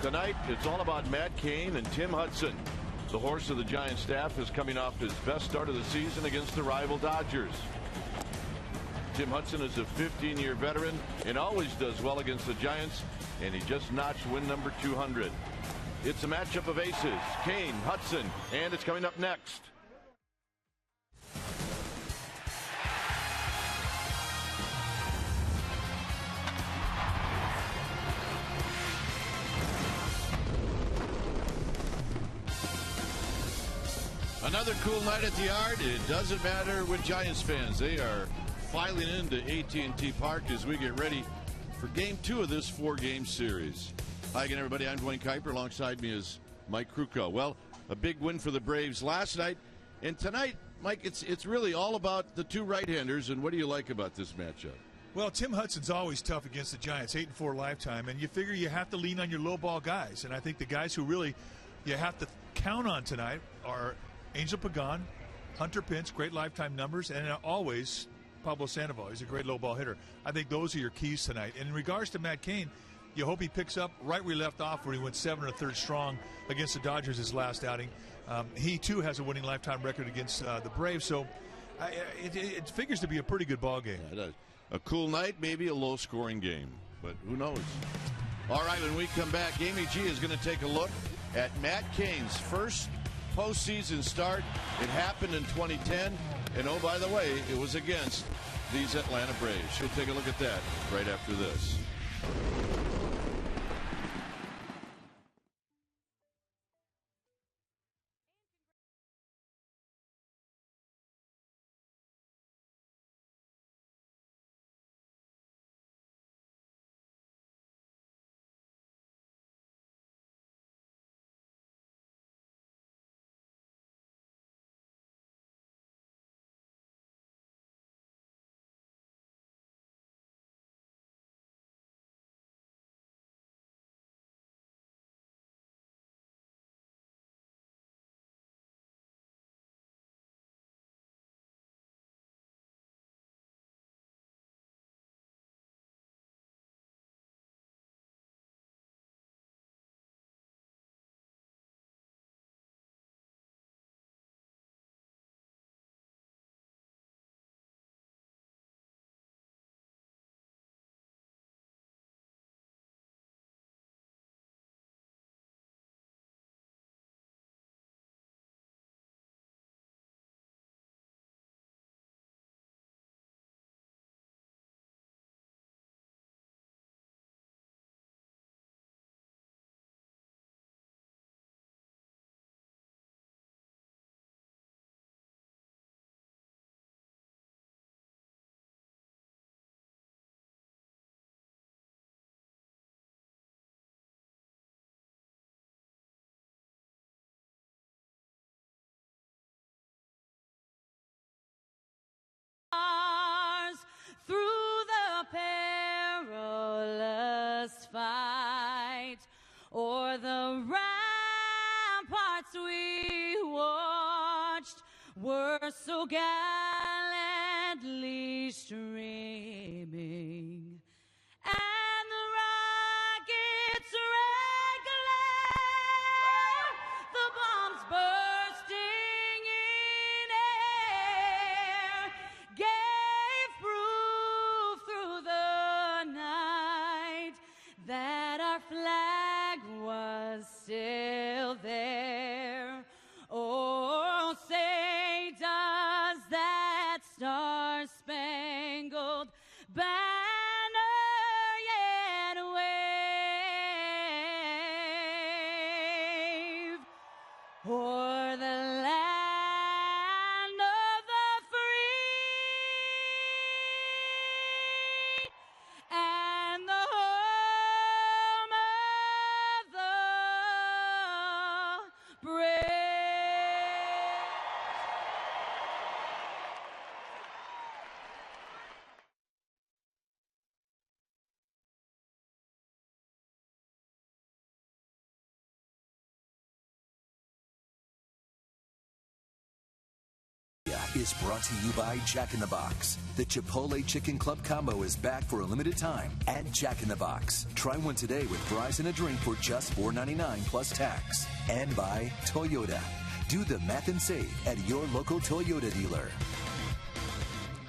Tonight, it's all about Matt Cain and Tim Hudson. The horse of the Giants staff is coming off his best start of the season against the rival Dodgers. Tim Hudson is a 15-year veteran and always does well against the Giants, and he just notched win number 200. It's a matchup of aces, Cain, Hudson, and it's coming up next. Another cool night at the Yard. It doesn't matter with Giants fans. They are filing into AT&T Park as we get ready for Game 2 of this 4-game series. Hi again, everybody. I'm Dwayne Kuiper. Alongside me is Mike Krukow. Well, a big win for the Braves last night. And tonight, Mike, it's really all about the two right-handers. And what do you like about this matchup? Well, Tim Hudson's always tough against the Giants, 8-4 lifetime. And you figure you have to lean on your low ball guys. And I think the guys who really you have to count on tonight are Angel Pagan, Hunter Pence, great lifetime numbers, and always Pablo Sandoval. He's a great low ball hitter. I think those are your keys tonight. And in regards to Matt Cain, you hope he picks up right where he left off, where he went 7 1/3 strong against the Dodgers his last outing. He, too, has a winning lifetime record against the Braves. So it figures to be a pretty good ball game. Yeah, it does. A cool night, maybe a low-scoring game, but who knows? All right, when we come back, Amy G is going to take a look at Matt Cain's first postseason start. It happened in 2010, and oh, by the way, it was against these Atlanta Braves. She'll take a look at that right after this. Through the perilous fight, o'er the ramparts we watched were so gallantly streaming, and the rockets' red glare, the bombs bursting in air, gave proof through the night that our flag was still there. Oh, say does that is brought to you by Jack in the Box. The Chipotle Chicken Club Combo is back for a limited time at Jack in the Box. Try one today with fries and a drink for just $4.99 plus tax. And by Toyota. Do the math and save at your local Toyota dealer.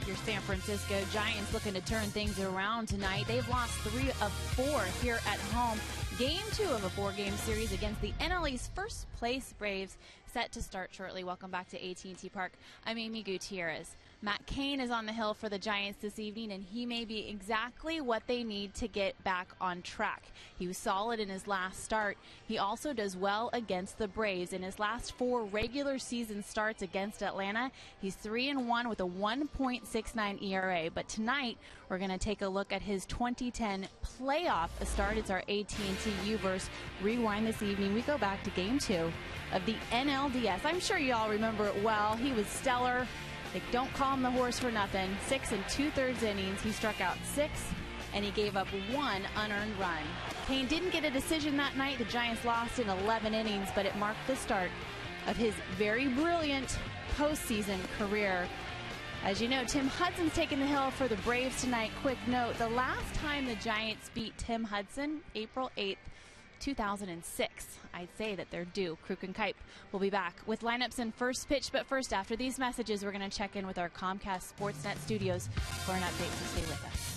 Your San Francisco Giants looking to turn things around tonight. They've lost 3 of 4 here at home. Game 2 of a 4-game series against the NL East first-place Braves, set to start shortly. Welcome back to AT&T Park. I'm Amy Gutierrez. Matt Cain is on the hill for the Giants this evening, and he may be exactly what they need to get back on track. He was solid in his last start. He also does well against the Braves. In his last 4 regular season starts against Atlanta, he's 3-1 with a 1.69 ERA. But tonight, we're going to take a look at his 2010 playoff start. It's our AT&T U-verse rewind this evening. We go back to Game 2 of the NLDS. I'm sure you all remember it well. He was stellar. They don't call him the horse for nothing. 6 2/3 innings. He struck out 6, and he gave up 1 unearned run. Cain didn't get a decision that night. The Giants lost in 11 innings, but it marked the start of his very brilliant postseason career. As you know, Tim Hudson's taking the hill for the Braves tonight. Quick note, the last time the Giants beat Tim Hudson, April 8th, 2006. I'd say that they're due. Kruk and Kipe will be back with lineups and first pitch. But first, after these messages, we're going to check in with our Comcast Sportsnet studios for an update, so stay with us.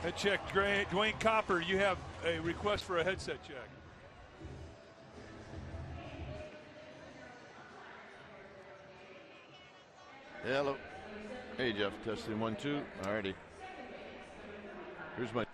Head check, Dwayne Copper. You have a request for a headset check. Hello. Hey, Jeff. Testing 1, 2. Alrighty. Here's my.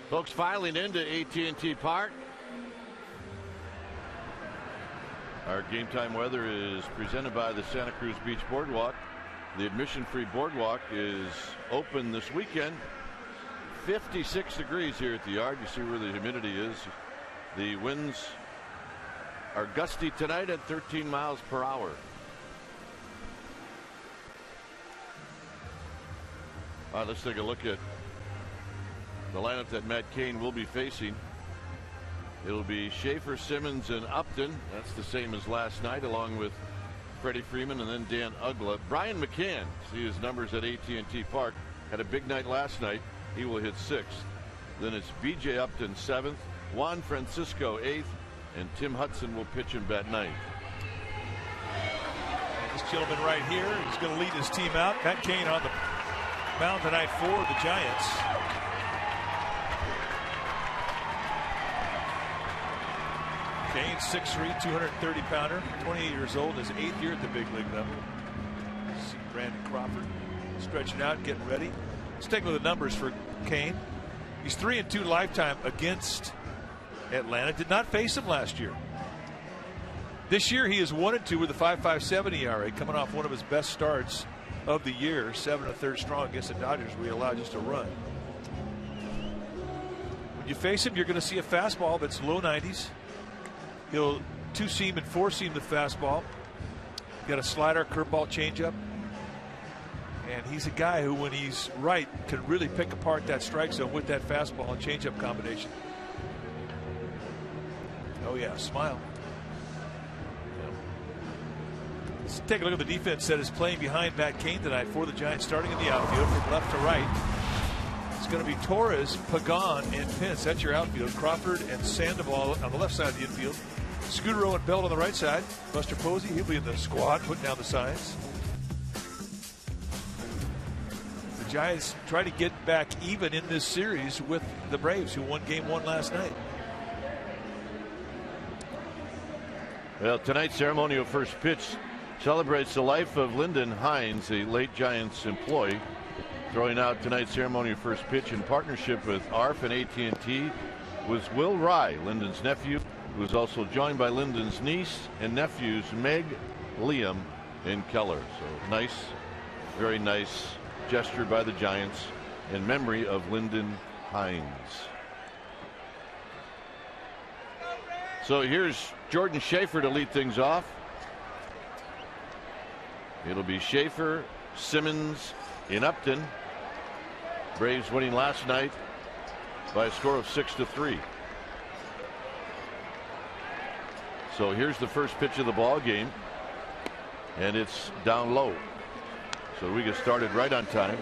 Folks filing into AT&T Park. Our game time weather is presented by the Santa Cruz Beach Boardwalk. The admission-free boardwalk is open this weekend. 56 degrees here at the yard. You see where the humidity is. The winds are gusty tonight at 13 miles per hour. All right, let's take a look at the lineup that Matt Cain will be facing. It'll be Schaefer, Simmons, and Upton. That's the same as last night, along with Freddie Freeman and then Dan Ugla. Brian McCann, see his numbers at AT&T Park, had a big night last night. He will hit 6th. Then it's B.J. Upton 7th, Juan Francisco 8th, and Tim Hudson will pitch and bat 9th. This gentleman right here is going to lead his team out. Matt Cain on the mound tonight for the Giants. Cain, 6'3", 230-pounder, 28 years old, his 8th year at the big league level. See Brandon Crawford stretching out, getting ready. Let's take a look at the numbers for Cain. He's 3-2 lifetime against Atlanta. Did not face him last year. This year he is 1-2 with a 5.57 ERA, coming off one of his best starts of the year, 7 1/3 strong against the Dodgers. We allowed just a run. When you face him, you're going to see a fastball that's low 90s. He'll 2-seam and 4-seam the fastball. Got a slider, curveball, changeup. And he's a guy who, when he's right, can really pick apart that strike zone with that fastball and changeup combination. Oh, yeah, smile. Let's take a look at the defense that is playing behind Matt Cain tonight for the Giants, starting in the outfield from left to right. It's going to be Torres, Pagan, and Pence. That's your outfield. Crawford and Sandoval on the left side of the infield. Scudero and Bell on the right side. Buster Posey, he'll be in the squad, putting down the signs. The Giants try to get back even in this series with the Braves, who won Game 1 last night. Well, tonight's ceremonial first pitch celebrates the life of Lyndon Hines, a late Giants employee. Throwing out tonight's ceremonial first pitch in partnership with ARF and AT&T was Will Rye, Lyndon's nephew, who was also joined by Lyndon's niece and nephews Meg, Liam, and Keller. So nice, very nice gesture by the Giants in memory of Lyndon Hines. So here's Jordan Schaefer to lead things off. It'll be Schaefer, Simmons, in Upton. Braves winning last night by a score of 6-3. So here's the first pitch of the ball game, and it's down low. So we get started right on time.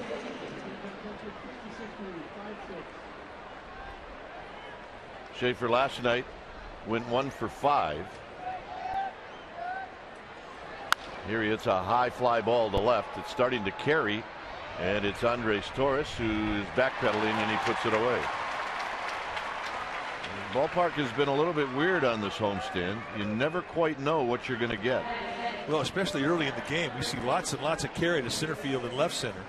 Schaefer last night went 1 for 5. Here he hits a high fly ball to left. It's starting to carry, and it's Andres Torres who is backpedaling, and he puts it away. Ballpark has been a little bit weird on this homestand. You never quite know what you're going to get. Well, especially early in the game, we see lots and lots of carry to center field and left center.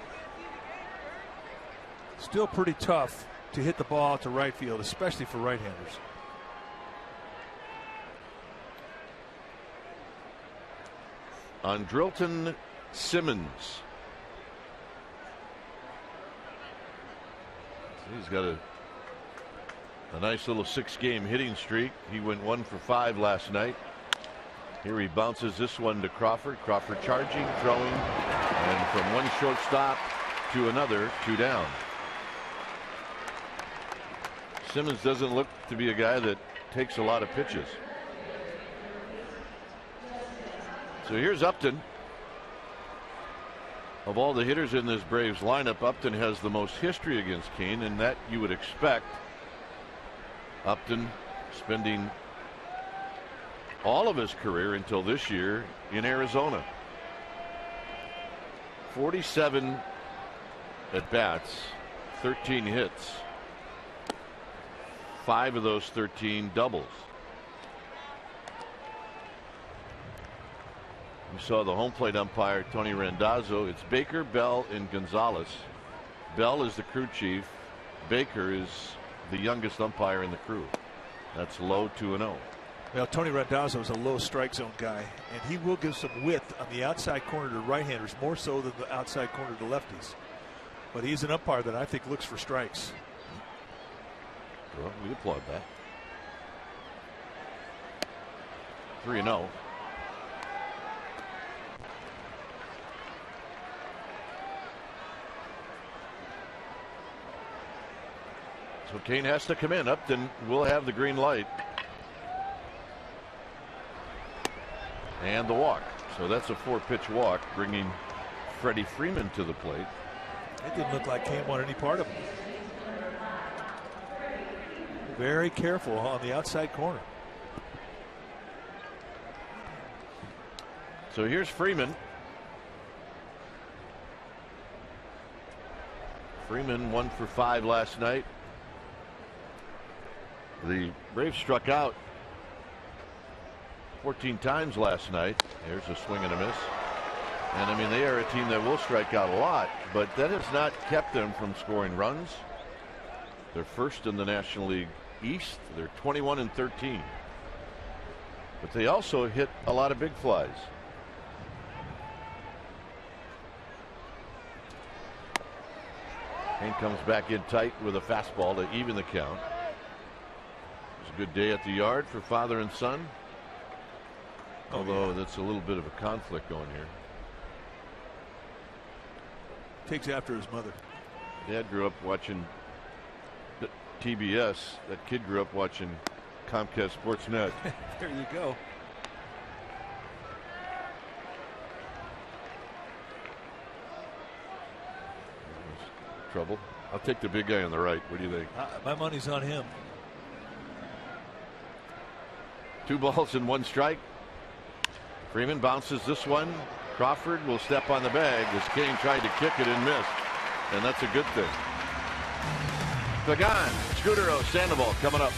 Still pretty tough to hit the ball to right field, especially for right-handers. Andrelton Simmons. He's got a nice little 6-game hitting streak. He went 1 for 5 last night. Here he bounces this one to Crawford. Crawford charging, throwing, and from one shortstop to another, 2 down. Simmons doesn't look to be a guy that takes a lot of pitches. So here's Upton. Of all the hitters in this Braves lineup, Upton has the most history against Kane, and that you would expect. Upton spending all of his career until this year in Arizona. 47 at bats, 13 hits, 5 of those 13 doubles. You saw the home plate umpire, Tony Randazzo. It's Baker, Bell, and Gonzalez. Bell is the crew chief. Baker is the youngest umpire in the crew. That's low 2-0. Well, Tony Randazzo is a low strike zone guy, and he will give some width on the outside corner to right-handers, more so than the outside corner to lefties. But he's an umpire that I think looks for strikes. Well, we applaud that. 3-0. So Kane has to come in. Upton will have the green light. And the walk. So that's a 4-pitch walk, bringing Freddie Freeman to the plate. It didn't look like Kane wanted any part of it. Very careful on the outside corner. So here's Freeman. Freeman 1 for 5 last night. The Braves struck out 14 times last night. There's a swing and a miss. And I mean, they are a team that will strike out a lot, but that has not kept them from scoring runs. They're first in the National League East. They're 21-13. But they also hit a lot of big flies. Kane comes back in tight with a fastball to even the count. It's a good day at the yard for father and son. Although that's a little bit of a conflict going here. Takes after his mother. Dad grew up watching TBS. That kid grew up watching Comcast Sportsnet. There you go. Trouble. I'll take the big guy on the right. What do you think? My money's on him. 2 balls and 1 strike. Freeman bounces this one. Crawford will step on the bag as Kane tried to kick it and missed. And that's a good thing. Pagan, Scudero, Sandoval coming up.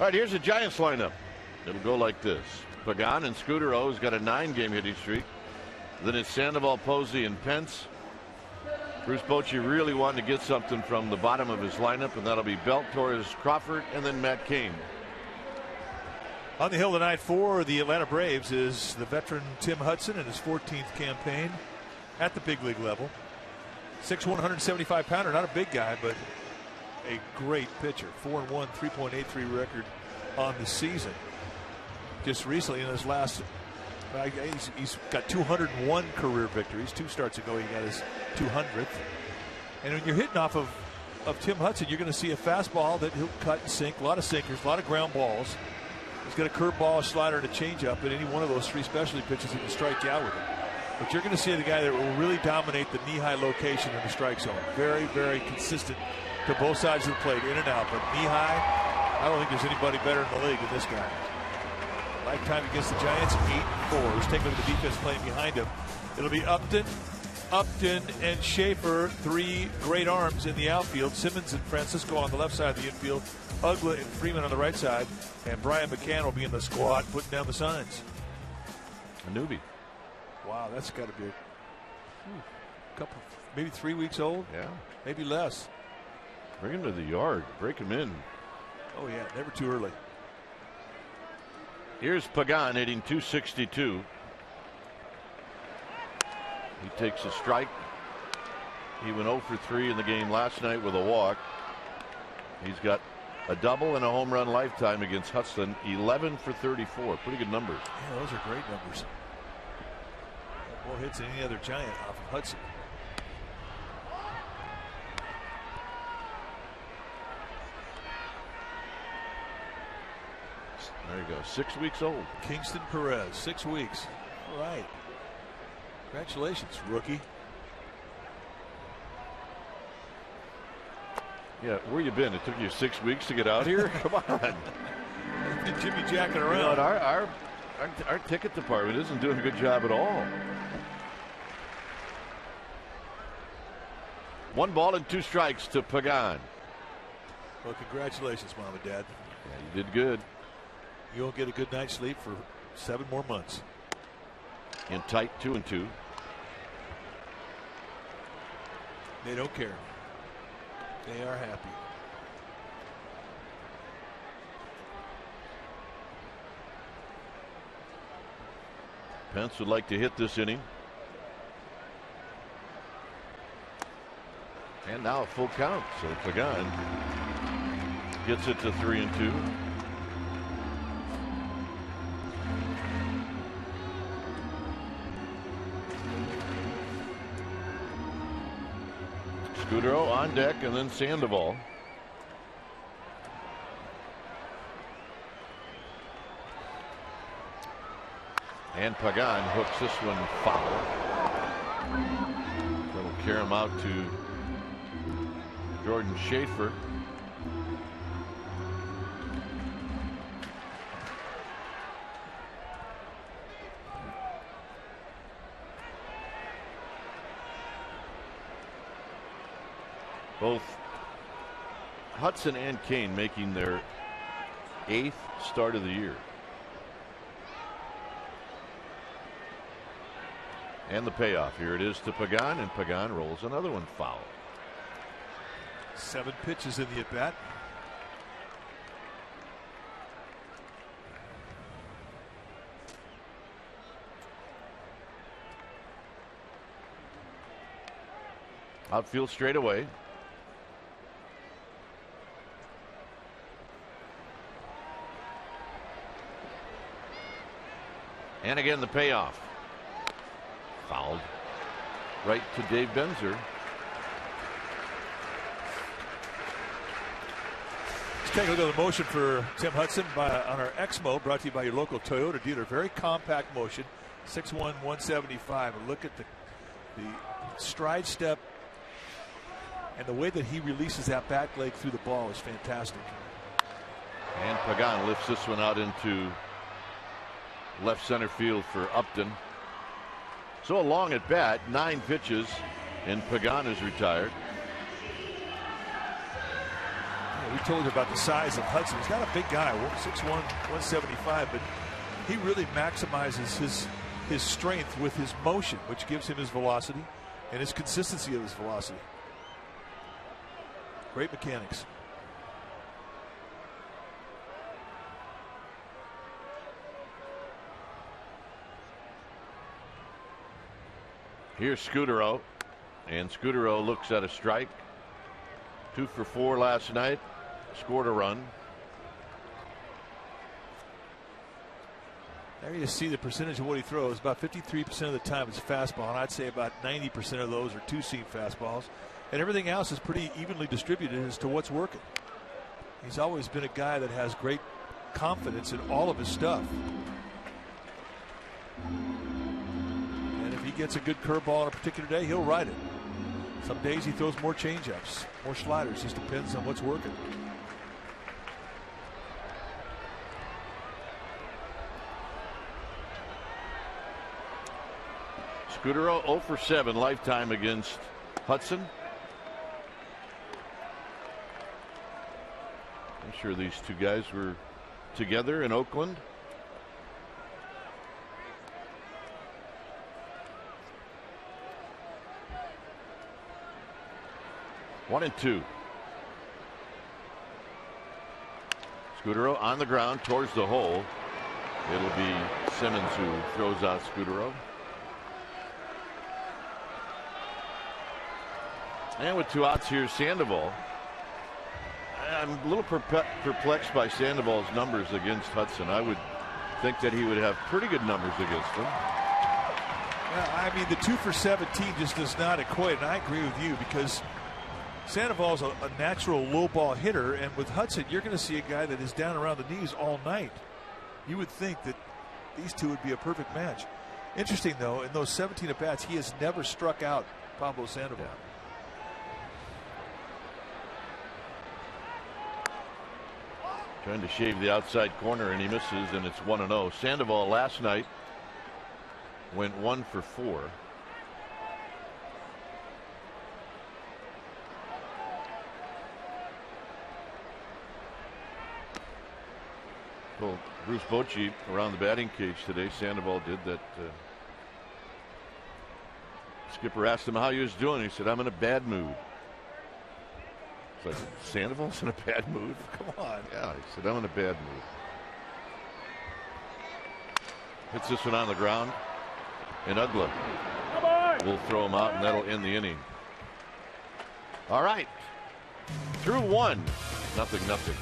All right, here's the Giants lineup. It'll go like this. Pagan and Scudero has got a 9-game hitting streak. Then it's Sandoval, Posey, and Pence. Bruce Bochy really wanted to get something from the bottom of his lineup, and that'll be Belt, Torres, Crawford, and then Matt Cain. On the hill tonight for the Atlanta Braves is the veteran Tim Hudson in his 14th campaign at the big league level. 6'1", 175-pounder, not a big guy, but a great pitcher. 4-1, 3.83 record on the season. Just recently in his last, he's got 201 career victories. 2 starts ago he got his 200th. And when you're hitting off of Tim Hudson, you're going to see a fastball that he'll cut and sink, a lot of sinkers, a lot of ground balls. He's got a curveball, a slider, and a changeup, and any one of those 3 specialty pitches he can strike you out with it. But you're going to see the guy that will really dominate the knee-high location in the strike zone. Very, very consistent to both sides of the plate, in and out. But knee-high, I don't think there's anybody better in the league than this guy. Lifetime against the Giants, 8-4. Let's take a look at the defense playing behind him. It'll be Upton, and Schaefer, 3 great arms in the outfield. Simmons and Francisco on the left side of the infield. Ugla and Freeman on the right side. And Brian McCann will be in the squad putting down the signs. A newbie. Wow, that's got to be a couple, maybe 3 weeks old. Yeah. Maybe less. Bring him to the yard. Break him in. Oh, yeah, never too early. Here's Pagan hitting .262. He takes a strike. He went 0 for 3 in the game last night with a walk. He's got a double and a home run lifetime against Hudson. 11 for 34. Pretty good numbers. Yeah, those are great numbers. More hits than any other Giant off of Hudson. There you go. 6 weeks old. Kingston Perez, 6 weeks. All right. Congratulations, rookie. Yeah, where you been? It took you 6 weeks to get out here? Come on. Jimmy jacking around. You know, our ticket department isn't doing a good job at all. 1 ball and 2 strikes to Pagan. Well, congratulations, Mom and Dad. Yeah, you did good. You'll get a good night's sleep for 7 more months. In tight 2-2. They don't care. They are happy. Pence would like to hit this inning. And now a full count. So Pagan gets it to 3-2. Scudero on deck, and then Sandoval. And Pagan hooks this one foul. That'll carry him out to Jordan Schaefer. Both Hudson and Cain making their 8th start of the year. And the payoff. Here it is to Pagan, and Pagan rolls another one foul. 7 pitches in the at-bat. Outfield straight away. And again the payoff. Fouled right to Dave Benzer. Let's take a look at the motion for Tim Hudson on our Exmo, brought to you by your local Toyota dealer. Very compact motion, 6'1", 175. And look at the stride step and the way that he releases that back leg through the ball is fantastic. And Pagan lifts this one out into left center field for Upton. So a long at bat, 9 pitches, and Pagan is retired. Yeah, We told you about the size of Hudson. He's not a big guy, 6'1", 175, but he really maximizes his strength with his motion, which gives him his velocity and his consistency of his velocity. Great mechanics. Here's Scudero, and Scudero looks at a strike. 2 for 4 last night, scored a run. There you see the percentage of what he throws. About 53% of the time it's a fastball, and I'd say about 90% of those are two-seam fastballs. And everything else is pretty evenly distributed as to what's working. He's always been a guy that has great confidence in all of his stuff. And if he gets a good curveball on a particular day, he'll ride it. Some days he throws more changeups, more sliders. Just depends on what's working. Scudero 0 for 7 lifetime against Hudson. I'm sure these two guys were together in Oakland. One and two. Scudero on the ground towards the hole. It'll be Simmons who throws out Scudero. And with 2 outs, here's Sandoval. I'm a little perplexed by Sandoval's numbers against Hudson. I would think that he would have pretty good numbers against him. Yeah, I mean, the 2 for 17 just does not equate, and I agree with you because Sandoval's a natural low ball hitter, and with Hudson, you're going to see a guy that is down around the knees all night. You would think that these two would be a perfect match. Interesting, though, in those 17 at-bats, he has never struck out Pablo Sandoval. Yeah. Trying to shave the outside corner, and he misses, and it's 1-0. Sandoval last night went 1 for 4. Well, Bruce Bochy around the batting cage today. Sandoval did that. Skipper asked him how he was doing. He said, "I'm in a bad mood." It's like, Sandoval's in a bad mood? Come on. Yeah, he said, "I'm in a bad mood." Hits this one on the ground, and Ugla will throw him out, and that'll end the inning. All right, through 1, 0-0.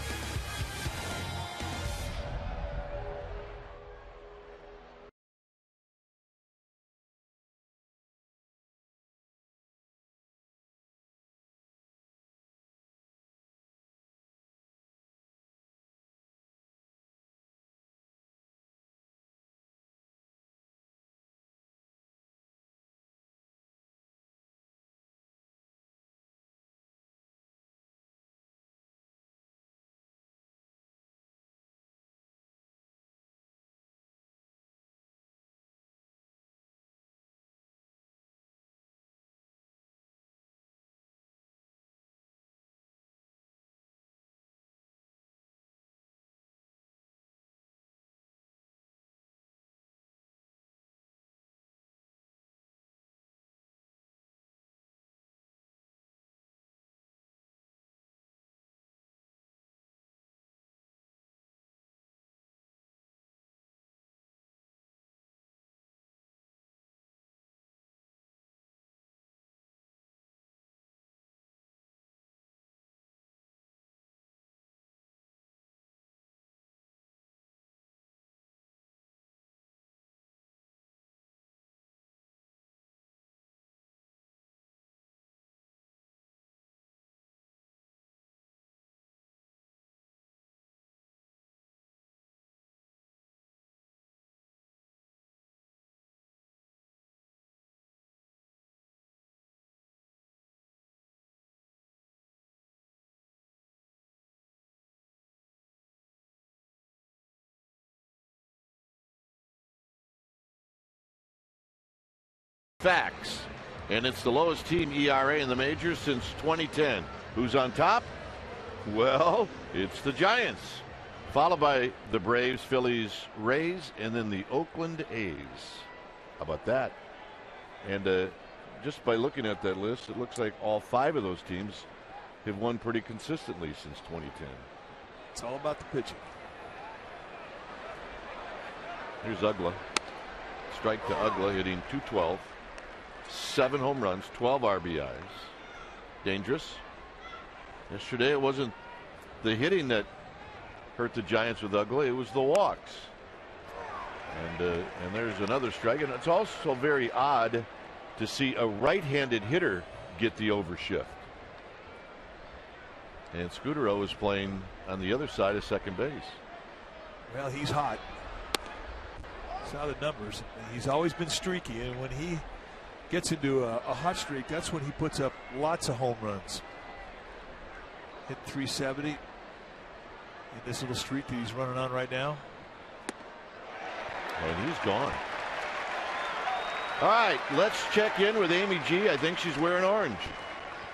Facts, and it's the lowest team ERA in the majors since 2010. Who's on top? Well, it's the Giants, followed by the Braves, Phillies, Rays, and then the Oakland A's. How about that? And just by looking at that list, it looks like all 5 of those teams have won pretty consistently since 2010. It's all about the pitching. Here's Ugla. Strike to Ugla, hitting .212. 7 home runs, 12 RBIs. Dangerous. Yesterday it wasn't the hitting that hurt the Giants with Ugla, it was the walks. And there's another strike. And it's also very odd to see a right-handed hitter get the overshift. And Scudero is playing on the other side of second base. Well, he's hot. Saw the numbers. He's always been streaky, and when he gets into a hot streak, that's when he puts up lots of home runs. Hit 370 in this little streak that he's running on right now. And he's gone. All right, let's check in with Amy G. I think she's wearing orange.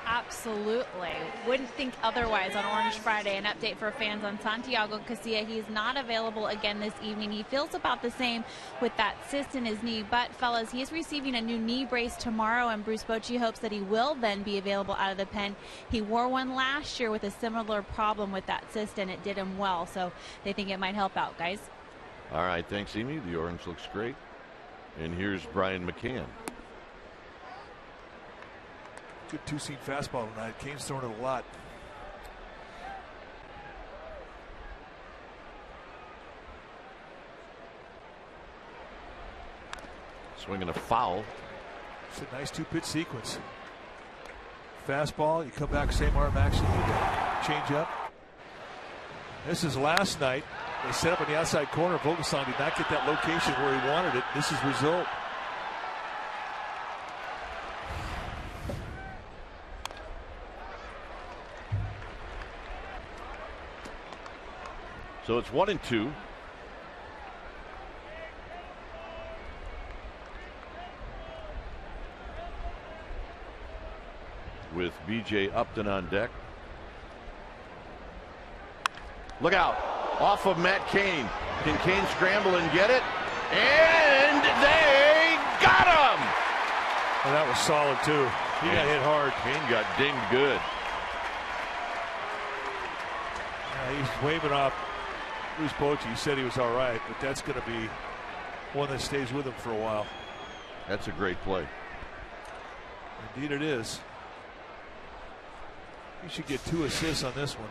Absolutely. Wouldn't think otherwise on Orange Friday. An update for fans on Santiago Casilla. He's not available again this evening. He feels about the same with that cyst in his knee. But, fellas, he is receiving a new knee brace tomorrow, and Bruce Bochy hopes that he will then be available out of the pen. He wore one last year with a similar problem with that cyst, and it did him well. So they think it might help out, guys. All right, thanks, Amy. The orange looks great. And here's Brian McCann. Good two-seam fastball tonight. Kane's throwing it a lot. Swinging a foul. It's a nice 2-pitch sequence. Fastball, you come back, same arm action, you change up. This is last night. They set up in the outside corner. Vogelsong did not get that location where he wanted it. This is the result. So it's 1-2. With B.J. Upton on deck. Look out. Off of Matt Cain. Can Cain scramble and get it? And they got him! Well, that was solid, too. He got hit hard. Cain got dinged good. He's waving off Bruce Bochy. He said he was all right, but that's going to be one that stays with him for a while. That's a great play. Indeed it is. He should get 2 assists on this one.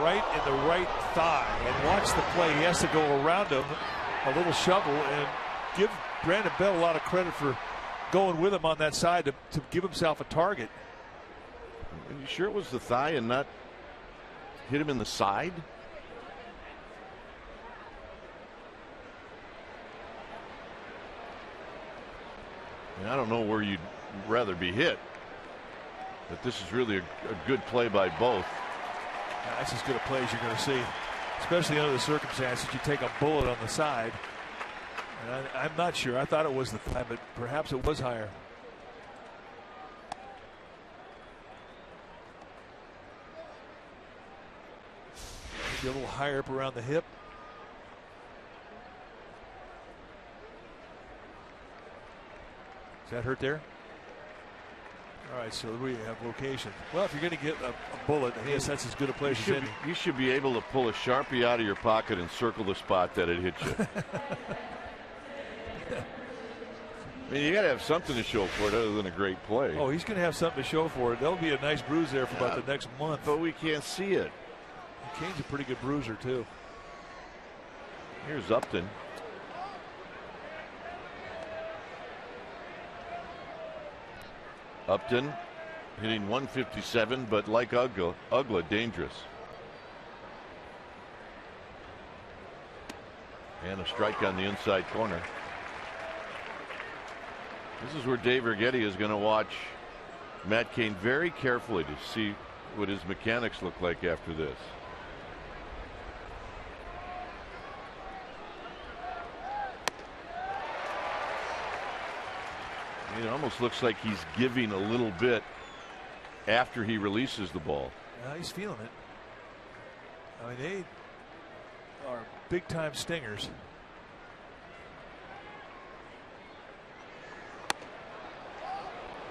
Right in the right thigh. And watch the play. He has to go around him, a little shovel, and give Brandon Bell a lot of credit for going with him on that side to give himself a target. Are you sure it was the thigh and not hit him in the side? I don't know where you'd rather be hit, but this is really a good play by both. That's as good a play as you're going to see, especially under the circumstances. You take a bullet on the side, and I'm not sure. I thought it was the thigh, but perhaps it was higher. Maybe a little higher up around the hip. Is that hurt there? All right, so we have location. Well, if you're going to get a bullet, I guess that's as good a place as any. You should be able to pull a Sharpie out of your pocket and circle the spot that it hit you. I mean, you got to have something to show for it other than a great play. Oh, he's going to have something to show for it. There'll be a nice bruise there for about the next month. But we can't see it. Kane's a pretty good bruiser, too. Here's Upton. Upton hitting 157, but like Ugla, dangerous. And a strike on the inside corner. This is where Dave Righetti is going to watch Matt Cain very carefully to see what his mechanics look like after this. It almost looks like he's giving a little bit after he releases the ball. He's feeling it. I mean, they are big-time stingers.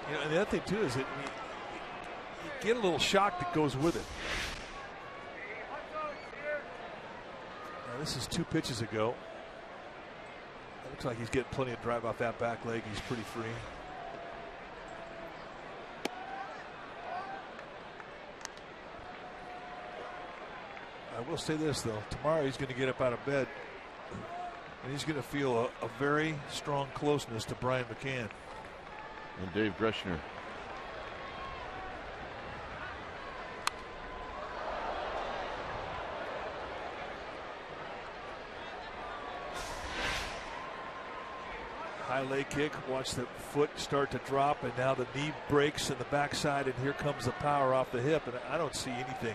You know, and the other thing too is that you get a little shock that goes with it. Now, this is 2 pitches ago. It looks like he's getting plenty of drive off that back leg. He's pretty free. I will say this though, tomorrow he's going to get up out of bed and he's going to feel a very strong closeness to Brian McCann. And Dave Greshner. High leg kick, watch the foot start to drop, and now the knee breaks in the backside, and here comes the power off the hip, and I don't see anything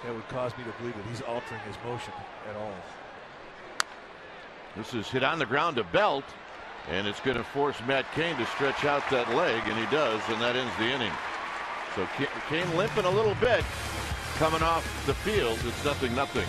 that would cause me to believe that he's altering his motion at all. This is hit on the ground to Belt, and it's going to force Matt Cain to stretch out that leg, and he does, and that ends the inning. So Cain limping a little bit coming off the field. It's 0-0.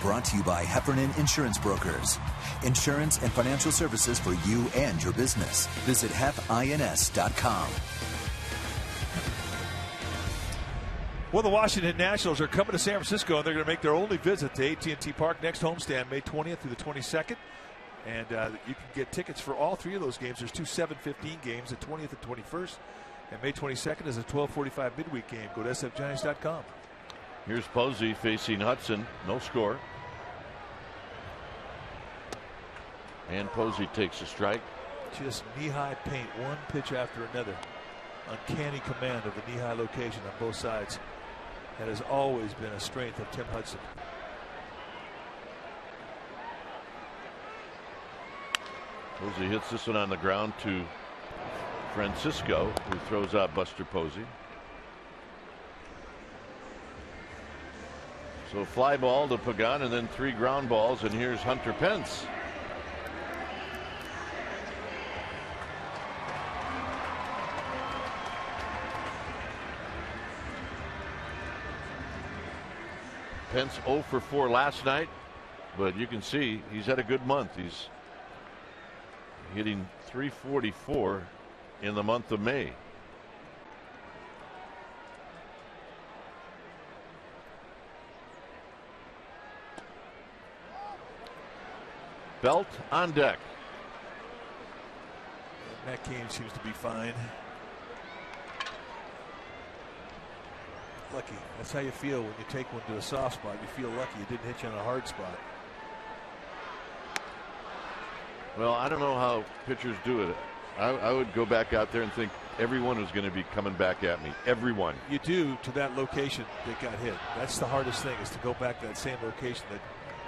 Brought to you by Heffernan Insurance Brokers. Insurance and financial services for you and your business. Visit hefins.com. Well, the Washington Nationals are coming to San Francisco, and they're going to make their only visit to AT&T Park next homestand, May 20th through the 22nd. And you can get tickets for all 3 of those games. There's 2 7:15 games, the 20th and 21st. And May 22nd is a 12:45 midweek game. Go to sfgiants.com. Here's Posey facing Hudson. No score. And Posey takes a strike. Just knee-high paint, one pitch after another. Uncanny command of the knee-high location on both sides. That has always been a strength of Tim Hudson. Posey hits this one on the ground to Francisco, who throws out Buster Posey. So fly ball to Pagan, and then 3 ground balls, and here's Hunter Pence. Pence 0 for 4 last night, but you can see he's had a good month. He's hitting .344 in the month of May. Belt on deck. Matt Cain seems to be fine. Lucky. That's how you feel when you take one to a soft spot. You feel lucky it didn't hit you on a hard spot. Well, I don't know how pitchers do it. I would go back out there and think everyone was going to be coming back at me. Everyone. You do to that location that got hit. That's the hardest thing, is to go back to that same location that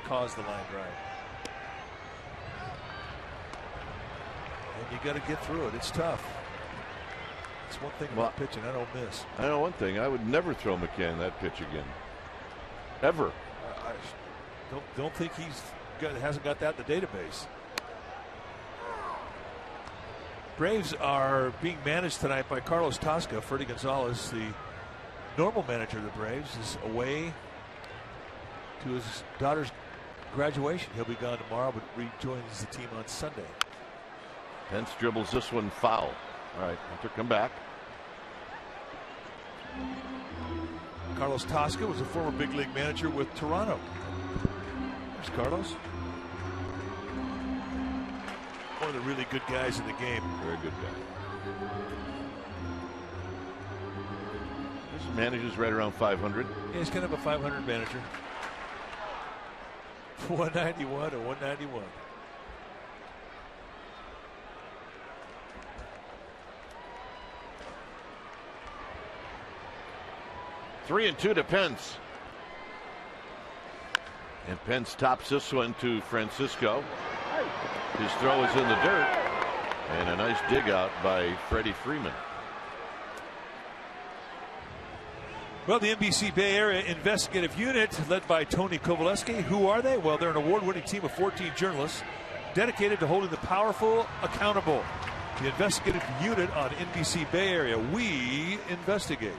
caused the line drive. And you got to get through it. It's tough. It's one thing about pitching. I don't miss. I know one thing. I would never throw McCann that pitch again. Ever. I don't think hasn't got that in the database. Braves are being managed tonight by Carlos Tosca. Freddie Gonzalez, the normal manager of the Braves, is away to his daughter's graduation. He'll be gone tomorrow, but rejoins the team on Sunday. Pence dribbles this one foul. All right, Hunter, come back. Carlos Tosca was a former big league manager with Toronto. There's Carlos. One of the really good guys in the game. Very good guy. This manager's right around 500. Yeah, he's kind of a 500 manager. 191 or 191. Three and two to Pence. And Pence tops this one to Francisco. His throw is in the dirt. And a nice dig out by Freddie Freeman. Well, the NBC Bay Area Investigative Unit, led by Tony Kowaleski. Who are they? Well, they're an award-winning team of 14 journalists dedicated to holding the powerful accountable. The Investigative Unit on NBC Bay Area. We investigate.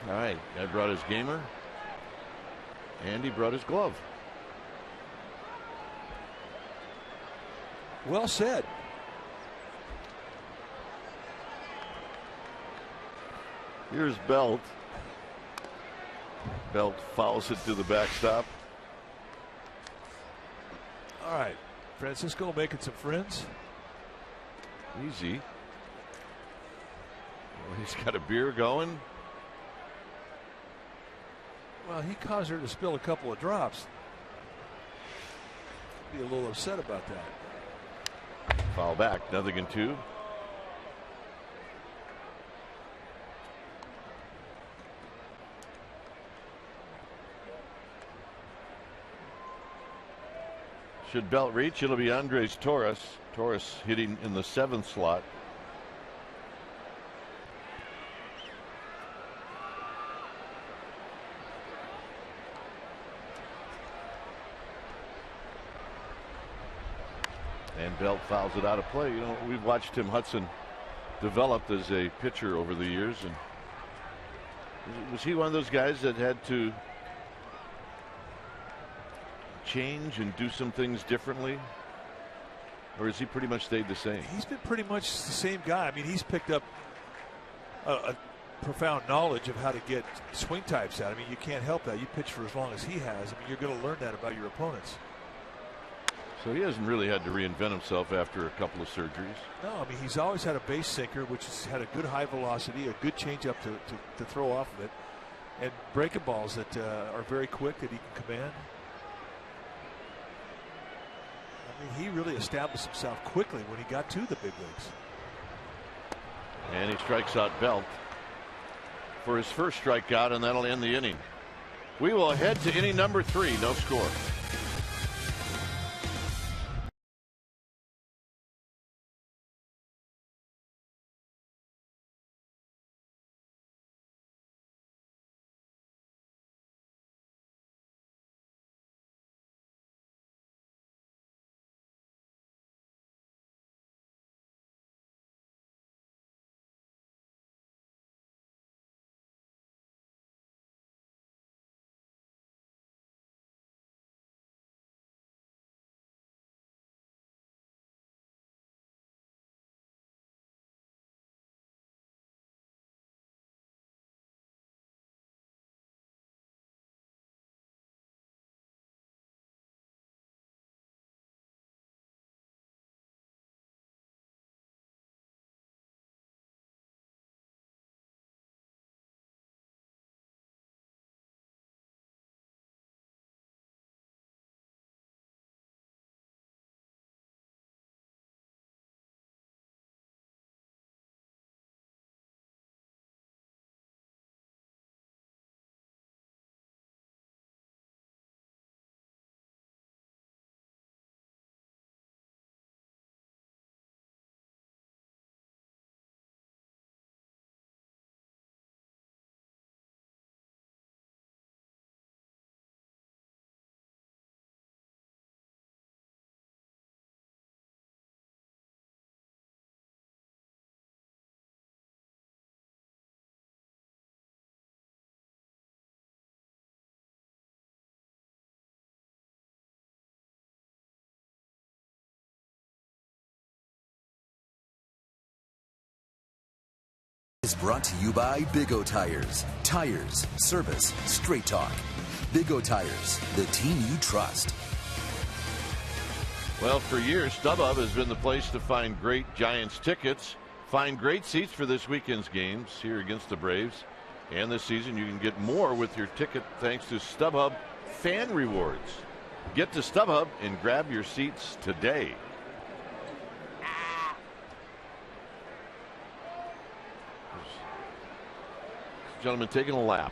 All right, guy brought his gamer, and he brought his glove. Well said. Here's Belt. Belt fouls it to the backstop. All right, Francisco making some friends. Easy. Well, he's got a beer going. Well, he caused her to spill a couple of drops. Be a little upset about that. Foul back, 0-2. Should Belt reach, it'll be Andres Torres. Torres hitting in the 7th slot. And Belt fouls it out of play. You know, we've watched Tim Hudson develop as a pitcher over the years, and was he one of those guys that had to change and do some things differently, or has he pretty much stayed the same? He's been pretty much the same guy. I mean, he's picked up a profound knowledge of how to get swing types out. I mean, you can't help that. You pitch for as long as he has. I mean, you're going to learn that about your opponents. So he hasn't really had to reinvent himself after a couple of surgeries. No, I mean, he's always had a base sinker, which has had a good high velocity, a good changeup to throw off of it, and breaking balls that are very quick that he can command. I mean, he really established himself quickly when he got to the big leagues. And he strikes out Belt for his first strikeout, and that'll end the inning. We will head to inning number 3, no score. brought to you by Big O Tires. Tires, service, straight talk. Big O Tires, the team you trust. Well, for years, StubHub has been the place to find great Giants tickets. Find great seats for this weekend's games here against the Braves. And this season, you can get more with your ticket thanks to StubHub Fan Rewards. Get to StubHub and grab your seats today. This gentleman taking a lap.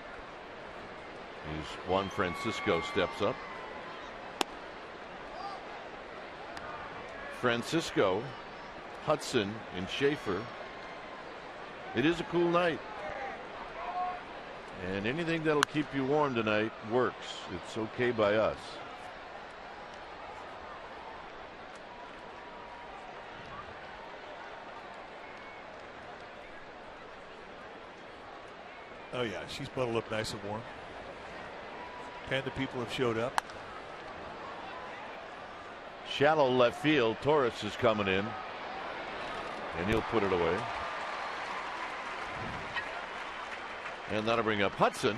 As Juan Francisco steps up. Francisco, Hudson, and Schaefer. It is a cool night. And anything that'll keep you warm tonight works. It's okay by us. Oh, yeah, she's bundled up nice and warm. Panda people have showed up. Shallow left field. Torres is coming in. And he'll put it away. And that'll bring up Hudson.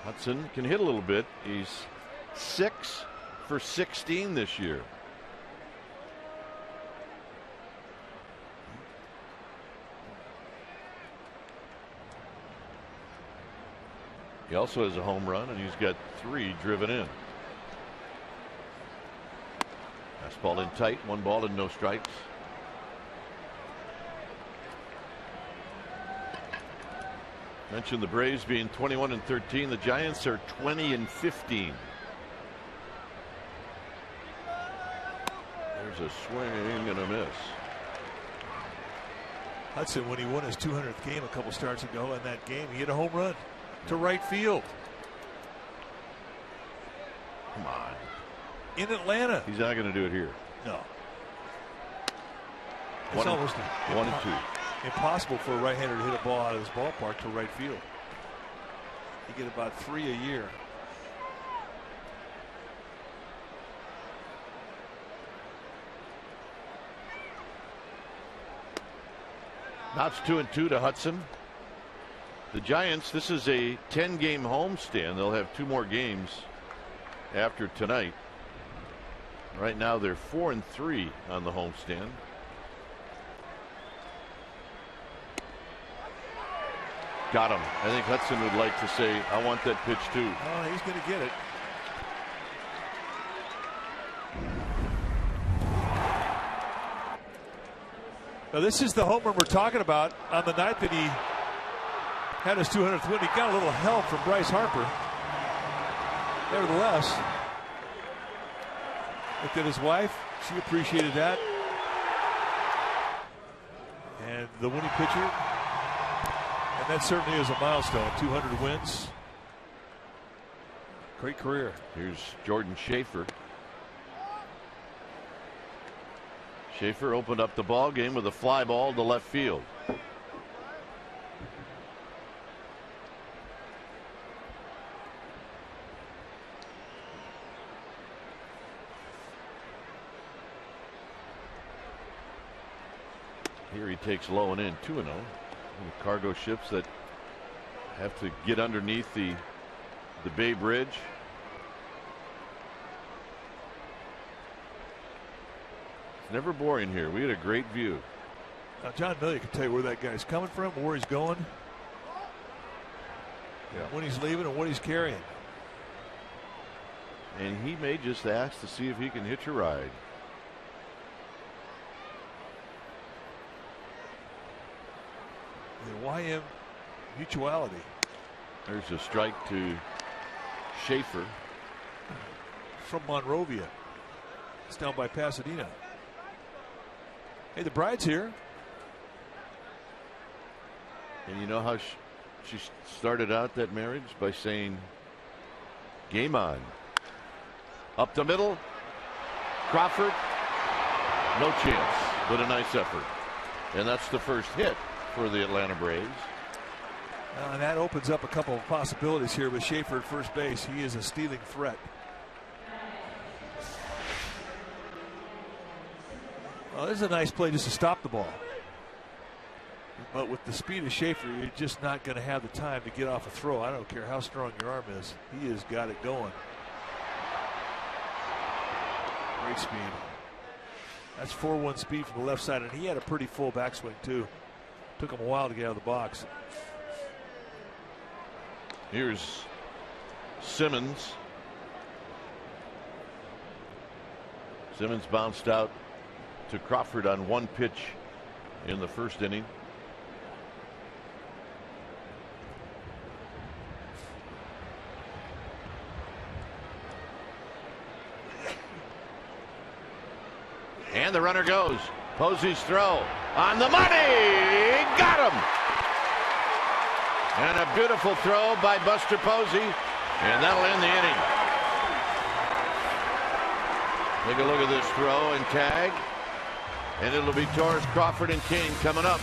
Hudson can hit a little bit. He's 6 for 16 this year. He also has a home run, and he's got 3 driven in. Fastball in tight, 1 ball and no strikes. Mentioned the Braves being 21-13. The Giants are 20-15. There's a swing and a miss. Hudson, when he won his 200th game a couple starts ago, in that game, he hit a home run to right field. Come on. In Atlanta. He's not going to do it here. No. It's One almost and two. Impossible for a right-hander to hit a ball out of this ballpark to right field. You get about 3 a year. Now it's 2-2 to Hudson. The Giants, this is a 10-game homestand. They'll have 2 more games after tonight. Right now they're 4-3 on the homestand. Got him. I think Hudson would like to say, I want that pitch too. Oh, he's going to get it. Now, this is the home run we're talking about on the night that he had his 200th win. He got a little help from Bryce Harper. Nevertheless, looked at his wife. She appreciated that. And the winning pitcher. And that certainly is a milestone. 200 wins. Great career. Here's Jordan Schaefer. Schaefer opened up the ball game with a fly ball to left field. Here he takes low and in, 2-0. Cargo ships that have to get underneath the Bay Bridge. It's never boring here. We had a great view. Now, John Milligan can tell you where that guy's coming from, where he's going, when he's leaving, and what he's carrying. And he may just ask to see if he can hitch a ride. The YM mutuality. There's a strike to Schaefer. From Monrovia. It's down by Pasadena. Hey, the bride's here. And you know how she started out that marriage? By saying, game on. Up the middle. Crawford. No chance, but a nice effort. And that's the first hit for the Atlanta Braves. And that opens up a couple of possibilities here with Schaefer at first base. He is a stealing threat. Well, this is a nice play just to stop the ball. But with the speed of Schaefer, you're just not going to have the time to get off a throw. I don't care how strong your arm is. He has got it going. Great speed. That's 4-1 speed from the left side, and he had a pretty full backswing, too. Took him a while to get out of the box. Here's Simmons. Simmons bounced out to Crawford on one pitch in the first inning. And the runner goes. Posey's throw on the money. Got him. And a beautiful throw by Buster Posey. And that'll end the inning. Take a look at this throw and tag. And it'll be Torres, Crawford, and Kane coming up.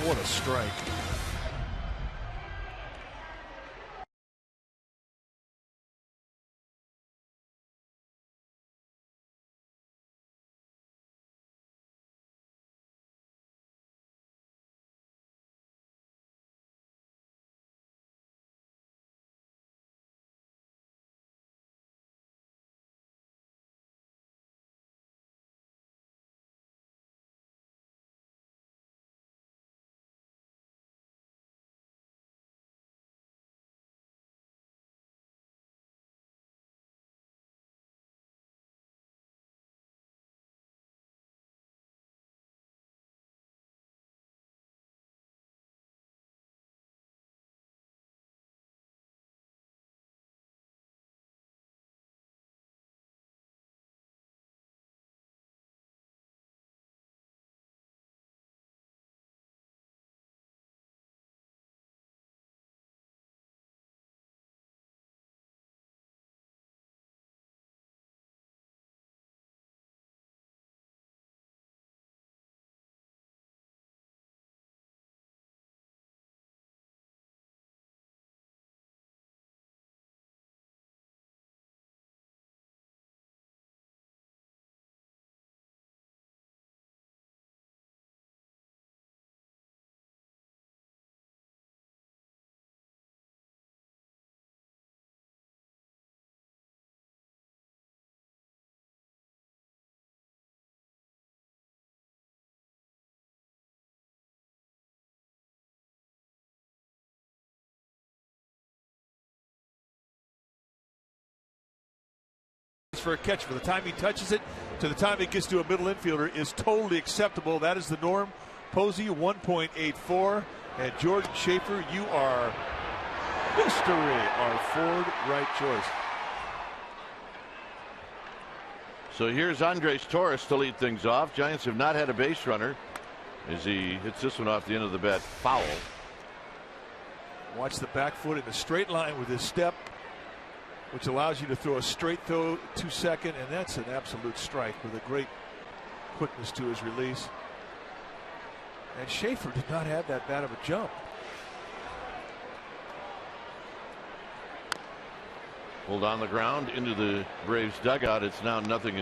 What a strike. For a catch, from the time he touches it to the time it gets to a middle infielder is totally acceptable. That is the norm. Posey 1.84, and Jordan Schaefer, you are history, our Ford right choice. So here's Andres Torres to lead things off. Giants have not had a base runner as he hits this one off the end of the bat foul. Watch the back foot in a straight line with his step, which allows you to throw a straight throw to second, and that's an absolute strike with a great quickness to his release. And Schaefer did not have that bad of a jump. Pulled on the ground into the Braves dugout. It's now 0-2.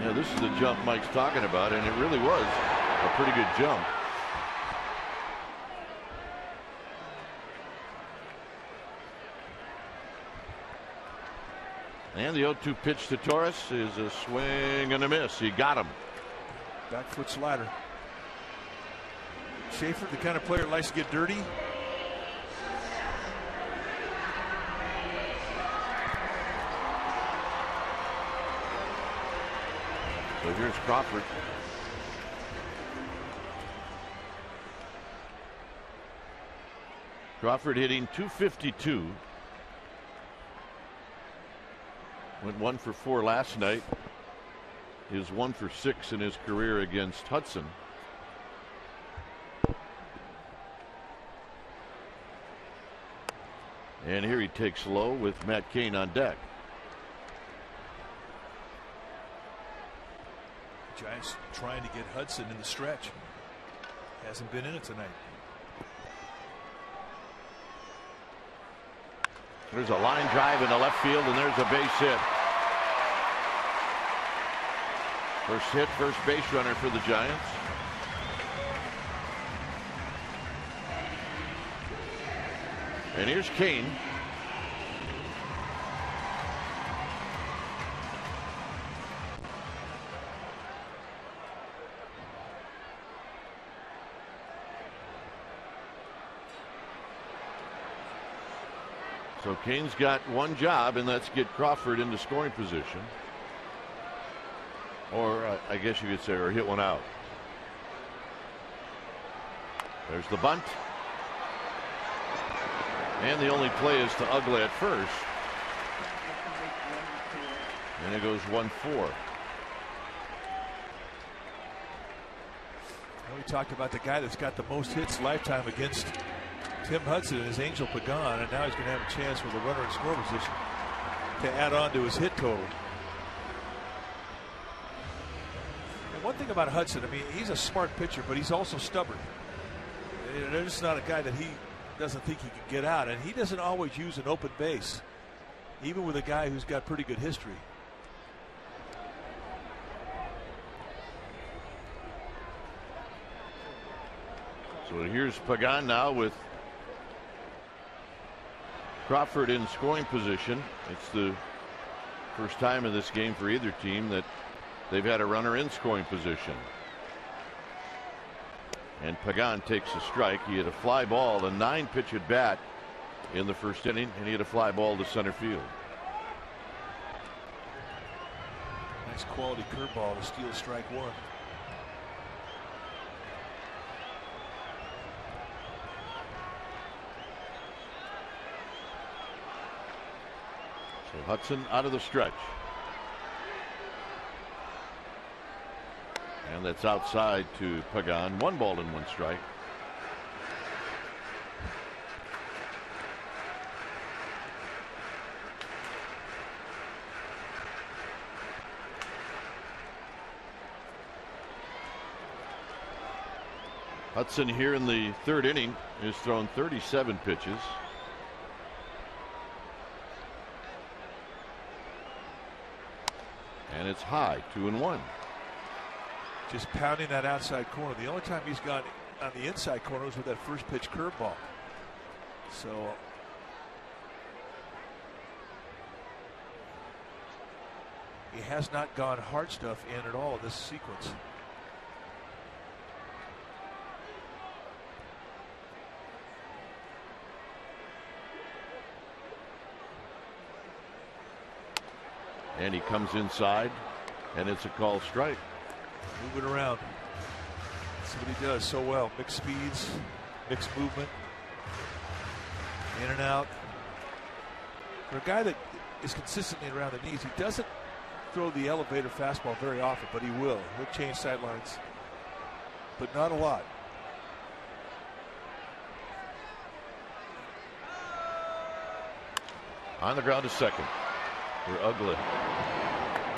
Yeah, this is the jump Mike's talking about, and it really was a pretty good jump. And the 0-2 pitch to Torres is a swing and a miss. He got him. Back foot slider. Schaefer, the kind of player that likes to get dirty. So here's Crawford. Crawford hitting .252. Went 1 for 4 last night. Is 1 for 6 in his career against Hudson. And here he takes low with Matt Cain on deck. Giants trying to get Hudson in the stretch. Hasn't been in it tonight. There's a line drive in the left field, and there's a base hit. First hit, first base runner for the Giants. And here's Kane. So Kane's got one job, and that's get Crawford into scoring position. Or I guess you could say, or hit one out. There's the bunt. And the only play is to Uggla at first. And it goes 1-4. We talked about the guy that's got the most hits lifetime against Tim Hudson is Angel Pagan, and now he's going to have a chance with a runner in score position to add on to his hit total. And one thing about Hudson, I mean, he's a smart pitcher, but he's also stubborn. There's not a guy that he doesn't think he can get out, and he doesn't always use an open base, even with a guy who's got pretty good history. So here's Pagan now with Crawford in scoring position. It's the first time in this game for either team that they've had a runner in scoring position. And Pagan takes a strike. He had a fly ball, a 9-pitch at bat in the first inning, and he had a fly ball to center field. Nice quality curveball to steal strike one. So Hudson out of the stretch. And that's outside to Pagan. 1 ball and 1 strike. Hudson here in the 3rd inning has thrown 37 pitches. And it's high, 2-1. Just pounding that outside corner. The only time he's gone on the inside corner was with that first pitch curveball. So he has not gone hard stuff in at all in this sequence. And he comes inside, and it's a called strike. Moving around. That's what he does so well. Mixed speeds, mixed movement, in and out. For a guy that is consistently around the knees, he doesn't throw the elevator fastball very often, but he will. He'll change sidelines, but not a lot. On the ground to second. For Uggla.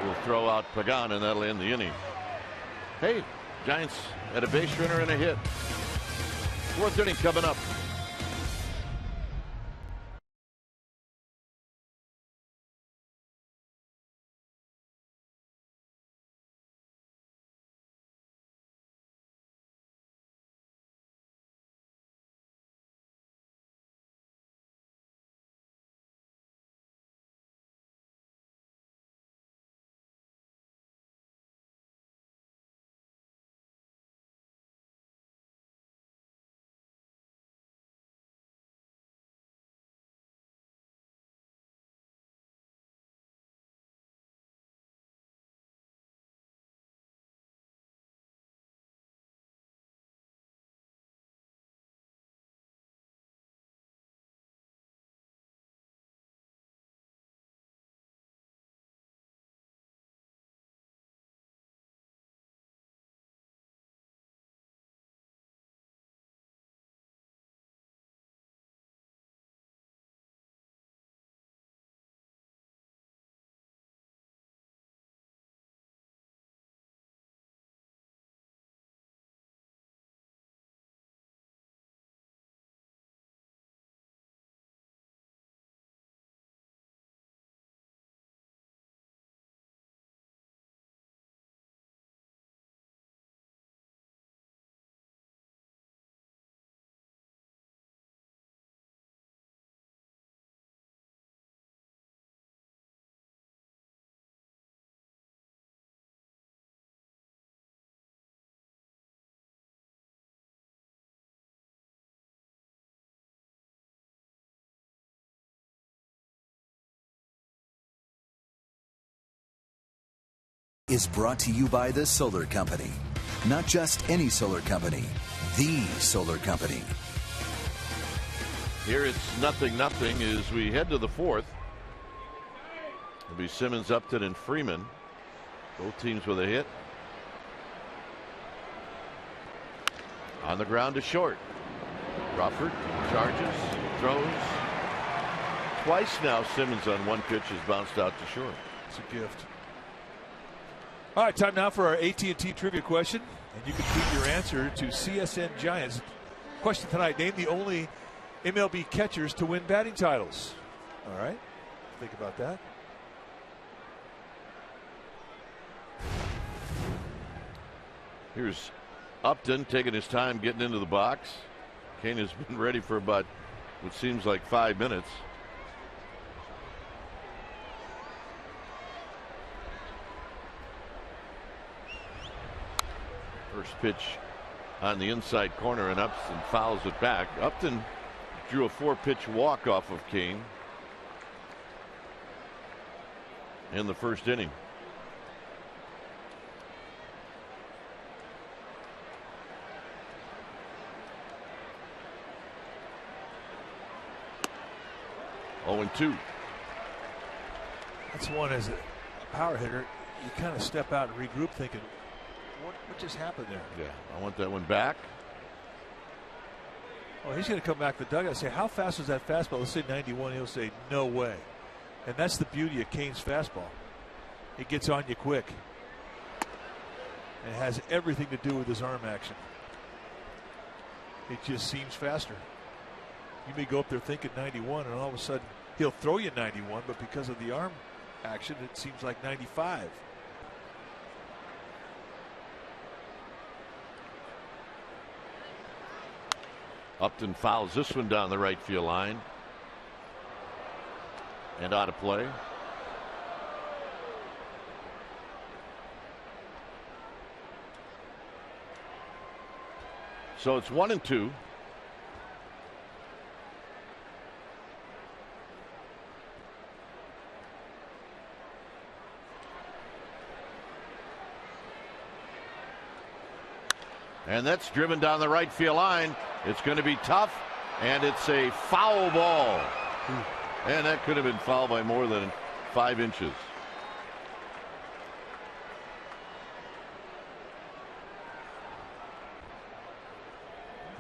Will throw out Pagan, and that'll end the inning. Hey, Giants had a base runner and a hit. 4th inning coming up. is brought to you by the Solar Company. Not just any solar company, the solar company. Here it's 0-0 as we head to the fourth. It'll be Simmons, Upton, and Freeman. Both teams with a hit. On the ground to short. Crawford charges, throws. Twice now Simmons on one pitch has bounced out to short. It's a gift. All right, time now for our AT&T trivia question. And you can tweet your answer to CSN Giants. Question tonight, name the only MLB catchers to win batting titles. All right, think about that. Here's Upton taking his time getting into the box. Kane has been ready for about what seems like 5 minutes. First pitch on the inside corner, and Upton fouls it back. Upton drew a 4-pitch walk off of Kane in the first inning. Oh, and 2. That's one as a power hitter. You kind of step out and regroup thinking, what just happened there? Yeah, I want that one back. Oh, he's going to come back to the dugout and say, how fast was that fastball? Let's say 91. He'll say, no way. And that's the beauty of Kane's fastball. It gets on you quick. And it has everything to do with his arm action. It just seems faster. You may go up there thinking 91, and all of a sudden he'll throw you 91, but because of the arm action, it seems like 95. Upton fouls this one down the right field line and out of play. So it's 1 and 2. And that's driven down the right field line. It's going to be tough, and it's a foul ball. And that could have been fouled by more than 5 inches.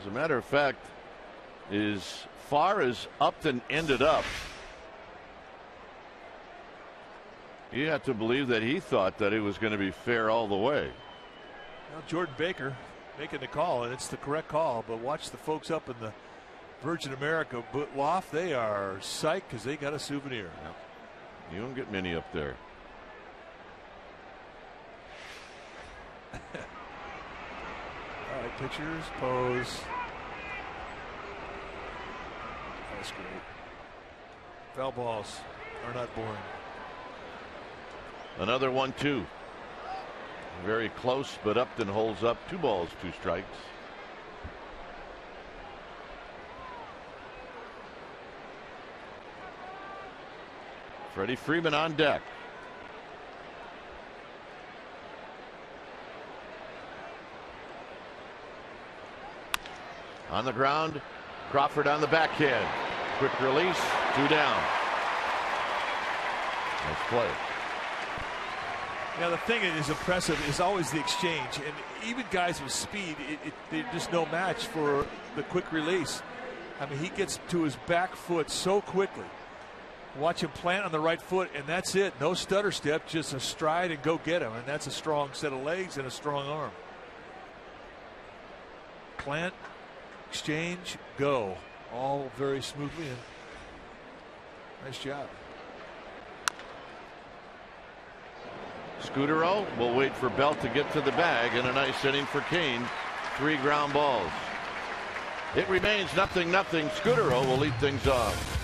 As a matter of fact, as far as Upton ended up, you have to believe that he thought that it was going to be fair all the way. Well, Jordan Baker making the call, and it's the correct call, but watch the folks up in the Virgin America loft. They are psyched because they got a souvenir. Yep. You don't get many up there. All right, pitchers, pose. That's great. Foul balls are not boring. Another 1-2. Very close, but Upton holds up. 2 balls, 2 strikes. Freddie Freeman on deck. On the ground, Crawford on the backhand. Quick release, 2 down. Nice play. Now, the thing that is impressive is always the exchange. And even guys with speed, they're just no match for the quick release. I mean, he gets to his back foot so quickly. Watch him plant on the right foot, and that's it. No stutter step, just a stride and go get him. And that's a strong set of legs and a strong arm. Plant, exchange, go. All very smoothly, and nice job. Scudero will wait for Belt to get to the bag, and a nice inning for Kane. 3 ground balls. It remains 0-0. Scudero will lead things off.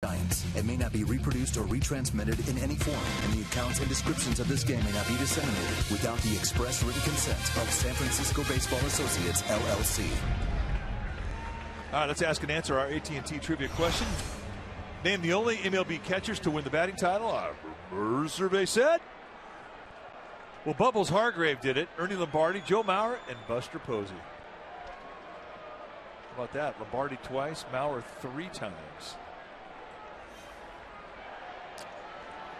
Giants and may not be reproduced or retransmitted in any form, and the accounts and descriptions of this game may not be disseminated without the express written consent of San Francisco Baseball Associates, LLC. All right, let's ask and answer our AT&T trivia question. Name the only MLB catchers to win the batting title. Our survey said, well, Bubbles Hargrave did it, Ernie Lombardi, Joe Mauer, and Buster Posey. How about that? Lombardi twice, Mauer 3 times.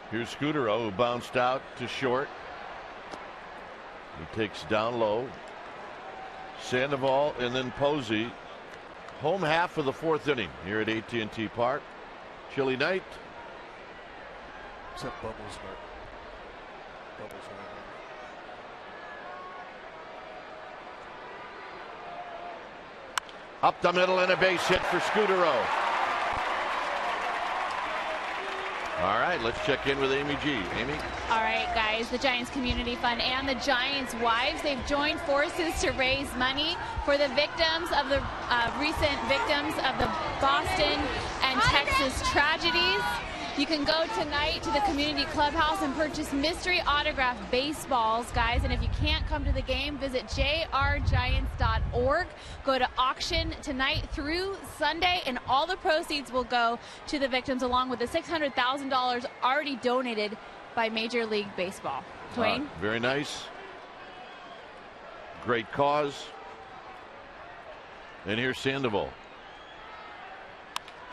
Here's Scudero, who bounced out to short. He takes down low. Sandoval and then Posey. Home half of the 4th inning here at AT&T Park. Chilly night. Except Bubbles. Bubbles. Up the middle and a base hit for Scudero. All right, let's check in with Amy G. Amy? All right, guys, the Giants Community Fund and the Giants' wives, they've joined forces to raise money for the victims of the recent victims of the Boston and Texas tragedies. You can go tonight to the community clubhouse and purchase mystery autographed baseballs, guys. And if you can't come to the game, visit jrgiants.org. Go to auction tonight through Sunday, and all the proceeds will go to the victims, along with the $600,000 already donated by Major League Baseball. Dwayne? Very nice. Great cause. And here's Sandoval.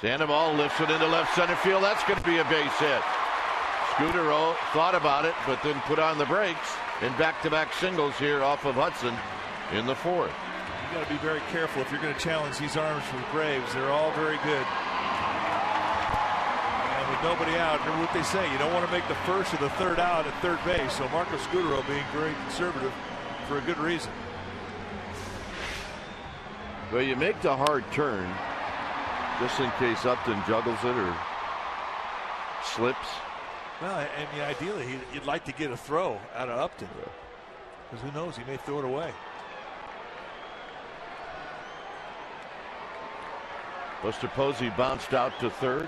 Sandoval lifts it into left center field. That's going to be a base hit. Scudero thought about it, but then put on the brakes in back-to-back singles here off of Hudson in the 4th. You got to be very careful if you're going to challenge these arms from the Braves. They're all very good. And with nobody out, remember what they say, you don't want to make the 1st or the 3rd out at 3rd base. So Marco Scudero being very conservative for a good reason. Well, you make the hard turn just in case Upton juggles it or slips. Well, I mean, ideally, you'd like to get a throw out of Upton. Because who knows, he may throw it away. Buster Posey bounced out to 3rd.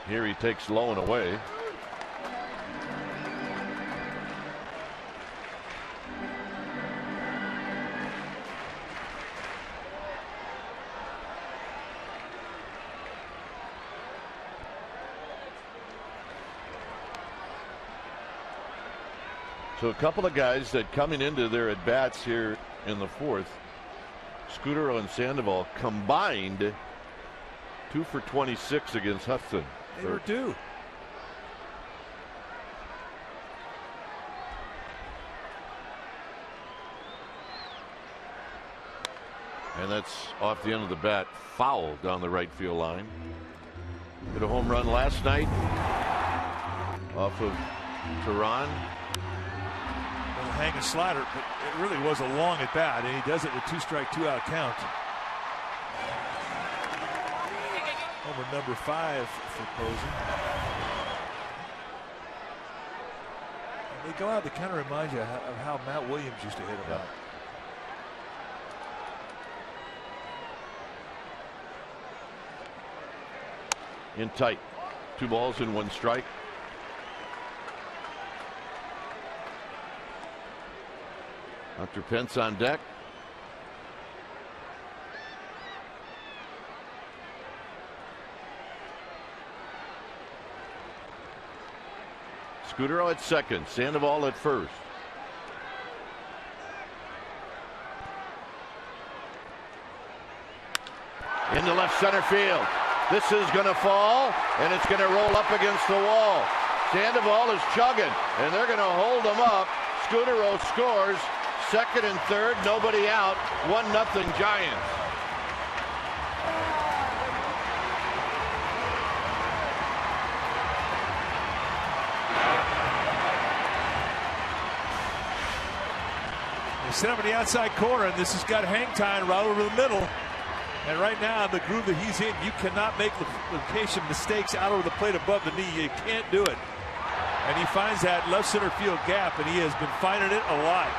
Here he takes low and away. So a couple of guys that coming into their at-bats here in the 4th, Scudero and Sandoval combined 2 for 26 against Hudson. They were due. And that's off the end of the bat, foul down the right field line. Hit a home run last night off of Tehran. Hang a slider, but it really was a long at bat, and he does it with 2-strike, 2-out count. Homer number 5 for Posey. And they go out to kind of remind you of how Matt Williams used to hit him out. In tight. 2 balls and 1 strike. Hunter Pence on deck. Scudero at second, Sandoval at first. Into left center field. This is going to fall, and it's going to roll up against the wall. Sandoval is chugging, and they're going to hold him up. Scudero scores. Second and third, nobody out. 1-0 Giants. They set him in the outside corner, and this has got hang time right over the middle. And right now, the groove that he's in, you cannot make location mistakes out over the plate above the knee. You can't do it. And he finds that left center field gap, and he has been finding it a lot.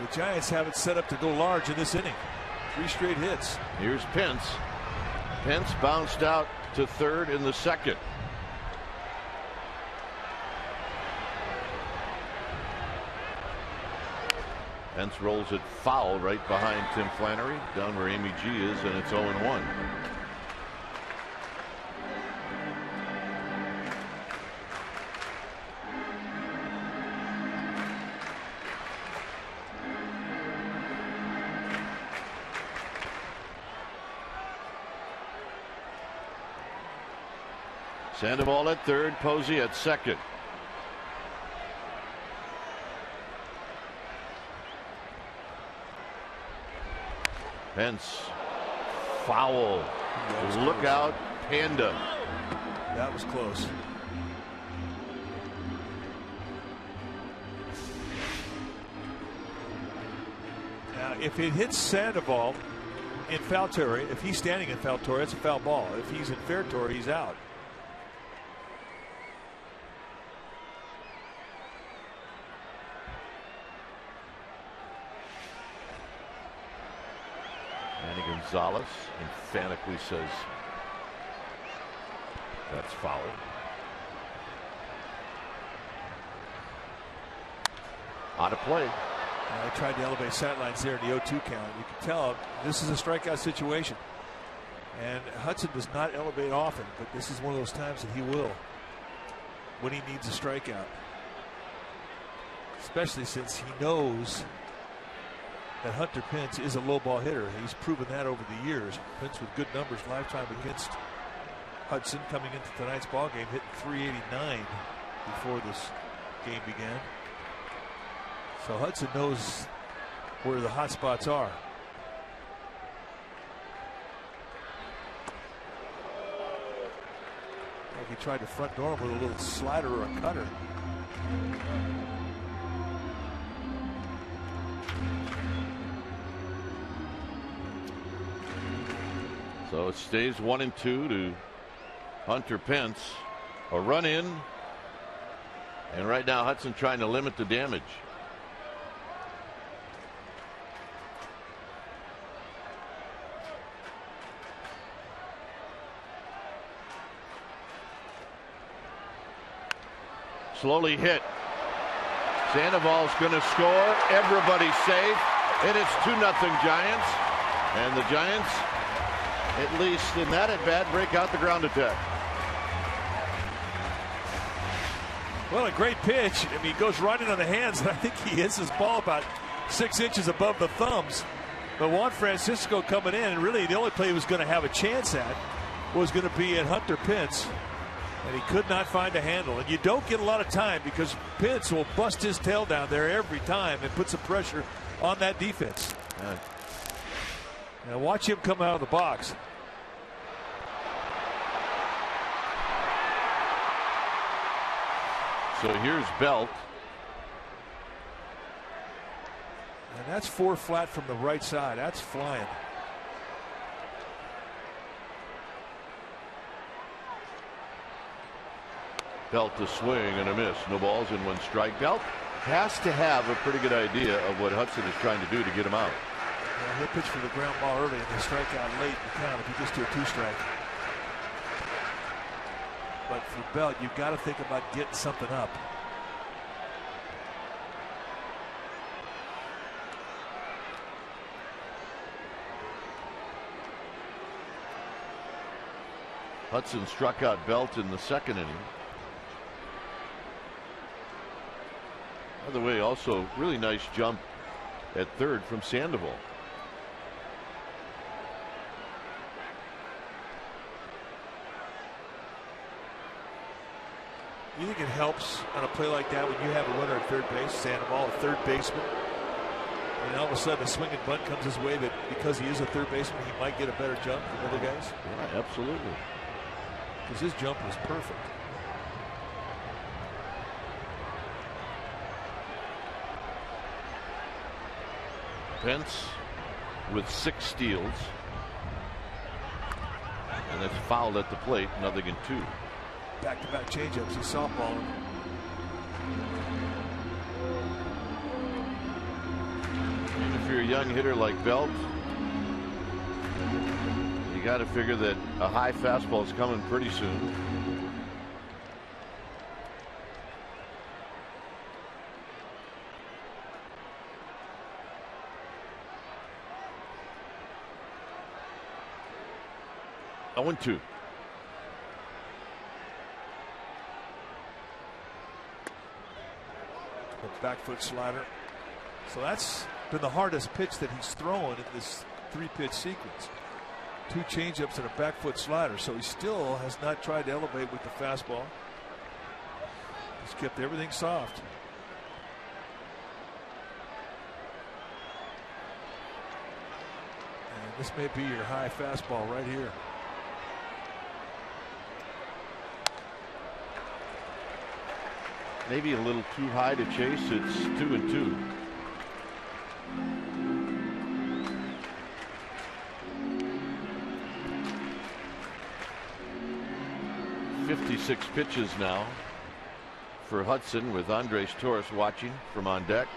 The Giants have it set up to go large in this inning. 3 straight hits. Here's Pence. Pence bounced out to third in the second. Pence rolls it foul right behind Tim Flannery, down where Amy G is, and it's 0-1. Sandoval at third, Posey at second. Pence, foul. Look close. out, Panda. That was close. Now, if it hits Sandoval in foul territory, if he's standing in foul territory, it's a foul ball. If he's in fair territory, he's out. Gonzalez emphatically says that's foul. Out of play. I tried to elevate sidelines there in the 0-2 count. You can tell this is a strikeout situation. And Hudson does not elevate often, but this is one of those times that he will when he needs a strikeout. Especially since he knows that Hunter Pence is a low ball hitter. He's proven that over the years. Pence with good numbers lifetime against Hudson coming into tonight's ball game, hitting 389 before this game began. So Hudson knows where the hot spots are. Like he tried to front door him with a little slider or a cutter. So it stays 1-2 to Hunter Pence. A run in. And right now Hudson trying to limit the damage. Slowly hit. Sandoval's going to score. Everybody's safe. And it's 2-0 Giants. And the Giants, at least in that at bat, break out the ground attack. Well, a great pitch. I mean, he goes right into the hands, and I think he hits his ball about 6 inches above the thumbs. But Juan Francisco coming in, and really the only play he was going to have a chance at was going to be at Hunter Pence. And he could not find a handle. And you don't get a lot of time because Pence will bust his tail down there every time and put some pressure on that defense. Now watch him come out of the box. So here's Belt. And that's 4 flat from the right side. That's flying. Belt to swing and a miss. No balls and 1 strike. Belt has to have a pretty good idea of what Hudson is trying to do to get him out. Yeah, he'll pitch for the ground ball early and they strike out late in the count if he gets to a 2-strike. But for Belt, you've got to think about getting something up. Hudson struck out Belt in the 2nd inning. By the way, also really nice jump at third from Sandoval. You think it helps on a play like that when you have a runner at third base, Sandoval, a third baseman, and all of a sudden a swinging bunt comes his way that because he is a third baseman, he might get a better jump than other guys? Yeah, absolutely. Because his jump was perfect. Pence with 6 steals. And that's fouled at the plate, 0-2. Back-to-back changeups. He's softballing. for a young hitter like Belt. You got to figure that a high fastball is coming pretty soon. I went 2. Back foot slider. So that's been the hardest pitch that he's thrown in this 3-pitch sequence. 2 changeups and a back foot slider. So he still has not tried to elevate with the fastball. He's kept everything soft. And this may be your high fastball right here. Maybe a little too high to chase. It's 2-2. .56 pitches now for Hudson, with Andres Torres watching from on deck.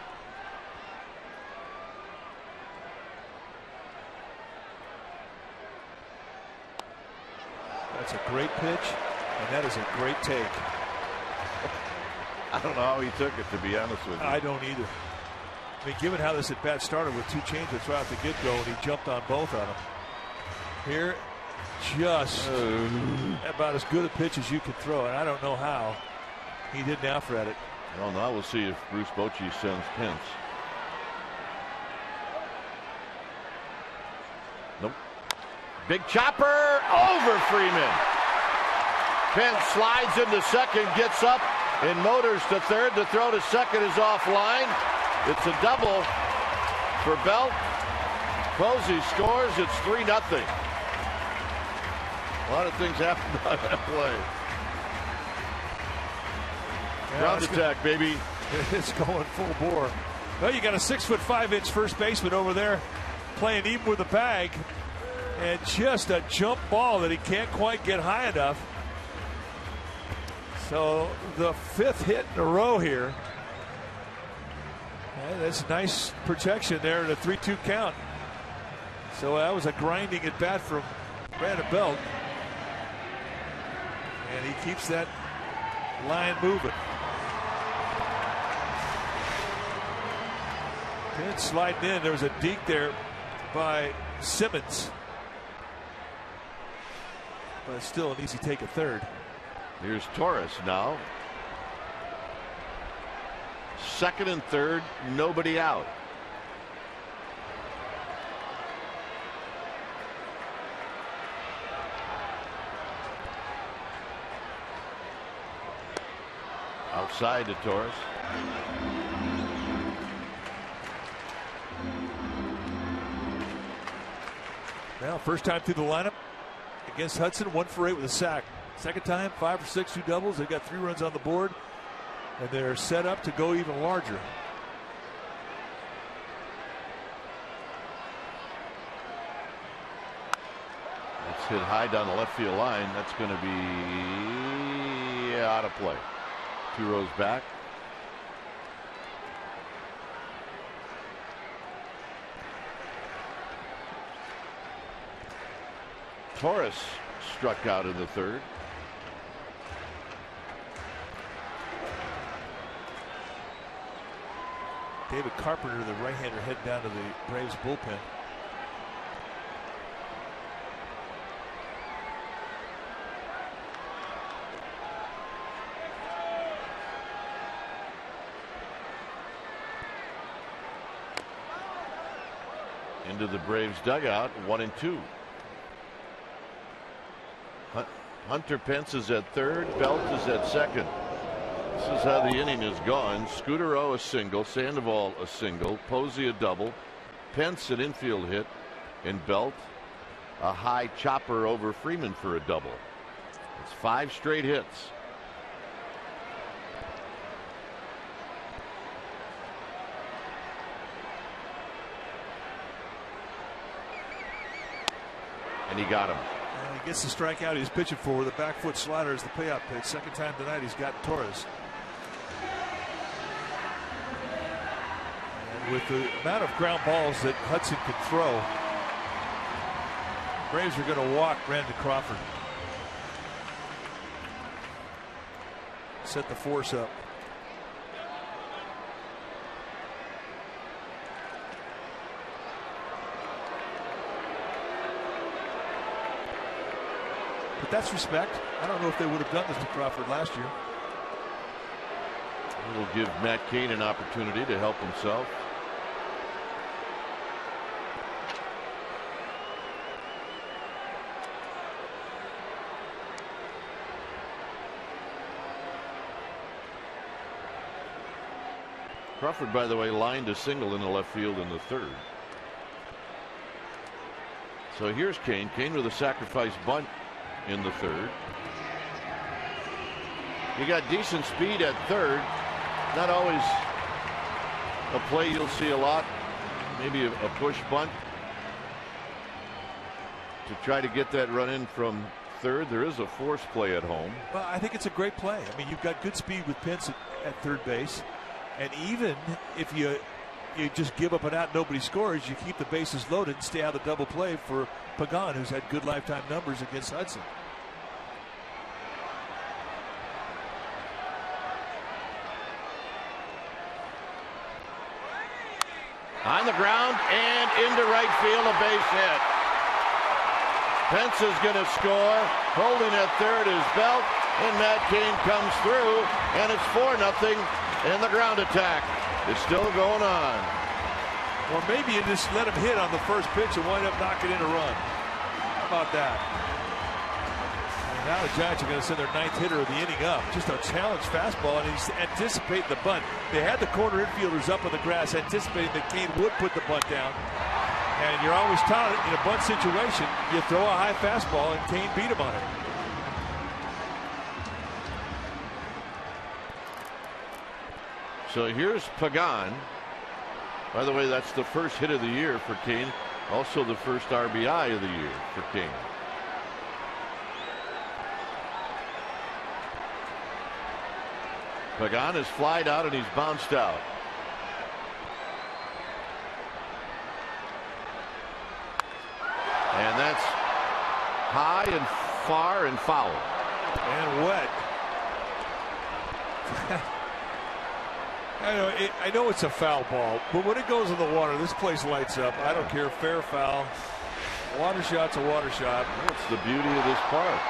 That's a great pitch, and that is a great take. I don't know how he took it, to be honest with you. I don't either. I mean, given how this at bat started with 2 changes right off the get-go, and he jumped on both of them. Here, just about as good a pitch as you could throw, and I don't know how he didn't out-fret it. Well, now we'll see if Bruce Bochy sends Pence. Nope. Big chopper over Freeman. Pence slides into second, gets up, and motors to third. The throw to second is offline. It's a double for Belt. Posey scores. It's 3-0. A lot of things happened on that play. Ground attack, baby. It's going full bore. Well, you got a 6'5" first baseman over there playing even with the bag, and just a jump ball that he can't quite get high enough. So the 5th hit in a row here. And that's nice protection there at a 3-2 count. So that was a grinding at bat from Brandon Belt. And he keeps that line moving. Then sliding in, there was a deke there by Simmons. But still an easy take at third. Here's Torres now. Second and third, nobody out. Outside to Torres. Now, first time through the lineup against Hudson, 1 for 8 with a sack. Second time, 5 for 6, 2 doubles. They've got 3 runs on the board, and they're set up to go even larger. That's hit high down the left field line. That's going to be out of play. 2 rows back. Torres struck out in the third. David Carpenter, the right-hander, head down to the Braves bullpen. Into the Braves dugout, 1-2. Hunter Pence is at third. Belt is at second. This is how the inning has gone. Scudero a single, Sandoval a single, Posey a double, Pence an infield hit, and Belt a high chopper over Freeman for a double. It's 5 straight hits. And he got him. And he gets the strikeout he's pitching for. The back foot slider is the payout pitch. Second time tonight he's got Torres. And with the amount of ground balls that Hudson can throw, Braves are going to walk Brandon Crawford. Set the force up. But that's respect. I don't know if they would have done this to Crawford last year. It'll give Matt Cain an opportunity to help himself. Crawford, by the way, lined a single in the left field in the third. So here's Cain. Cain with a sacrifice bunt in the third. You got decent speed at third. Not always a play you'll see a lot. Maybe a push bunt to try to get that run in from third. There is a force play at home. Well, I think it's a great play. I mean, you've got good speed with Pence at third base. And even if you just give up an out, nobody scores, you keep the bases loaded and stay out of double play for Pagan, who's had good lifetime numbers against Hudson. On the ground and into right field, a base hit. Pence is going to score. Holding at third is Belt, and Matt Cain comes through, and it's 4-0. And the ground attack is still going on. Or maybe you just let him hit on the first pitch and wind up knocking in a run. How about that? And now the Giants are going to send their 9th hitter of the inning up. Just a challenge fastball, and he's anticipating the bunt. They had the corner infielders up on the grass, anticipating that Cain would put the bunt down. And you're always taught in a bunt situation, you throw a high fastball, and Cain beat him on it. So here's Pagan. By the way, that's the first hit of the year for Cain. Also the first RBI of the year for Cain. Pagan is flied out and he's bounced out. And that's high and far and foul. And wet. I know it's a foul ball, but when it goes in the water, this place lights up. I don't care, fair, foul. Water shot's a water shot. That's the beauty of this park.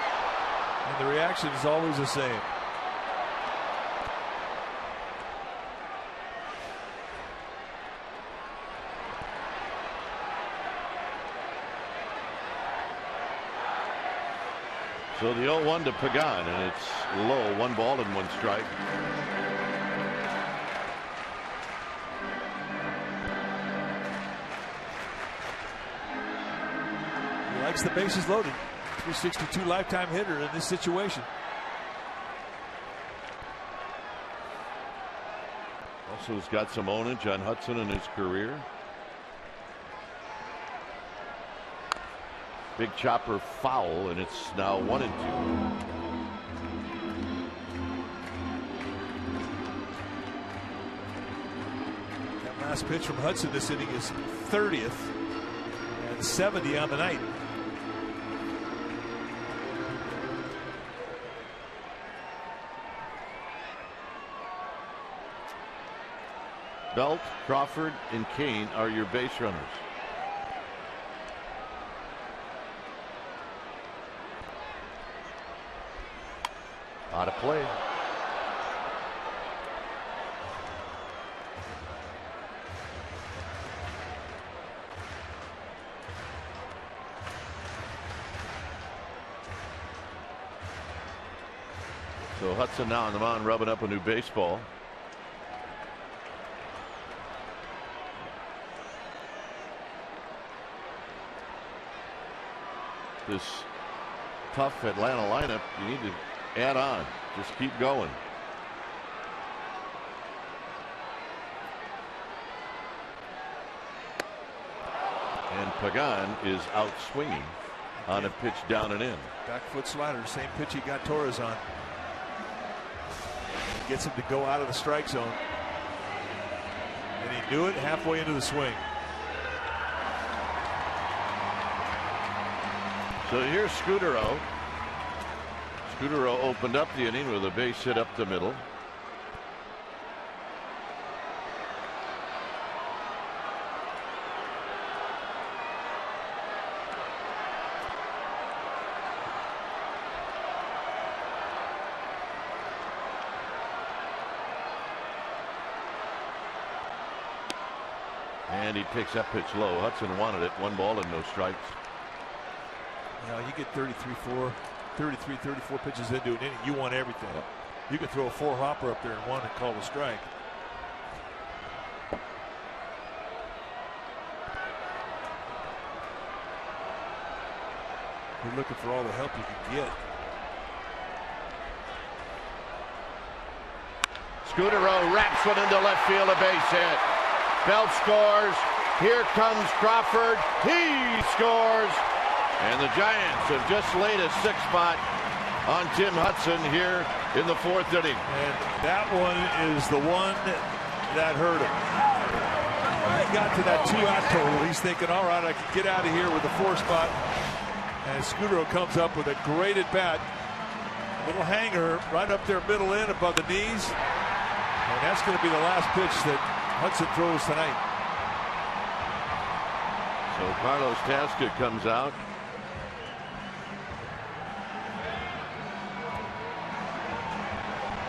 And the reaction is always the same. So the 0-1 to Pagan, and it's low, 1 ball and 1 strike. Likes the bases loaded. 362 lifetime hitter in this situation. Also has got some ownage on Hudson in his career. Big chopper foul, and it's now 1-2. That last pitch from Hudson this inning is 30th and 70 on the night. Belt, Crawford, and Cain are your base runners. Out of play. So Hudson now on the mound rubbing up a new baseball. This tough Atlanta lineup, you need to add on. Just keep going. And Pagan is out swinging on a pitch down and in. Back foot slider, same pitch he got Torres on. Gets him to go out of the strike zone. And he Knew it halfway into the swing. So here's Scudero. Scudero opened up the inning with a base hit up the middle. And he picks that pitch low. Hudson wanted it. 1 ball and no strikes. You know, you get 34 pitches into an inning. You want everything. You could throw a 4-hopper up there and one and call a strike. You're looking for all the help you can get. Scudero wraps one into left field, a base hit. Belt scores. Here comes Crawford. He scores. And the Giants have just laid a 6 spot on Tim Hudson here in the 4th inning. And that one is the one that hurt him. When he got to that 2-out total, he's thinking, all right, I can get out of here with the 4 spot. And Scudero comes up with a great at bat. Little hanger right up there, middle in above the knees. And that's going to be the last pitch that Hudson throws tonight. So Carlos Tasca comes out.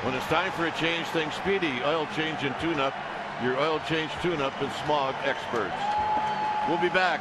When it's time for a change, think Speedy Oil Change and Tune-Up. Your oil change tune-up and smog experts. We'll be back.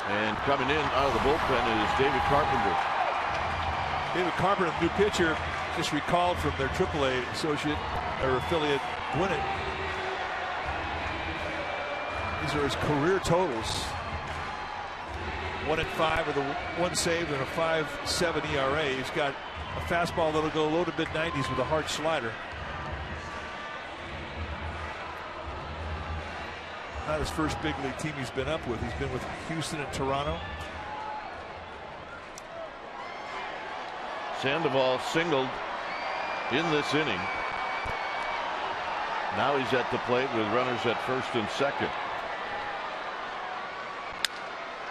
And coming in out of the bullpen is David Carpenter. David Carpenter, new pitcher, just recalled from their AAA associate or affiliate, Gwinnett. These are his career totals. 1-5 with a 1 save and a 5.7 ERA. He's got a fastball that'll go low to mid-90s with a hard slider. Not his first big league team he's been up with. He's been with Houston and Toronto. Sandoval singled in this inning. Now he's at the plate with runners at first and second.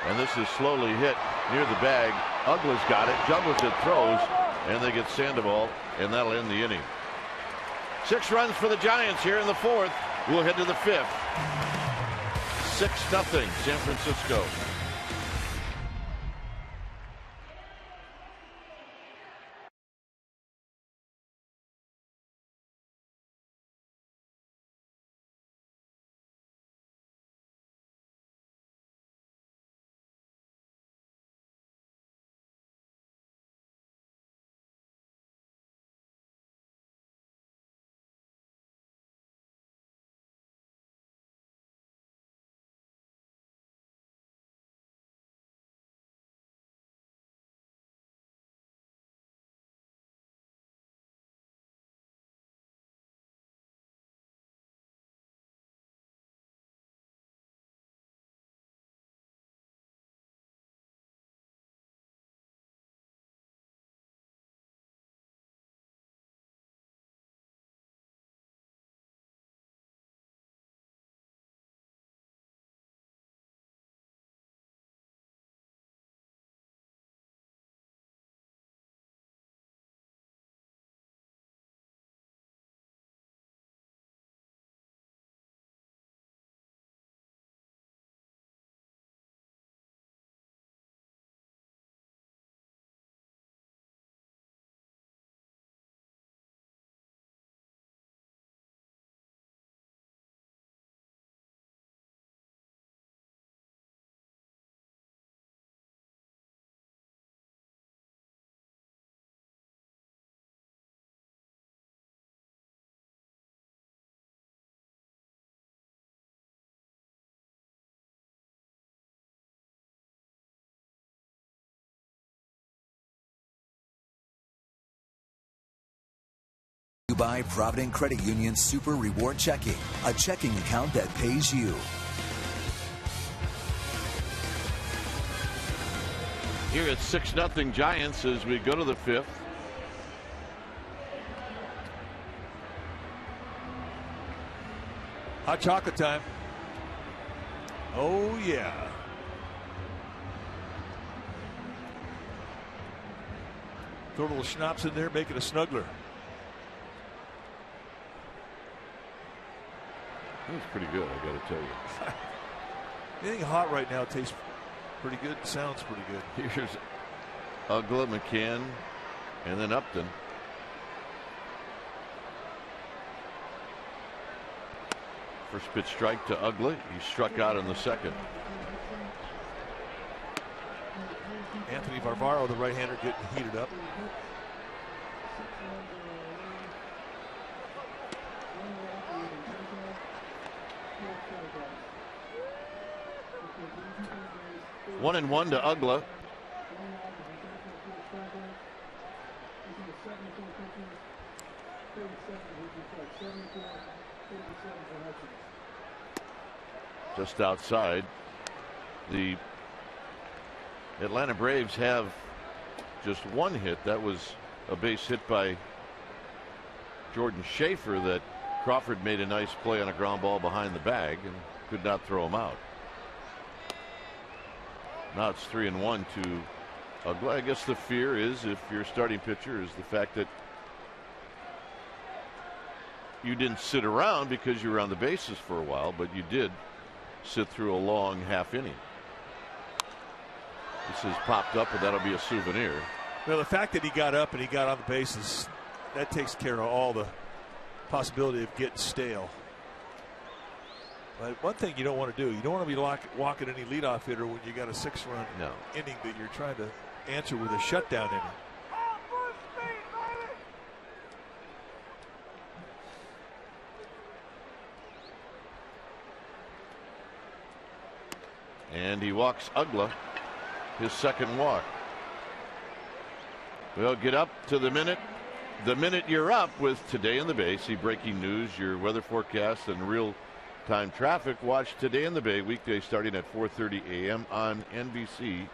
And this is slowly hit near the bag. Uggla's got it, juggles it, throws, and they get Sandoval, and that'll end the inning. 6 runs for the Giants here in the 4th. We'll head to the 5th. 6-0 San Francisco. by Provident Credit Union Super Reward Checking, a checking account that pays you. Here it's 6-0 Giants as we go to the 5th. Hot chocolate time. Oh, yeah. Throw a little schnapps in there, make it a snuggler. That's pretty good, I got to tell you. Anything hot right now tastes pretty good, sounds pretty good. Here's Ugla, McCann, and then Upton. First pitch strike to Ugla. He struck out in the second. Anthony Varvaro, the right-hander, getting heated up. One and one to Ugla. Just outside. The Atlanta Braves have just one hit. That was a base hit by Jordan Schaefer that Crawford made a nice play on a ground ball behind the bag and could not throw him out. Now it's 3-1 to Ugla. I guess the fear is, if you're starting pitcher, is the fact that you didn't sit around because you were on the bases for a while, but you did sit through a long half inning. This has popped up, and that'll be a souvenir. Well, the fact that he got up and he got on the bases, that takes care of all the possibility of getting stale. But one thing you don't want to do, you don't want to be walking any leadoff hitter when you got a 6-run inning that you're trying to answer with a shutdown inning. And he walks Ugla, his second walk. We'll get up to the minute. The minute you're up with Today in the Bay. See breaking news, your weather forecast, and real-time traffic. Watch Today in the Bay weekday starting at 4:30 a.m. on NBC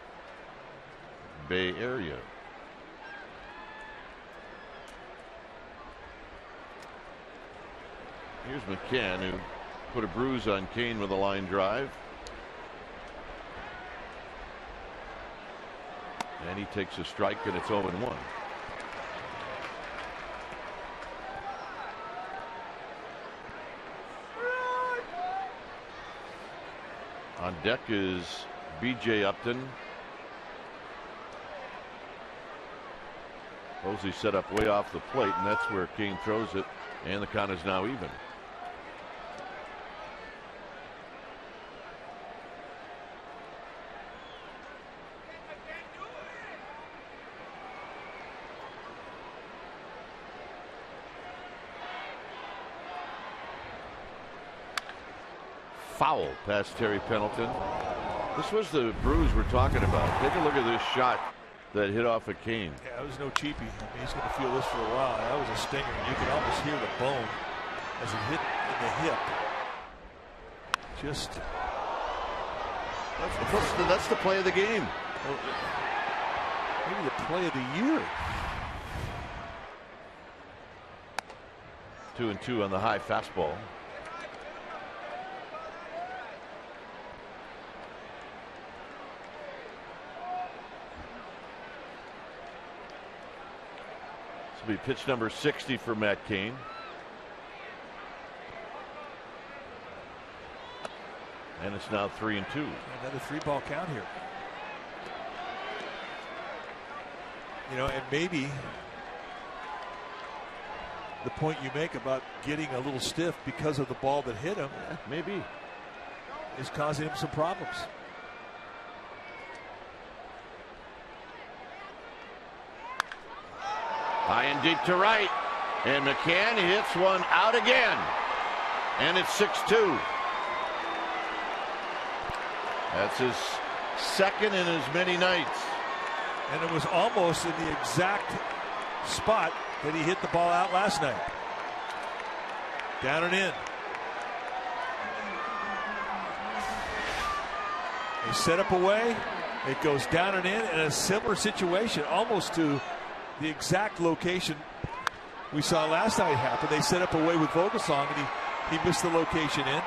Bay Area. Here's McCann, who put a bruise on Kane with a line drive. And he takes a strike, and it's 0-1. On deck is B.J. Upton. Posey set up way off the plate, and that's where Kane throws it, and the count is now even. Foul past Terry Pendleton. This was the bruise we're talking about. Take a look at this shot that hit off of Kane. Yeah, it was no cheapie. I mean, he's going to feel this for a while. That was a stinger. You can almost hear the bone as it hit in the hip. Just. That's the play of the game. Well, maybe the play of the year. 2-2 on the high fastball. Be pitch number 60 for Matt Cain. And it's now 3-2. Another 3-ball count here. You know, and maybe the point you make about getting a little stiff because of the ball that hit him, maybe, is causing him some problems. High and deep to right, and McCann hits one out again, and it's 6-2. That's his second in as many nights. And it was almost in the exact spot that he hit the ball out last night. Down and in. They set up away. It goes down and in a similar situation, almost to the exact location we saw last night happen. They set up away with Vogelsong, and he missed the location in.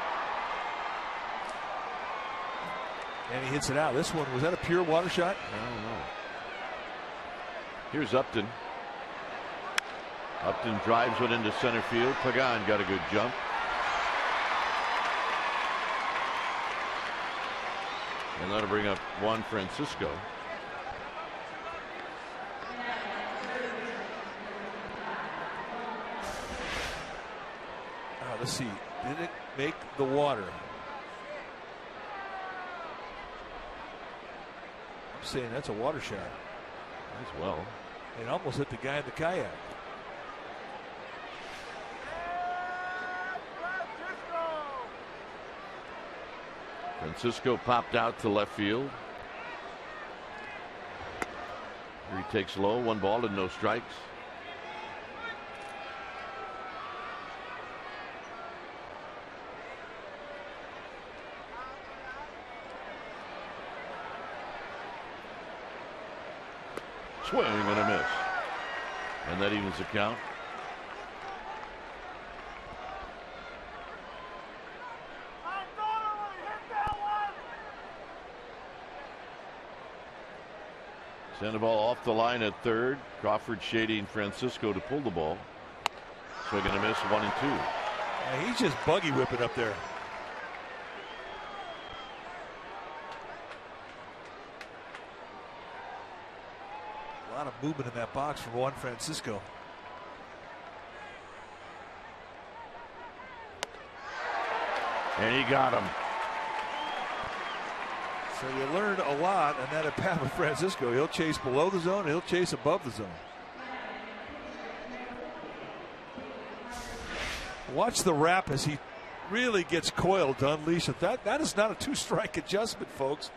And he hits it out. This one, was that a pure water shot? I don't know. Here's Upton. Upton drives one into center field. Pagan got a good jump. And that'll bring up Juan Francisco. Let's see. Did it make the water? I'm saying that's a water shot. As well. It almost hit the guy in the kayak. Francisco popped out to left field. Here he takes low, 1 ball and no strikes. Swing and a miss. And that evens the count. Send the ball off the line at third. Crawford shading Francisco to pull the ball. Swing and a miss, 1 and 2. Yeah, he's just buggy whipping up there. A lot of movement in that box from Juan Francisco. And he got him. So you learn a lot, and that at Pat with Francisco, he'll chase below the zone, he'll chase above the zone. Watch the wrap as he really gets coiled to unleash it. That is not a 2-strike adjustment, folks.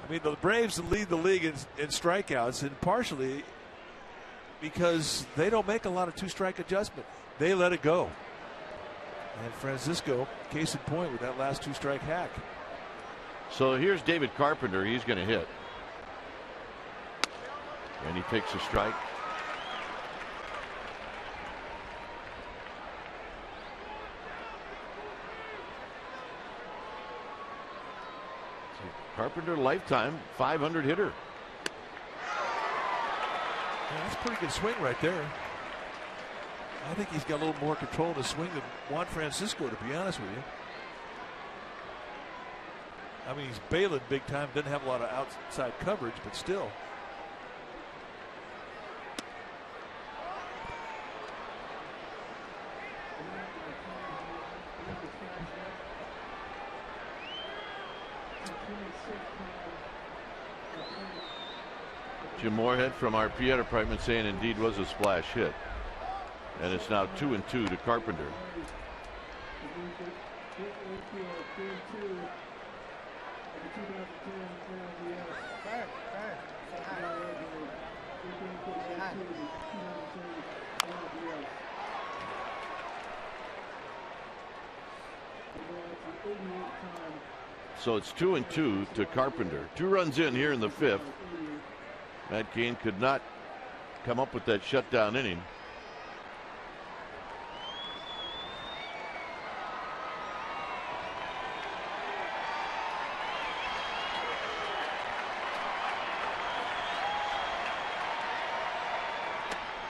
I mean, the Braves lead the league in strikeouts, and partially because they don't make a lot of 2-strike adjustment. They let it go. And Francisco, case in point with that last 2-strike hack. So here's David Carpenter. He's going to hit. And he takes a strike. Carpenter, lifetime 500 hitter. Yeah, that's a pretty good swing right there. I think he's got a little more control in the swing than Juan Francisco, to be honest with you. I mean, he's bailing big time, doesn't have a lot of outside coverage, but still. Jim Moorhead from our PA department saying indeed was a splash hit. And it's now 2 and 2 to Carpenter. So it's 2 and 2 to Carpenter. 2 runs in here in the 5th. Matt Cain could not come up with that shutdown inning.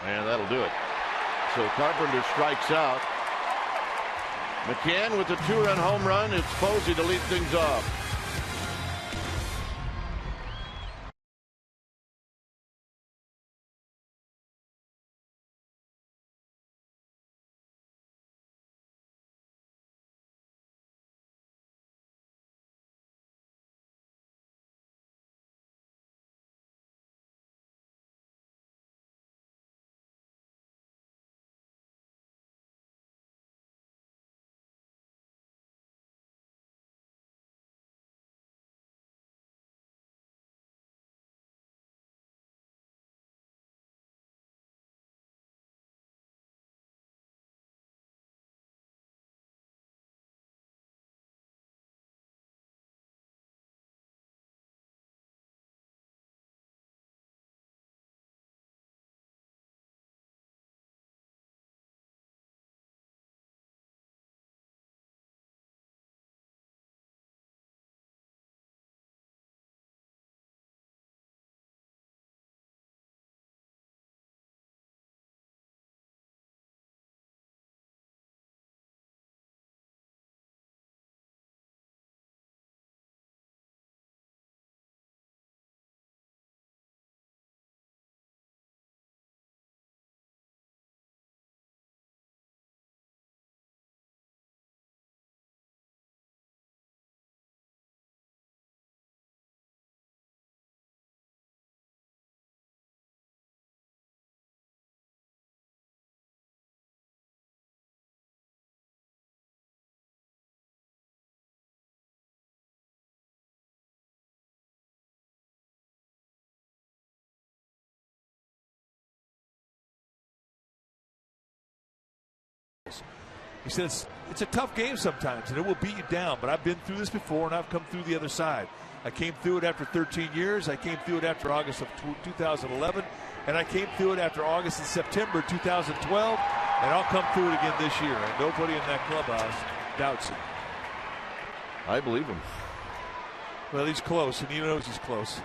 And that'll do it. So Carpenter strikes out. McCann with a 2-run home run. It's Posey to lead things off. He said it's a tough game sometimes, and it will beat you down, but I've been through this before, and I've come through the other side. I came through it after 13 years. I came through it after August of 2011, and I came through it after August and September 2012, and I'll come through it again this year, and nobody in that clubhouse doubts it. I believe him. Well, he's close, and he knows he's close.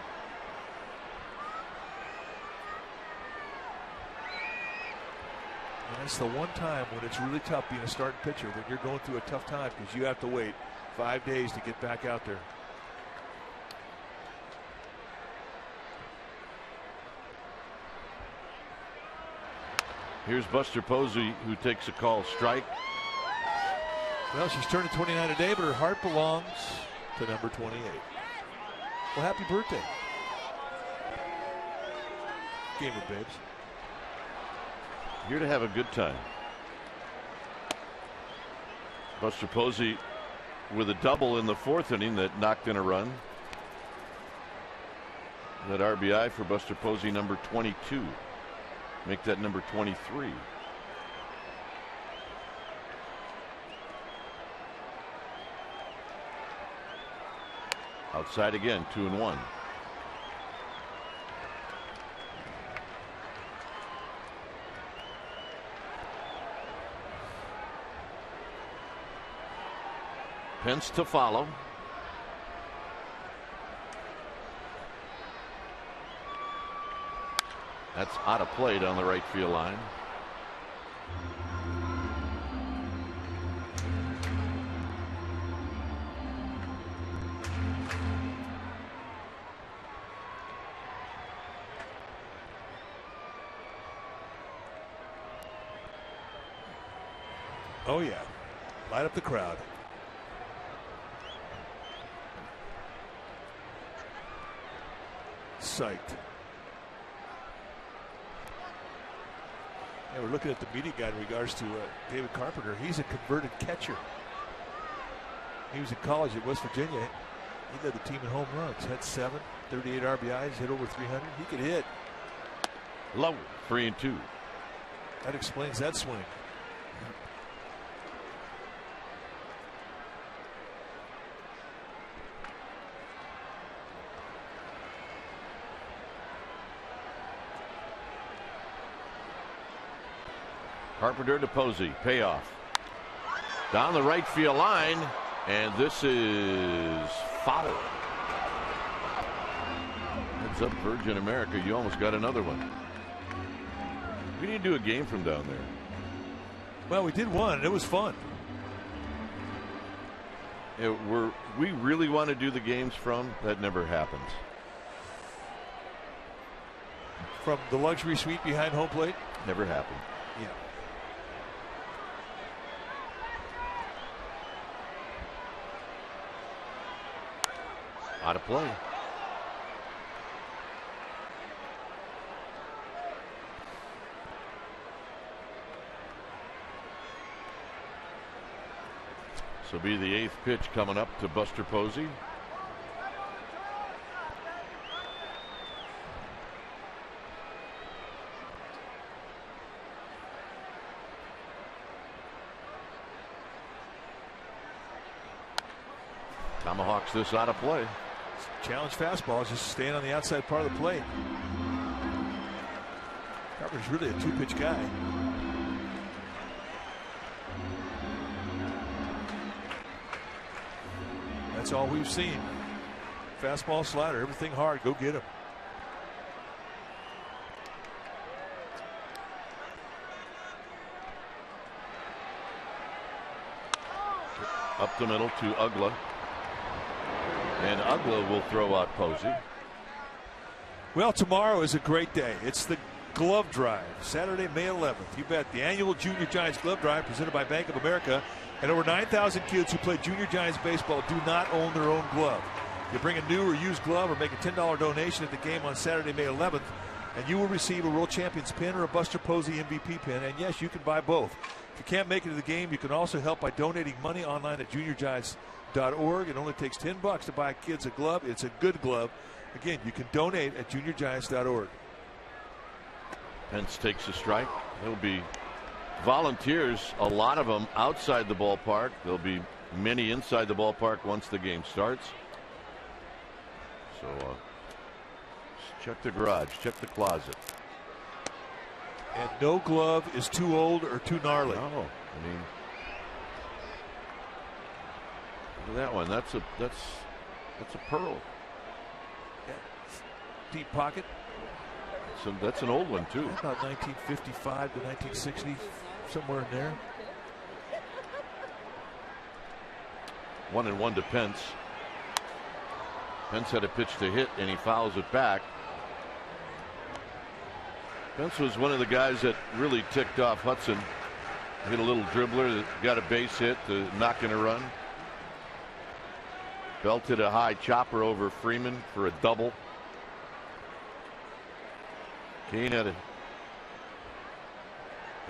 And that's the one time when it's really tough being a starting pitcher, when you're going through a tough time because you have to wait 5 days to get back out there. Here's Buster Posey, who takes a call strike. Well, she's turning 29 today, but her heart belongs to number 28. Well, happy birthday, Gamer Babes. Here to have a good time. Buster Posey with a double in the fourth inning that knocked in a run. That RBI for Buster Posey, number 22. Make that number 23. Outside again, 2-1. Pence to follow. That's out of play down the right field line. Oh, yeah. Light up the crowd. Psyched. Yeah, we're looking at the media guide in regards to David Carpenter. He's a converted catcher. He was in college at West Virginia. He led the team in home runs. Had 7, 38 RBIs, hit over 300. He could hit. Low, 3-2. That explains that swing. Carpenter to Posey, payoff. Down the right field line, and this is foul. Heads up, Virgin America, you almost got another one. We need to do a game from down there. Well, we did one, and it was fun. We really want to do the games from, that never happens. From the luxury suite behind home plate? Never happened. Yeah. Out of play. So be the 8th pitch coming up to Buster Posey. Tomahawks this out of play. Challenge fastball is just staying on the outside part of the plate. Carpenter's really a 2-pitch guy. That's all we've seen. Fastball, slider, everything hard. Go get him. Up the middle to Ugla. And Ugla will throw out Posey. Well, tomorrow is a great day. It's the glove drive, Saturday, May 11th. You bet. The annual Junior Giants Glove Drive presented by Bank of America. And over 9,000 kids who play Junior Giants baseball do not own their own glove. You bring a new or used glove or make a $10 donation at the game on Saturday, May 11th, and you will receive a World Champions pin or a Buster Posey MVP pin. And yes, you can buy both. If you can't make it to the game, you can also help by donating money online at juniorgiants.org. It only takes $10 to buy kids a glove. It's a good glove. Again, you can donate at juniorgiants.org. Pence takes a strike. He'll be Volunteers, a lot of them outside the ballpark. There'll be many inside the ballpark once the game starts. So check the garage, check the closet. And no glove is too old or too gnarly. No, I mean, look at that one. That's a pearl. Yeah. Deep pocket. So that's an old one too. About 1955 to 1960, somewhere in there. 1-1 to Pence. Pence had a pitch to hit and he fouls it back. Pence was one of the guys that really ticked off Hudson. Hit a little dribbler that got a base hit to knock in a run. Belted a high chopper over Freeman for a double. Kane had a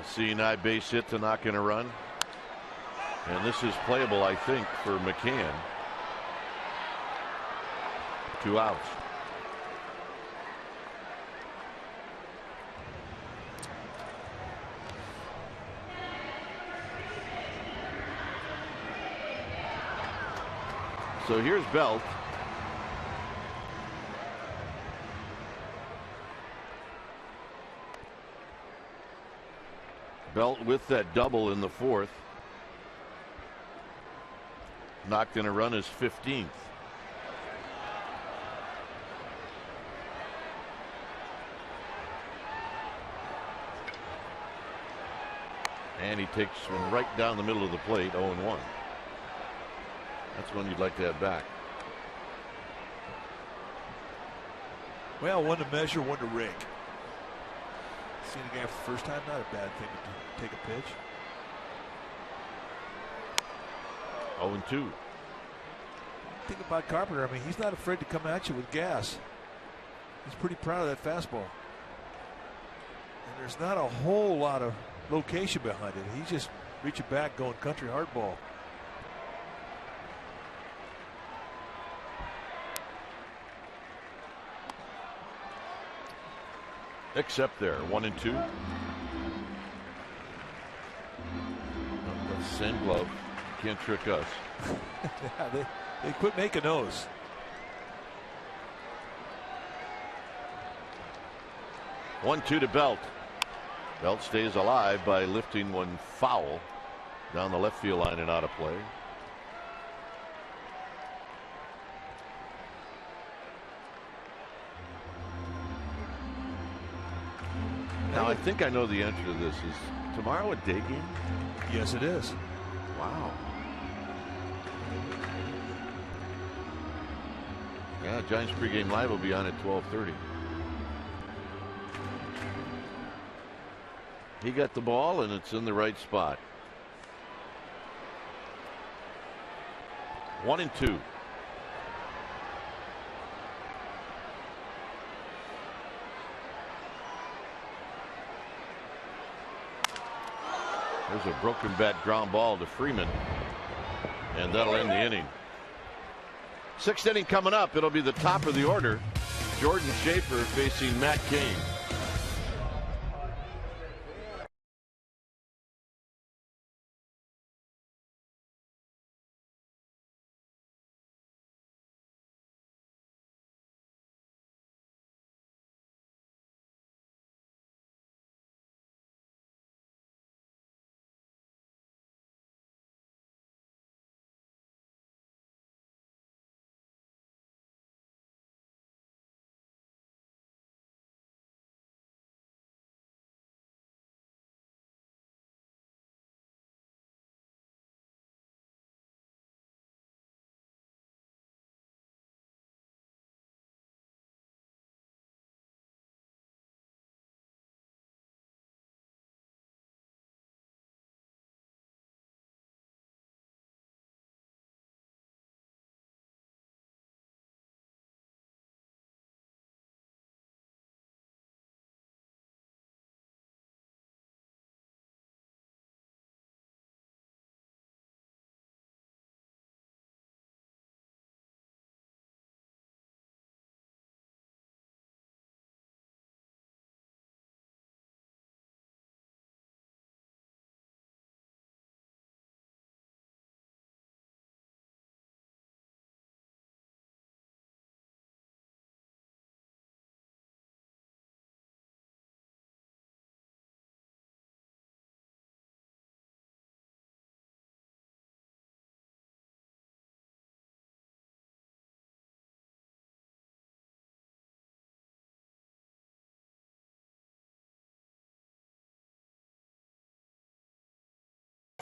C&I base hit to knock in a run. And this is playable, I think, for McCann. 2 outs. So here's Belt. Belt with that double in the 4th. Knocked in a run his 15th. And he takes one right down the middle of the plate, 0-1. That's one you'd like to have back. Well, one to measure, one to rake. Seeing a guy for the first time, not a bad thing to take a pitch. 0-2. Think about Carpenter. I mean, he's not afraid to come at you with gas. He's pretty proud of that fastball. And there's not a whole lot of location behind it. He's just reaching back, going country hardball. Except there, 1-2. That's the same glove. Can't trick us. Yeah, they quit making those. One-two to Belt. Belt stays alive by lifting one foul down the left field line and out of play. Now I think I know the answer to this. Is tomorrow a day game? Yes, it is. Wow. Yeah, Giants pregame live will be on at 12:30. He got the ball and it's in the right spot. 1-2. There's a broken bat ground ball to Freeman, and that'll end the inning. 6th inning coming up. It'll be the top of the order. Jordan Schaefer facing Matt Cain.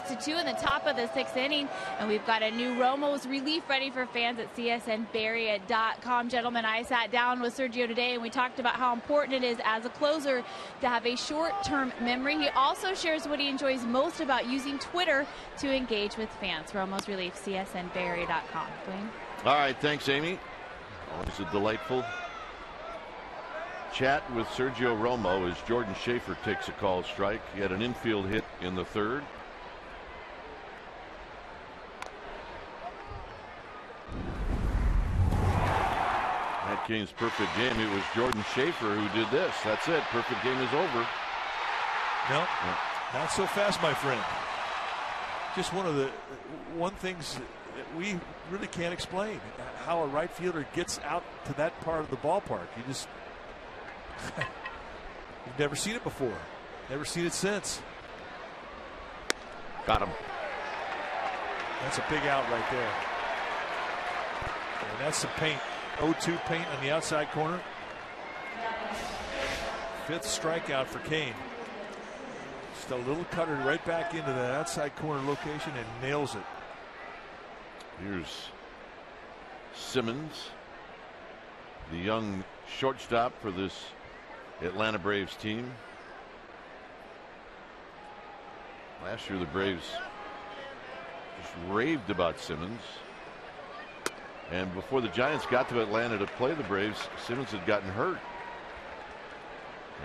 2 in the top of the 6th inning, and we've got a new Romo's relief ready for fans at csnbarriet.com. Gentlemen, I sat down with Sergio today and we talked about how important it is as a closer to have a short-term memory. He also shares what he enjoys most about using Twitter to engage with fans. Romo's relief, csnbarriet.com. Dwayne? All right, thanks, Amy. Always a delightful chat with Sergio Romo as Jordan Schaefer takes a called strike. He had an infield hit in the 3rd. Matt Cain's perfect game. It was Jordan Schaefer who did this. That's it. Perfect game is over. No, not so fast, my friend. Just one things that we really can't explain, how a right fielder gets out to that part of the ballpark. You just you've never seen it before. Never seen it since. Got him. That's a big out right there. And that's some paint. 0-2 paint on the outside corner. 5th strikeout for Cain. Just a little cutter right back into that outside corner location and nails it. Here's Simmons, the young shortstop for this Atlanta Braves team. Last year the Braves just raved about Simmons. And before the Giants got to Atlanta to play the Braves, Simmons had gotten hurt.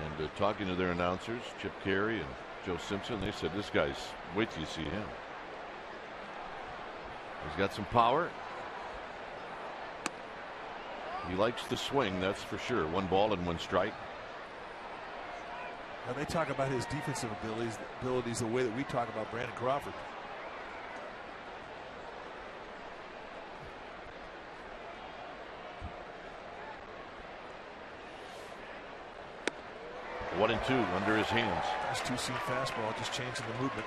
And talking to their announcers, Chip Carey and Joe Simpson, they said, this guy's, wait till you see him. He's got some power. He likes the swing, that's for sure. 1 ball and 1 strike. Now they talk about his defensive abilities the way that we talk about Brandon Crawford. One and 2 under his hands. This 2-seam fastball just changing the movement.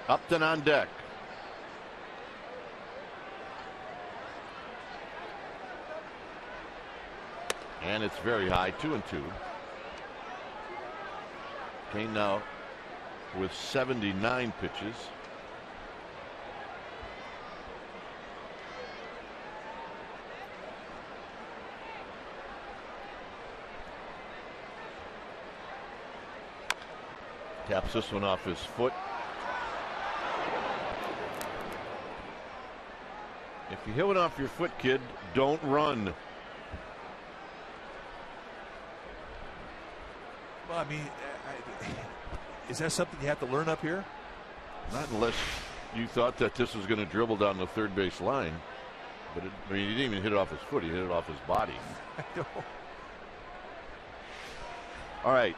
Upton on deck. And it's very high, 2-2. Cain now with 79 pitches. Taps this one off his foot. If you hit one off your foot, kid, don't run. Well, I mean, is that something you have to learn up here? Not unless you thought that this was going to dribble down the third base line. But I mean, he didn't even hit it off his foot. He hit it off his body. I know. All right.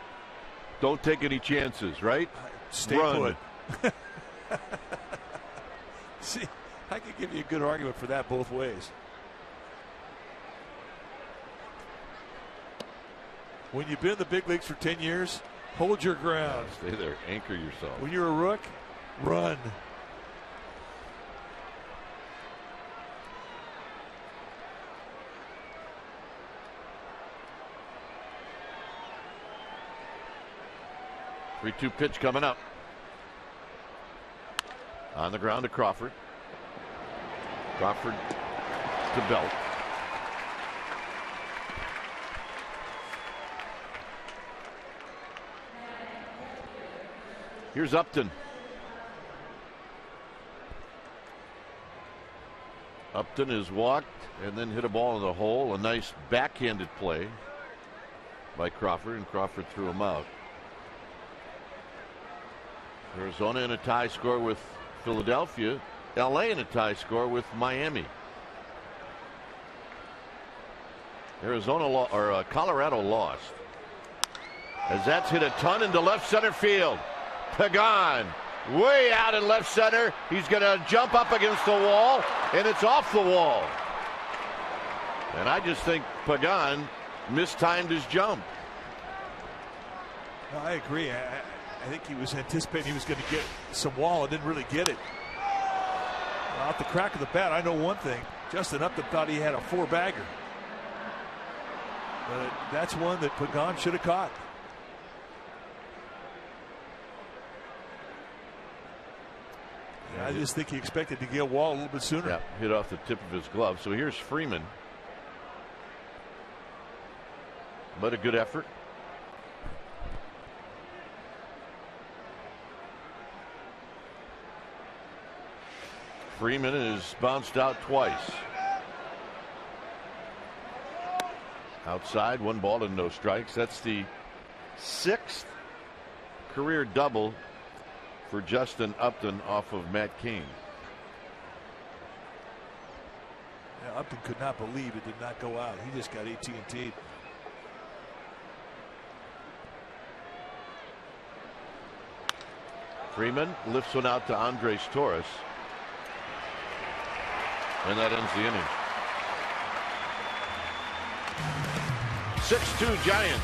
Don't take any chances, right? Stay Run. put. See, I could give you a good argument for that both ways. When you've been in the big leagues for 10 years, hold your ground. Stay there. Anchor yourself. When you're a rook, run. 3-2 pitch coming up. On the ground to Crawford. Crawford to Belt. Here's Upton. Upton has walked and then hit a ball in the hole. A nice backhanded play by Crawford, and Crawford threw him out. Arizona in a tie score with Philadelphia. LA in a tie score with Miami. Colorado lost. As that's hit a ton into left center field. Pagan way out in left center. He's going to jump up against the wall, and it's off the wall. And I just think Pagan mistimed his jump. No, I agree. I think he was anticipating he was going to get some wall and didn't really get it. Off the crack of the bat, I know one thing. Justin Upton thought he had a 4-bagger. But that's one that Pagan should have caught. I just think he expected to get Wall a little bit sooner. Yeah, hit off the tip of his glove. So here's Freeman. But a good effort. Freeman is bounced out twice. Outside, 1 ball and no strikes. That's the 6th career double for Justin Upton off of Matt Cain. Yeah, Upton could not believe it did not go out. He just got AT&T'd. Freeman lifts one out to Andres Torres. And that ends the inning. 6-2 Giants.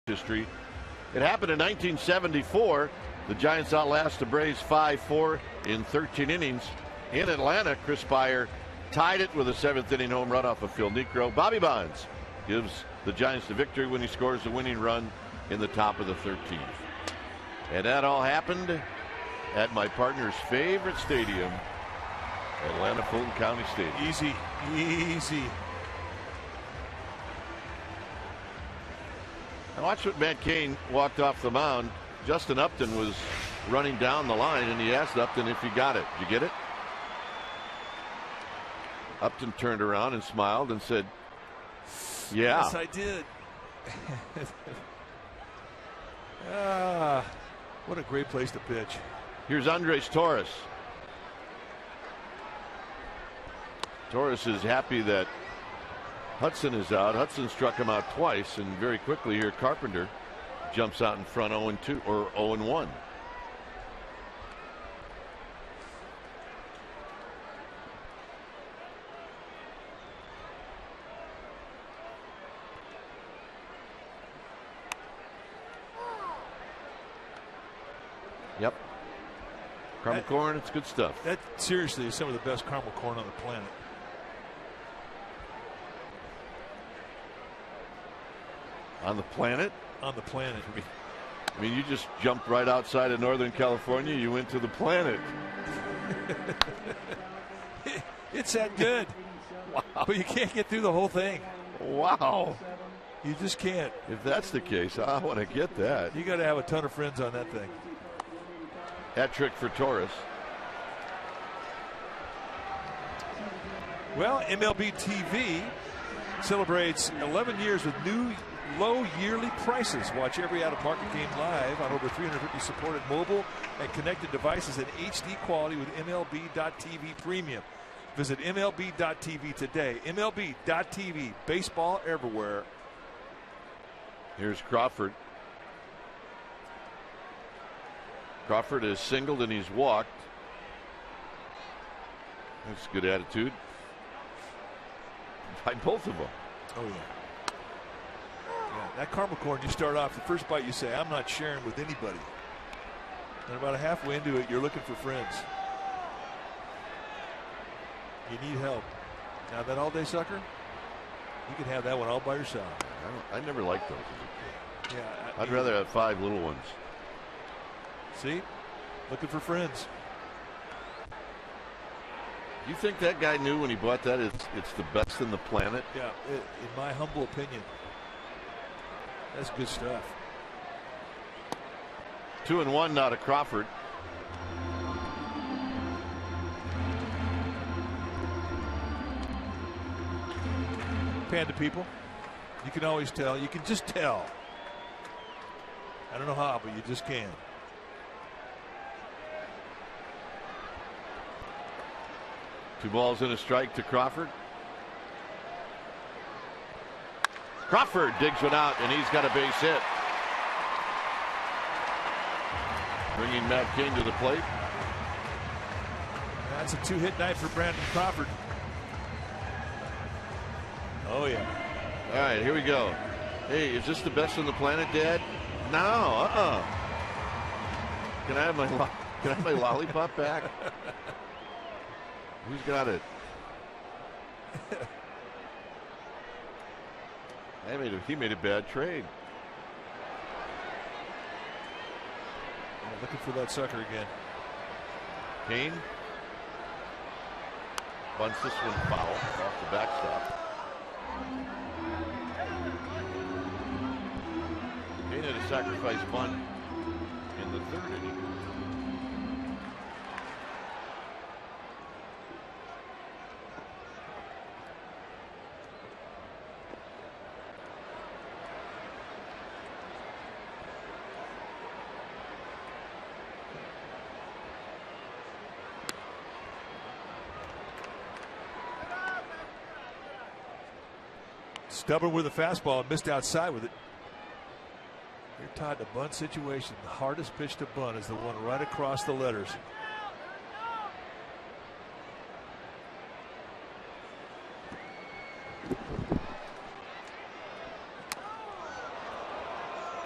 History. It happened in 1974. The Giants outlast the Braves 5-4 in 13 innings. In Atlanta, Chris Beyer tied it with a 7th inning home run off of Phil Niekro. Bobby Bonds gives the Giants the victory when he scores the winning run in the top of the 13th. And that all happened at my partner's favorite stadium, Atlanta Fulton County Stadium. Easy, easy. Now watch what Matt Cain walked off the mound. Justin Upton was running down the line, and he asked Upton if he got it. Did you get it? Upton turned around and smiled and said, yeah. Yes, I did. What a great place to pitch. Here's Andres Torres. Torres is happy that Hudson is out. Hudson struck him out twice, and very quickly here Carpenter jumps out in front 0-2 or 0-1. Yep. Caramel corn, it's good stuff. That seriously is some of the best caramel corn on the planet. On the planet? On the planet. I mean, you just jumped right outside of Northern California. You went to the planet. It's that good. Wow. But you can't get through the whole thing. Wow. You just can't. If that's the case, I want to get that. You got to have a ton of friends on that thing. Hat trick for Torres. Well, MLB TV celebrates 11 years with new low yearly prices. Watch every out-of-market game live on over 350 supported mobile and connected devices in HD quality with MLB.TV Premium. Visit MLB.TV today. MLB.TV, baseball everywhere. Here's Crawford. Crawford has singled and he's walked. That's good attitude by both of them. Oh, yeah. Yeah, that caramel corn, you start off, the first bite you say, I'm not sharing with anybody. And about halfway into it, you're looking for friends. You need help. Now that all-day sucker, you can have that one all by yourself. I never liked those as a kid. Yeah, I'd rather have 5 little ones. See? Looking for friends. You think that guy knew when he bought that it's the best in the planet? Yeah, in my humble opinion. That's good stuff. 2-1 now to Crawford. Panda people, you can always tell. You can just tell. I don't know how, but you just can. Two balls and a strike to Crawford. Crawford digs one out, and he's got a base hit. Bringing Matt Cain to the plate. That's a 2-hit night for Brandon Crawford. Oh, yeah. All right, here we go. Hey, is this the best on the planet, Dad? No, Can I have my lollipop back? Who's got it? He made a bad trade. Looking for that sucker again. Cain bunts this one foul off the backstop. Cain had a sacrifice bunt in the 3rd inning. Stubborn with a fastball and missed outside with it. You're tied to bunt situation. The hardest pitch to bunt is the one right across the letters.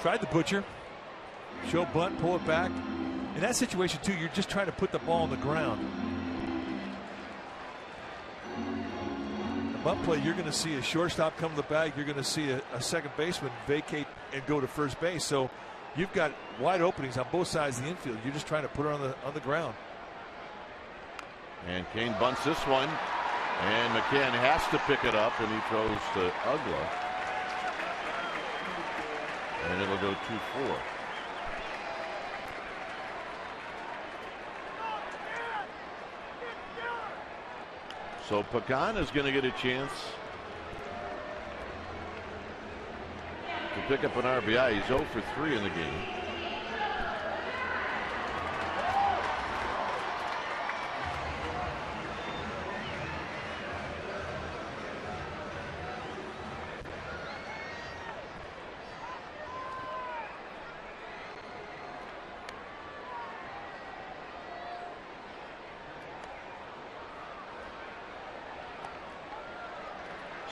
Tried the butcher. Show bunt, pull it back. In that situation, too, you're just trying to put the ball on the ground. Bunt play, you're going to see a shortstop come to the bag. You're going to see a second baseman vacate and go to first base. So you've got wide openings on both sides of the infield. You're just trying to put it on the ground. And Cain bunts this one, and McCann has to pick it up, and he throws to Ugla, and it'll go 2-4. So Pagan is going to get a chance to pick up an RBI. He's 0 for 3 in the game.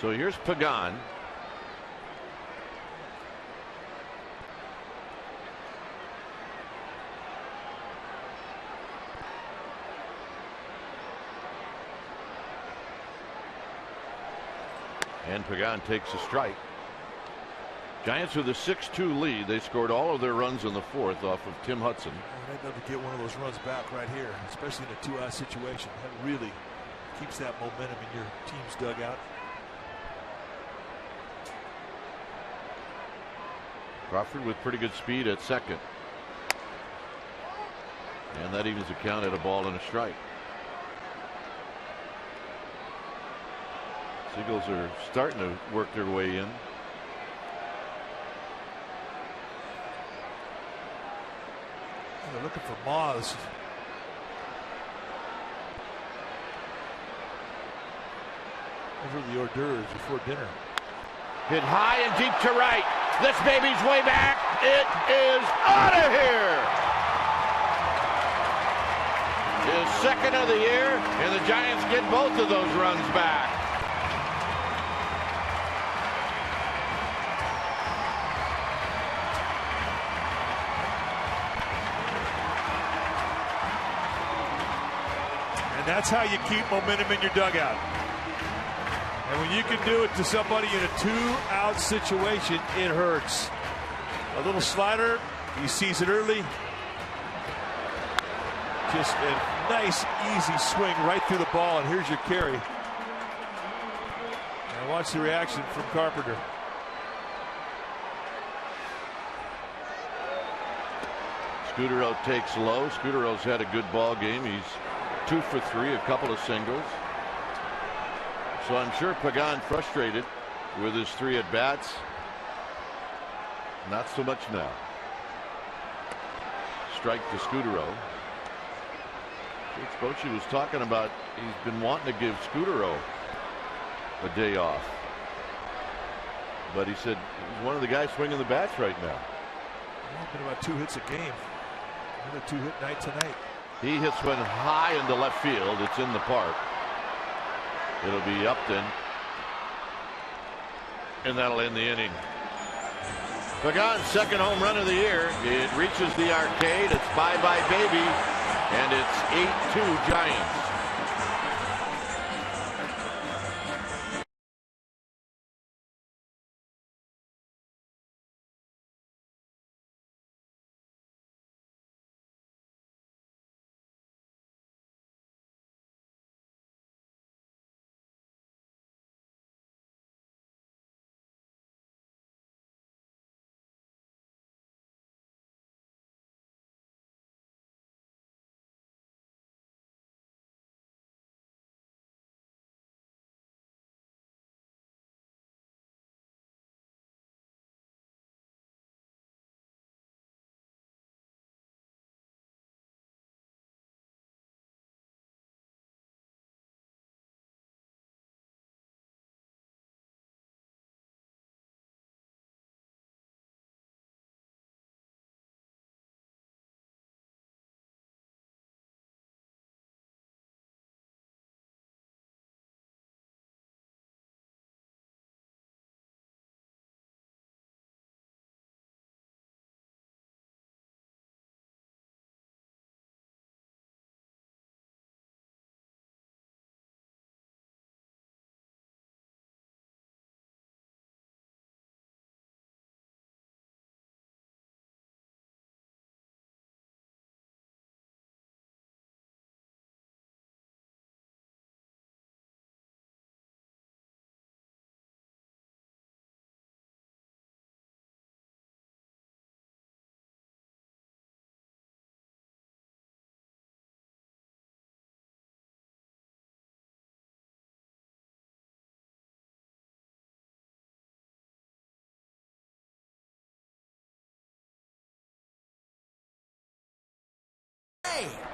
So here's Pagan. And Pagan takes a strike. Giants with a 6-2 lead. They scored all of their runs in the 4th off of Tim Hudson. They'd love to get one of those runs back right here, especially in a 2-out situation. That really keeps that momentum in your team's dugout. Crawford with pretty good speed at second. And that evens the count at a ball and a strike. Seagulls are starting to work their way in. They're looking for moths. Over the hors d'oeuvres before dinner. Hit high and deep to right. This baby's way back. It is out of here. his second of the year, and the Giants get both of those runs back. And that's how you keep momentum in your dugout. And when you can do it to somebody in a 2-out situation, it hurts. A little slider, he sees it early. Just a nice, easy swing right through the ball, and here's your carry. And watch the reaction from Carpenter. Scudero takes low. Scudero's had a good ball game. He's 2 for 3, a couple of singles. So I'm sure Pagan frustrated with his 3 at-bats. Not so much now. Strike to Scudero. Bochy was talking about he's been wanting to give Scudero a day off. But he said he's one of the guys swinging the bats right now. Been about 2 hits a game. Another 2-hit night tonight. He hits one high into left field. It's in the park. It'll be Upton, and that'll end the inning. Pagan's second home run of the year. It reaches the arcade. It's bye-bye baby, and it's 8-2 Giants.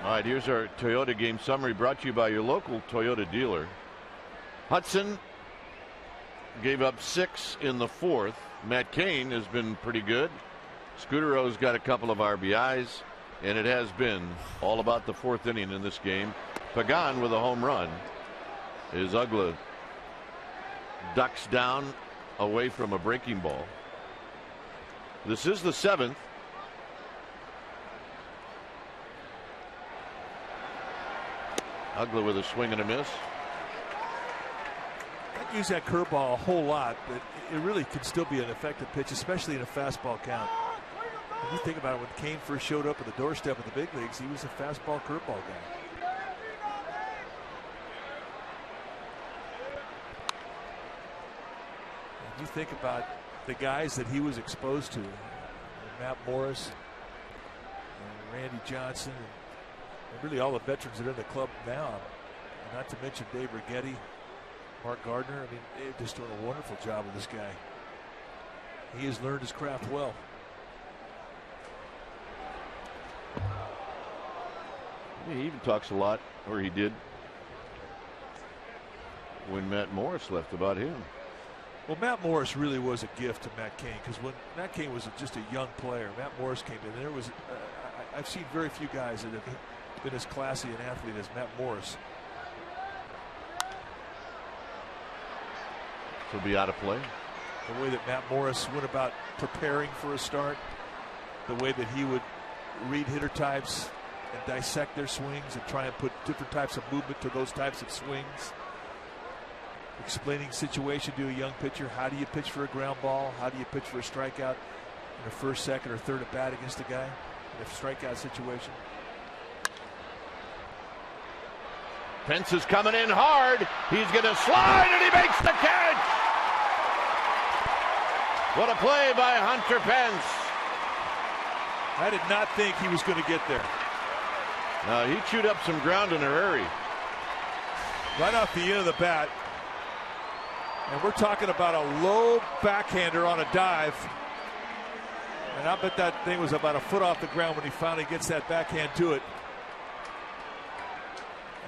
All right, here's our Toyota game summary brought to you by your local Toyota dealer. Hudson gave up 6 in the 4th. Matt Cain has been pretty good. Scudero's got a couple of RBIs, and it has been all about the 4th inning in this game. Pagan with a home run. Is Ugla ducks down away from a breaking ball. This is the 7th. Ugla with a swing and a miss. I use that curveball a whole lot, but it really can still be an effective pitch, especially in a fastball count. If you think about it, when Cain first showed up at the doorstep of the big leagues, he was a fastball curveball guy. If you think about the guys that he was exposed to, Matt Morris, and Randy Johnson, and really all the veterans that are in the club now, not to mention Dave Righetti, Mark Gardner. I mean, they're just doing a wonderful job with this guy. He has learned his craft well. He even talks a lot, or he did, when Matt Morris left about him. Well, Matt Morris really was a gift to Matt Cain, because when Matt Cain was just a young player, Matt Morris came in. There was, I've seen very few guys that have been as classy an athlete as Matt Morris. He'll be out of play. The way that Matt Morris went about preparing for a start, the way that he would read hitter types and dissect their swings and try and put different types of movement to those types of swings. Explaining situation to a young pitcher. How do you pitch for a ground ball? How do you pitch for a strikeout in a first, second, or third at bat against a guy in a strikeout situation? Pence is coming in hard. He's going to slide, and he makes the catch. What a play by Hunter Pence. I did not think he was going to get there. He chewed up some ground in a hurry. Right off the end of the bat. And we're talking about a low backhander on a dive. And I bet that thing was about a foot off the ground when he finally gets that backhand to it.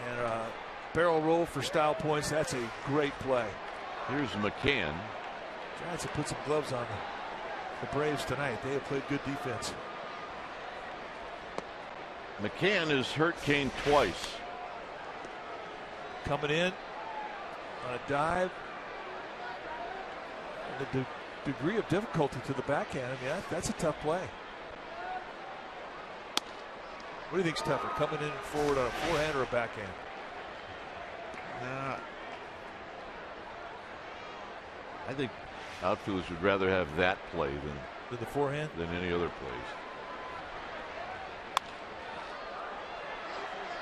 And a barrel roll for style points. That's a great play. Here's McCann. Giants have put some gloves on the Braves tonight. They have played good defense. McCann has hurt Kane twice. Coming in on a dive. And the degree of difficulty to the backhand. I mean, that's a tough play. What do you think's tougher, coming in and forward on a forehand or a backhand? I think outfielders would rather have that play than the forehand? Than any other plays.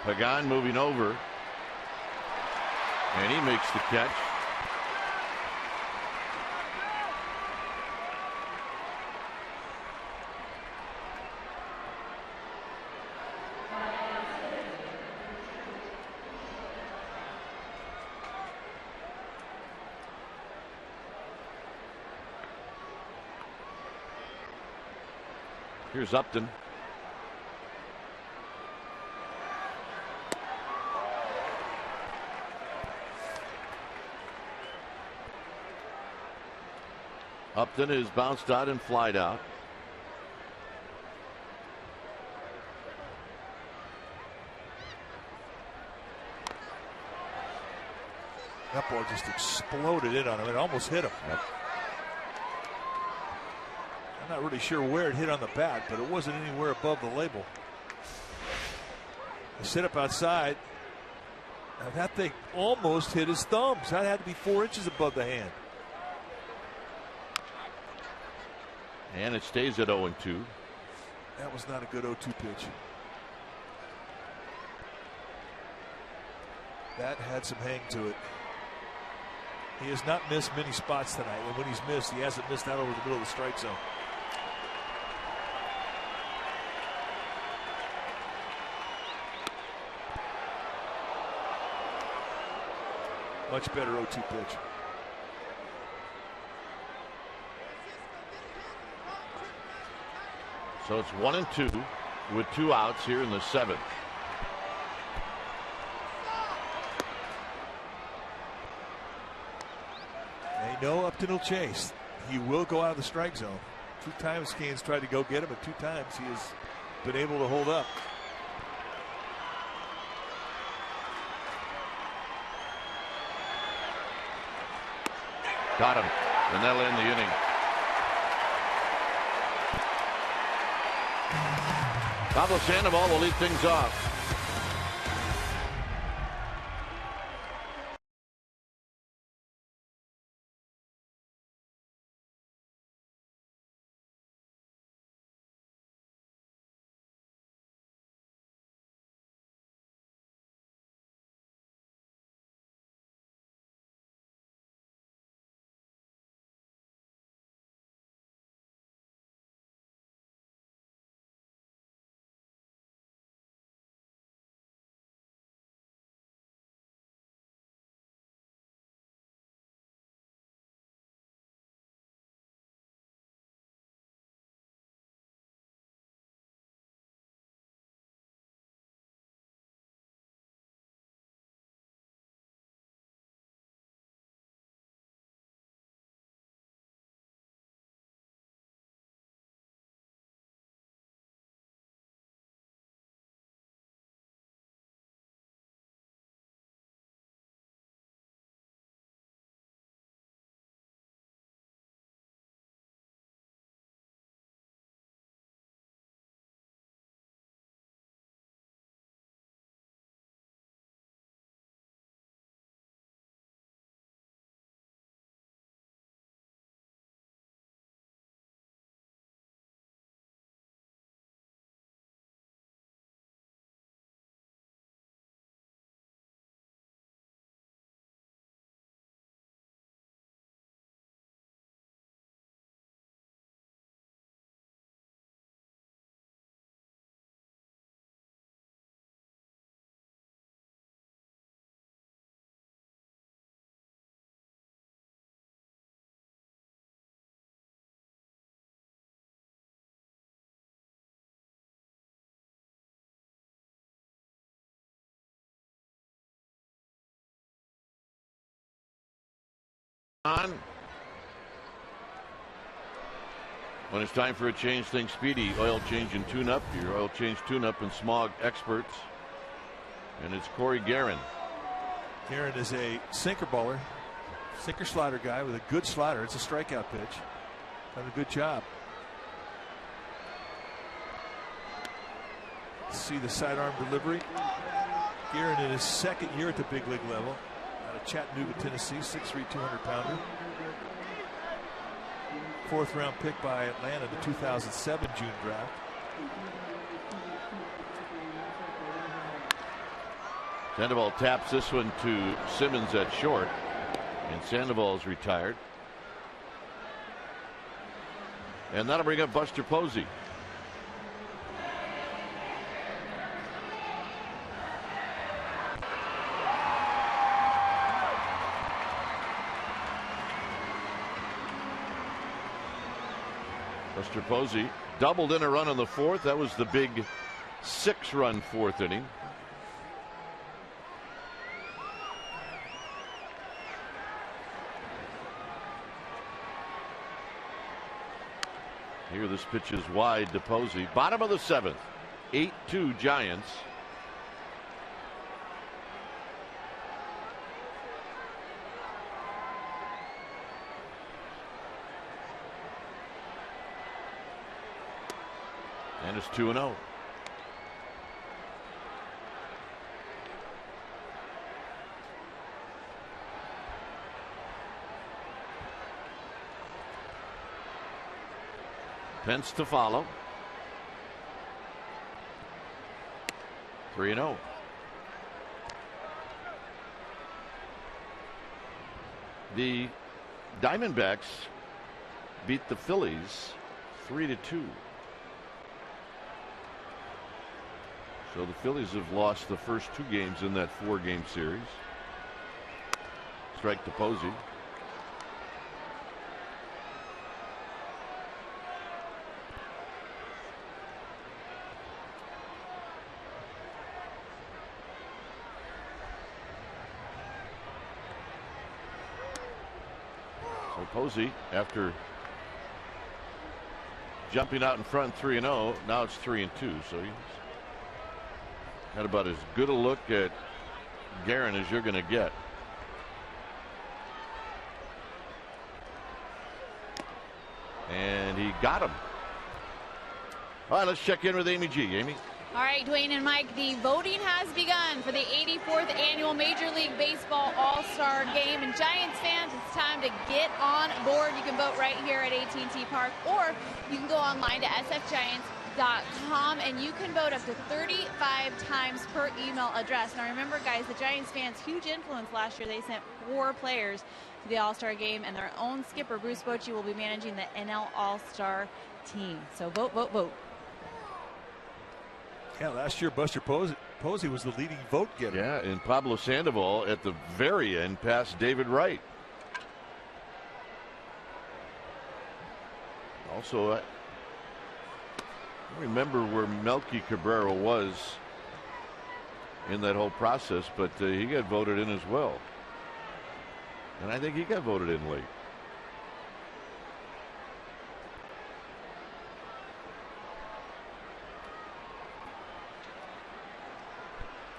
Pagan moving over. And he makes the catch. Here's Upton. Upton is bounced out and flied out. That ball just exploded in on him. It almost hit him. Yep. I'm not really sure where it hit on the bat, but it wasn't anywhere above the label. He set up outside. Now that thing almost hit his thumbs. That had to be 4 inches above the hand. And it stays at 0-2. That was not a good 0-2 pitch. That had some hang to it. He has not missed many spots tonight, and when he's missed, he hasn't missed out over the middle of the strike zone. Much better 0-2 pitch. So it's 1-2 with 2 outs here in the 7th. They know Upton will chase. He will go out of the strike zone. 2 times Cain's tried to go get him, and 2 times he has been able to hold up. Got him, and that'll end the inning. Pablo Sandoval will lead things off. on. When it's time for a change, think Speedy Oil Change and Tune-Up. Your oil change tune-up and smog experts. And it's Corey Guerin. Guerin is a sinker baller, sinker slider guy with a good slider. It's a strikeout pitch. Done a good job. See the sidearm delivery. Guerin in his second year at the big league level. Out of Chattanooga, Tennessee, 6'3", 200-pounder. Fourth round pick by Atlanta, the 2007 June draft. Sandoval taps this one to Simmons at short, and Sandoval's retired. And that'll bring up Buster Posey. Buster Posey doubled in a run in the fourth. That was the big 6-run fourth inning. Here, this pitch is wide to Posey. Bottom of the seventh. 8-2 Giants. And it's 2-0. Pence to follow. 3-0. The Diamondbacks beat the Phillies 3-2. So the Phillies have lost the first 2 games in that 4-game series. Strike to Posey. So Posey, after jumping out in front 3-0, now it's 3-2. So he's had about as good a look at Guerin as you're going to get. And he got him. All right, let's check in with Amy G. Amy? All right, Dwayne and Mike, the voting has begun for the 84th annual Major League Baseball All-Star Game. And Giants fans, it's time to get on board. You can vote right here at AT&T Park, or you can go online to sfgiants.com and you can vote up to 35 times per email address. Now remember, guys, the Giants fans, huge influence last year. They sent 4 players to the All-Star Game, and their own skipper, Bruce Bochy, will be managing the NL All-Star team. So vote, vote, vote. Yeah, last year Buster Posey was the leading vote getter. Yeah, and Pablo Sandoval at the very end passed David Wright. Also, I remember where Melky Cabrera was in that whole process, but he got voted in as well. And I think he got voted in late.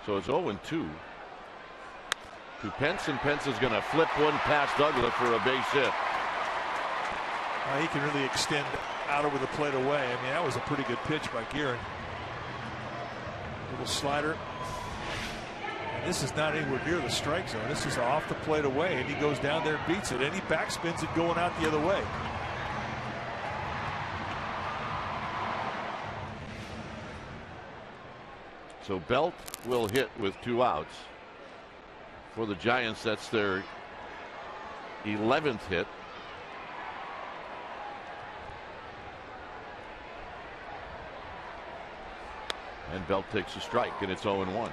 So it's 0-2 to Pence, and Pence is going to flip one past Douglas for a base hit. He can really extend out over the plate away. I mean, that was a pretty good pitch by Guerin. Little slider. And this is not anywhere near the strike zone. This is off the plate away, and he goes down there and beats it. And he backspins it going out the other way. So Belt will hit with 2 outs. For the Giants, that's their 11th hit. And Belt takes a strike, and it's 0-1.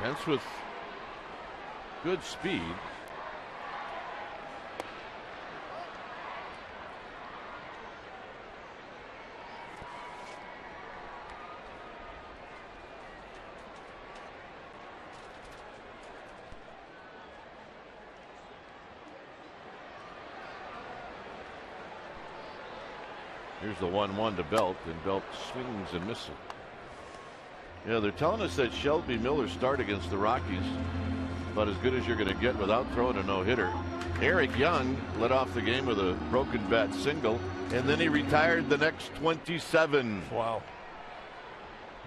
Pence with good speed. Here's the 1-1 to Belt, and Belt swings and misses. Yeah, they're telling us that Shelby Miller's start against the Rockies about as good as you're going to get without throwing a no-hitter. Eric Young led off the game with a broken bat single, and then he retired the next 27. Wow.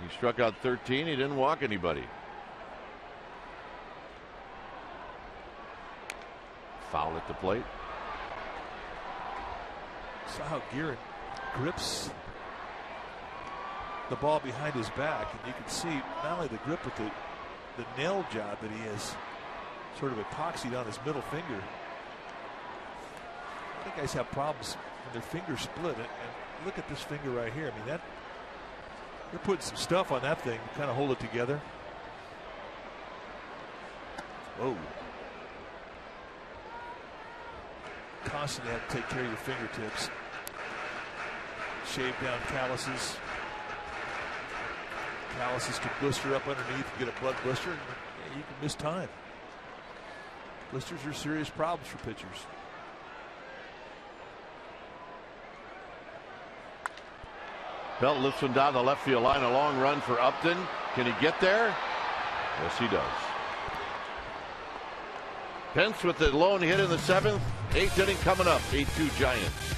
He struck out 13. He didn't walk anybody. Foul at the plate. Saw how Guerin grips the ball behind his back, and you can see not only the grip but the nail job that he has sort of epoxied on his middle finger. I think guys have problems when their fingers split. And look at this finger right here. I mean, that they're putting some stuff on that thing to kind of hold it together. Whoa. Constantly have to take care of your fingertips. Shave down calluses. Calluses can blister up underneath and get a blood blister. And you can miss time. Blisters are serious problems for pitchers. Belt lifts him down the left field line. A long run for Upton. Can he get there? Yes, he does. Pence with the lone hit in the 7th. 8th inning coming up. 8-2 Giants.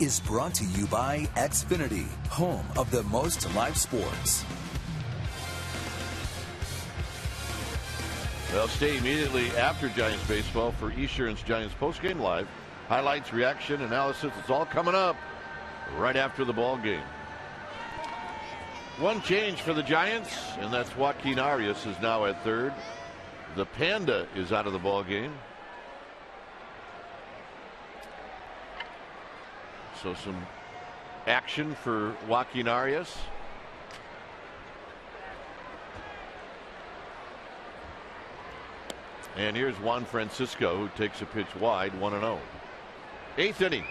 Is brought to you by Xfinity, home of the most live sports. Well, stay immediately after Giants baseball for Esurance Giants postgame live. Highlights, reaction, analysis. It's all coming up right after the ball game. One change for the Giants, and that's Joaquin Arias is now at third. The Panda is out of the ball game. So some action for Joaquin Arias. And here's Juan Francisco, who takes a pitch wide, 1-0. 8th inning.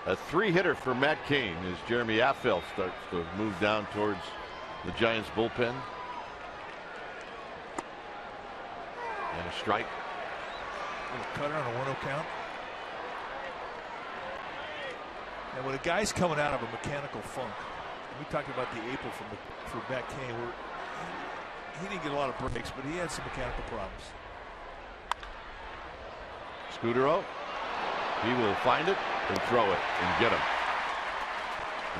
A 3-hitter for Matt Cain as Jeremy Affeldt starts to move down towards the Giants bullpen. And a strike. A little cutter on a 1-0 count. And when a guy's coming out of a mechanical funk, we talked about the April for Matt Cain, where he didn't get a lot of breaks, but he had some mechanical problems. Scudero, he will find it and throw it and get him.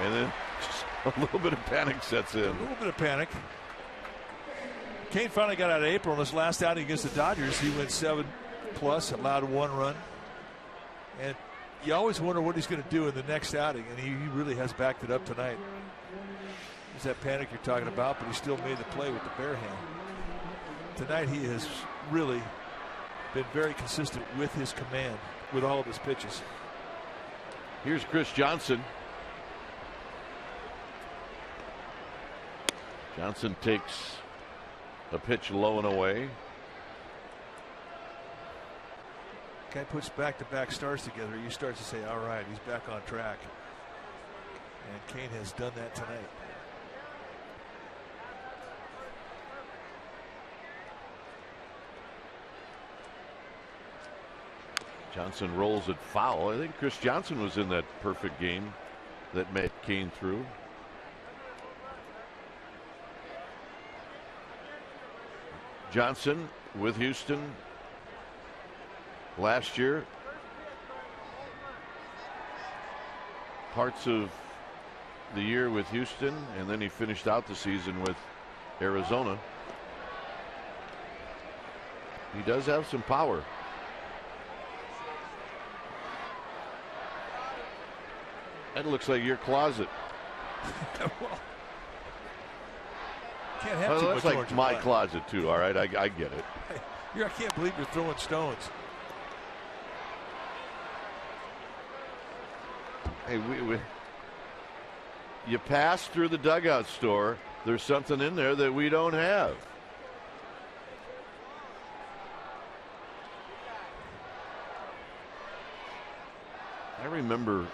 And then just a little bit of panic sets in. A little bit of panic. Cain finally got out of April in his last outing against the Dodgers. He went 7+, allowed 1 run. And you always wonder what he's going to do in the next outing, and he really has backed it up tonight. There's that panic you're talking about, but he still made the play with the bare hand. tonight he has really been very consistent with his command with all of his pitches. Here's Chris Johnson. Johnson takes a pitch low and away. Guy puts back-to-back starts together, you start to say, all right, he's back on track. And Kane has done that tonight. Johnson rolls it foul. I think Chris Johnson was in that perfect game that Matt Kane threw. Johnson with Houston last year. Parts of the year with Houston, and then he finished out the season with Arizona. He does have some power. That looks like your closet. Well, can't have Well, too that's much like orange my and black. closet too. All right, I get it. I can't believe you're throwing stones. Hey, you pass through the dugout store. There's something in there that we don't have. I remember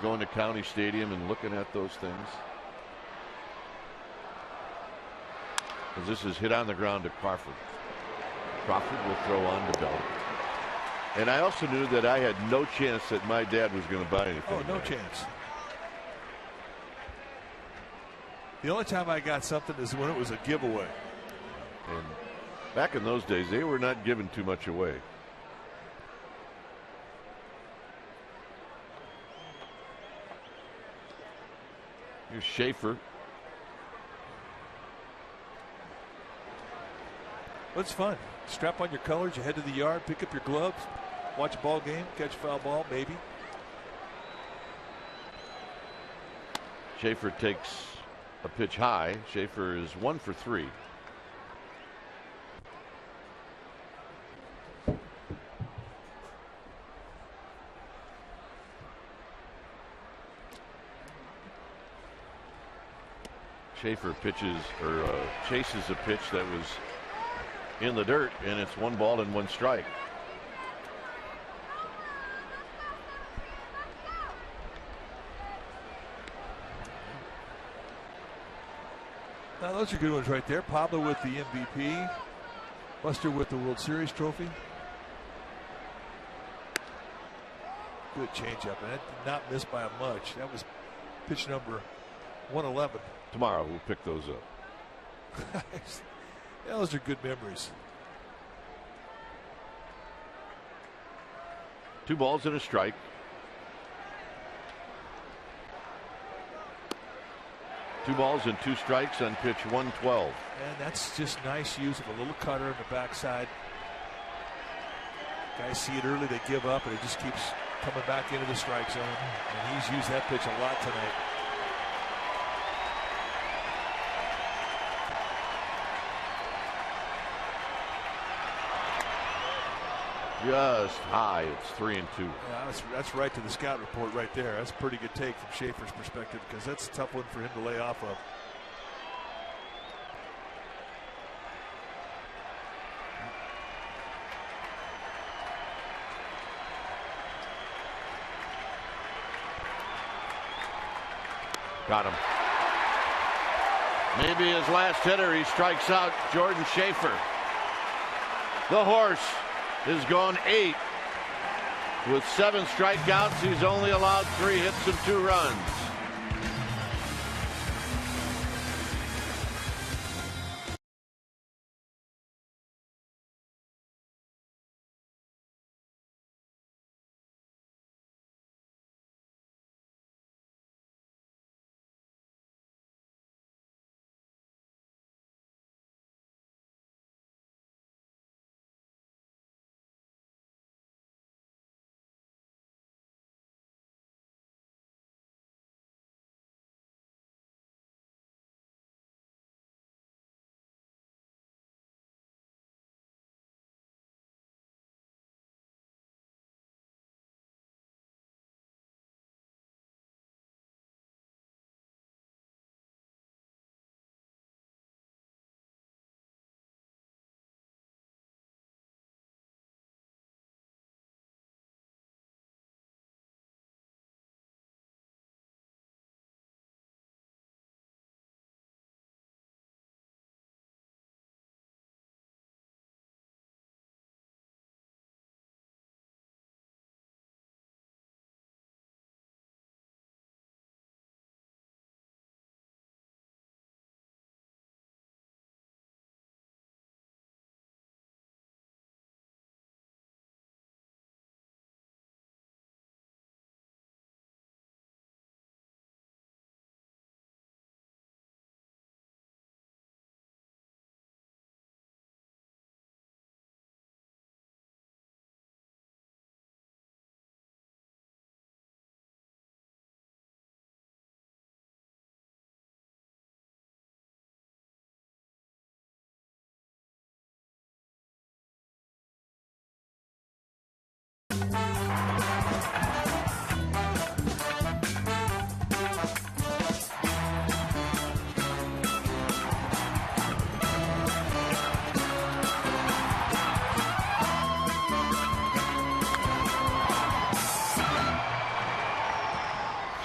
going to County Stadium and looking at those things. As this is hit on the ground to Crawford. Crawford will throw on to Bell. And I also knew that I had no chance that my dad was going to buy anything. Oh, no chance. The only time I got something is when it was a giveaway. And back in those days, they were not giving too much away. Here's Schaefer. Well, it's fun. Strap on your colors, you head to the yard, pick up your gloves, watch a ball game, catch a foul ball, maybe. Schaefer takes a pitch high. Schaefer is 1 for 3. Schaefer chases a pitch that was in the dirt, and it's 1 ball and 1 strike. Now those are good ones right there. Pablo with the MVP. Buster with the World Series trophy. Good changeup, and that did not miss by much. That was pitch number 111. Tomorrow we'll pick those up. Those are good memories. 2 balls and a strike. Two balls and 2 strikes on pitch 112. And that's just nice use of a little cutter in the backside. Guys see it early, they give up, and it just keeps coming back into the strike zone. And he's used that pitch a lot tonight. Just high. It's 3-2. Yeah, that's right to the scout report right there. That's a pretty good take from Schaefer's perspective, because that's a tough one for him to lay off of. Got him. Maybe his last hitter. He strikes out Jordan Schaefer. The horse has gone 8 with 7 strikeouts. He's only allowed 3 hits and 2 runs.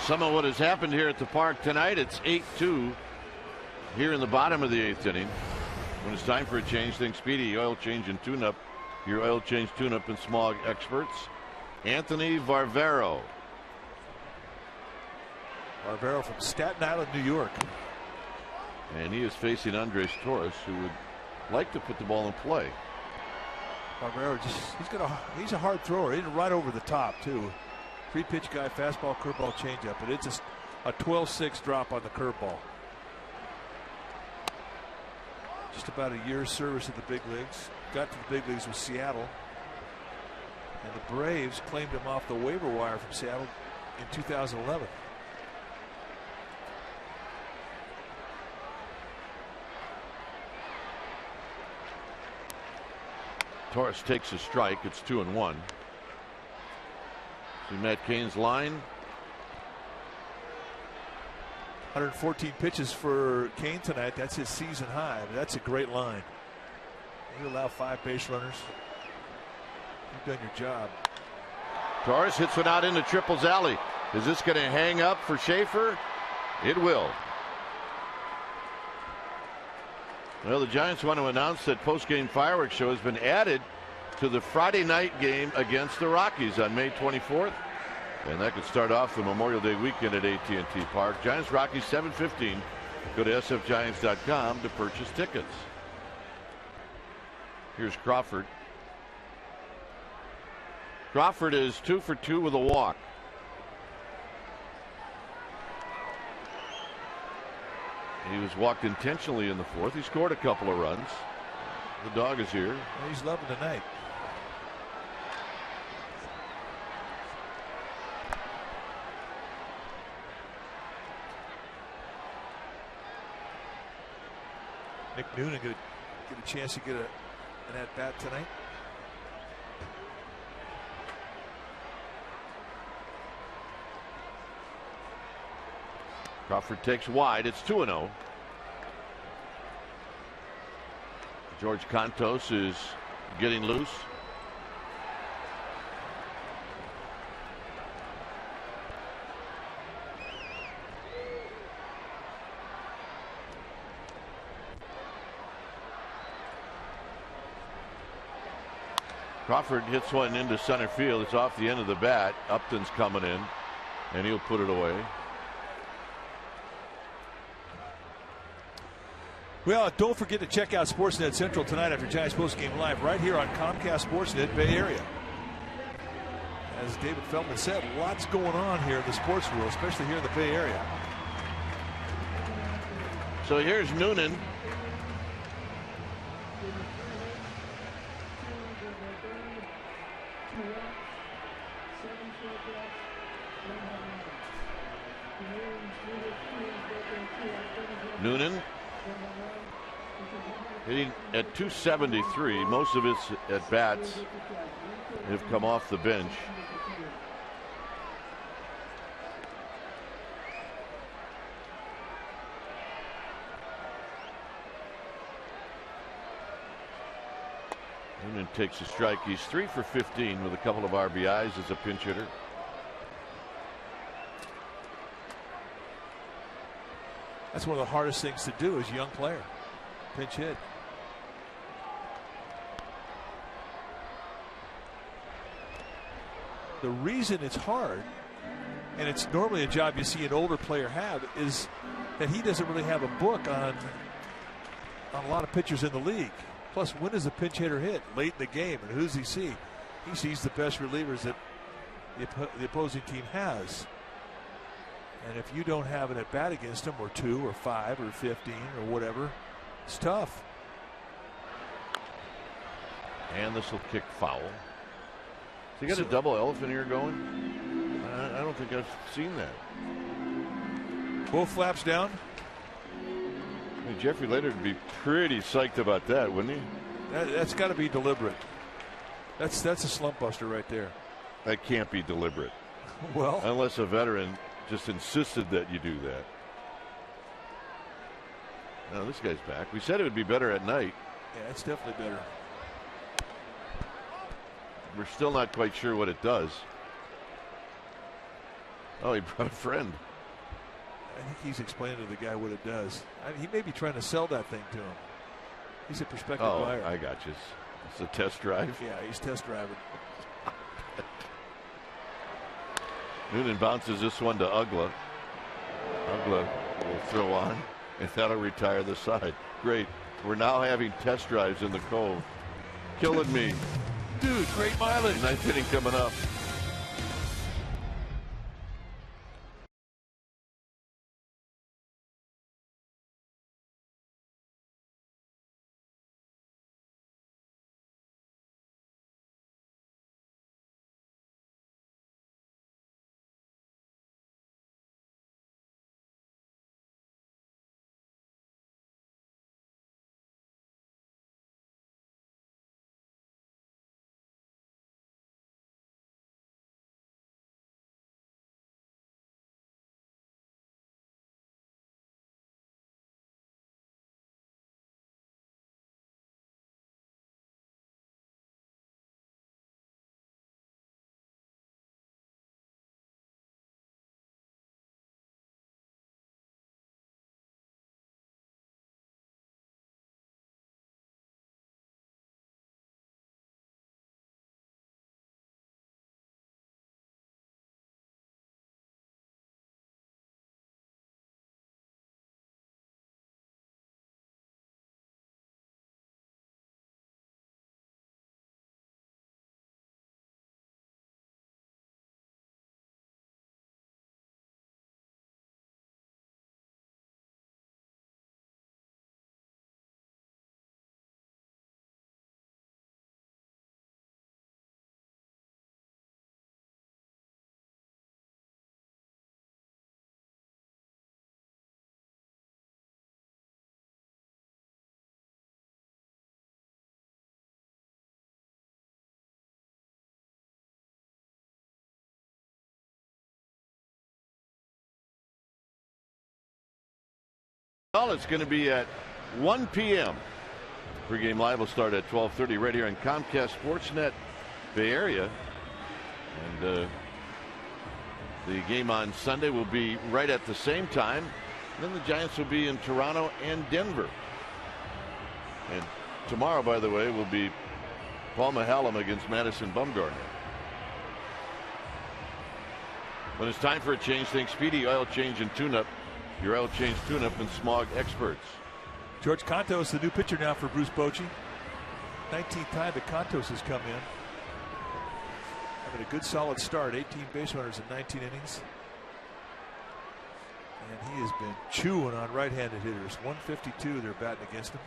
Some of what has happened here at the park tonight. It's 8-2 here in the bottom of the 8th inning. When it's time for a change, think Speedy Oil Change and Tune-Up. Your oil change tune-up and smog experts. Anthony Varvero. Varvero from Staten Island, New York. And he is facing Andres Torres, who would like to put the ball in play. Varvero he's a hard thrower. He's right over the top too. 3-pitch guy, fastball, curveball, changeup, but it's a 12-6 drop on the curveball. Just about a year's service at the big leagues. Got to the big leagues with Seattle, and the Braves claimed him off the waiver wire from Seattle in 2011. Torres takes a strike. It's 2-1. See Matt Cain's line. 114 pitches for Cain tonight. That's his season high. That's a great line. You allow 5 base runners. You've done your job. Torres hits one out into Triple's alley. Is this going to hang up for Schaefer? It will. Well, the Giants want to announce that post-game fireworks show has been added to the Friday night game against the Rockies on May 24th. And that could start off the Memorial Day weekend at AT&T Park. Giants Rockies 7:15. Go to sfgiants.com to purchase tickets. Here's Crawford. Crawford is 2 for 2 with a walk. He was walked intentionally in the 4th. He scored a couple of runs. The dog is here. He's loving the night. Nick Noonan get a chance to get an at-bat tonight. Crawford takes wide. It's 2-0. George Contos is getting loose. Crawford hits one into center field. It's off the end of the bat. Upton's coming in, and he'll put it away. Well, don't forget to check out Sportsnet Central tonight after Giants postgame live right here on Comcast Sportsnet Bay Area. As David Feldman said, lots going on here in the sports world, especially here in the Bay Area. So here's Noonan. Noonan hitting at 273. Most of his at bats have come off the bench. Noonan takes a strike. He's 3 for 15 with a couple of RBIs as a pinch hitter. That's one of the hardest things to do as a young player. Pinch hit. The reason it's hard, and it's normally a job you see an older player have, is that he doesn't really have a book on a lot of pitchers in the league. Plus, when does a pinch hitter hit? Late in the game. And who does he see? He sees the best relievers that the opposing team has. And if you don't have an at bat against them, or 2 or 5 or 15 or whatever, it's tough. And this will kick foul. Has he got a double elephant ear going? I don't think I've seen that. Both flaps down. I mean, Jeffrey Lader would be pretty psyched about that, wouldn't he? That's got to be deliberate. That's a slump buster right there. That can't be deliberate. Well, unless a veteran just insisted that you do that. Now this guy's back. We said it would be better at night. Yeah, it's definitely better. We're still not quite sure what it does. Oh, he brought a friend. I think he's explaining to the guy what it does. He may be trying to sell that thing to him. He's a prospective buyer. I got you. It's a test drive. Yeah, he's test driving. Noonan bounces this one to Ugla. Ugla will throw on, and that'll retire the side. Great. We're now having test drives in the Cove. Killing me. Dude, great mileage. Ninth inning coming up. Well, it's going to be at 1 p.m. Pre-game live will start at 12:30 right here on Comcast Sportsnet Bay Area. And the game on Sunday will be right at the same time. Then the Giants will be in Toronto and Denver. And tomorrow, by the way, will be Paul Mahallam against Madison Bumgarner. When it's time for a change, think Speedy Oil Change and Tune-Up. Your oil change tune-up and smog experts. George Contos, the new pitcher now for Bruce Bochy. 19th time that Contos has come in. Having a good solid start. 18 base runners in 19 innings. And he has been chewing on right-handed hitters. 152 they're batting against him.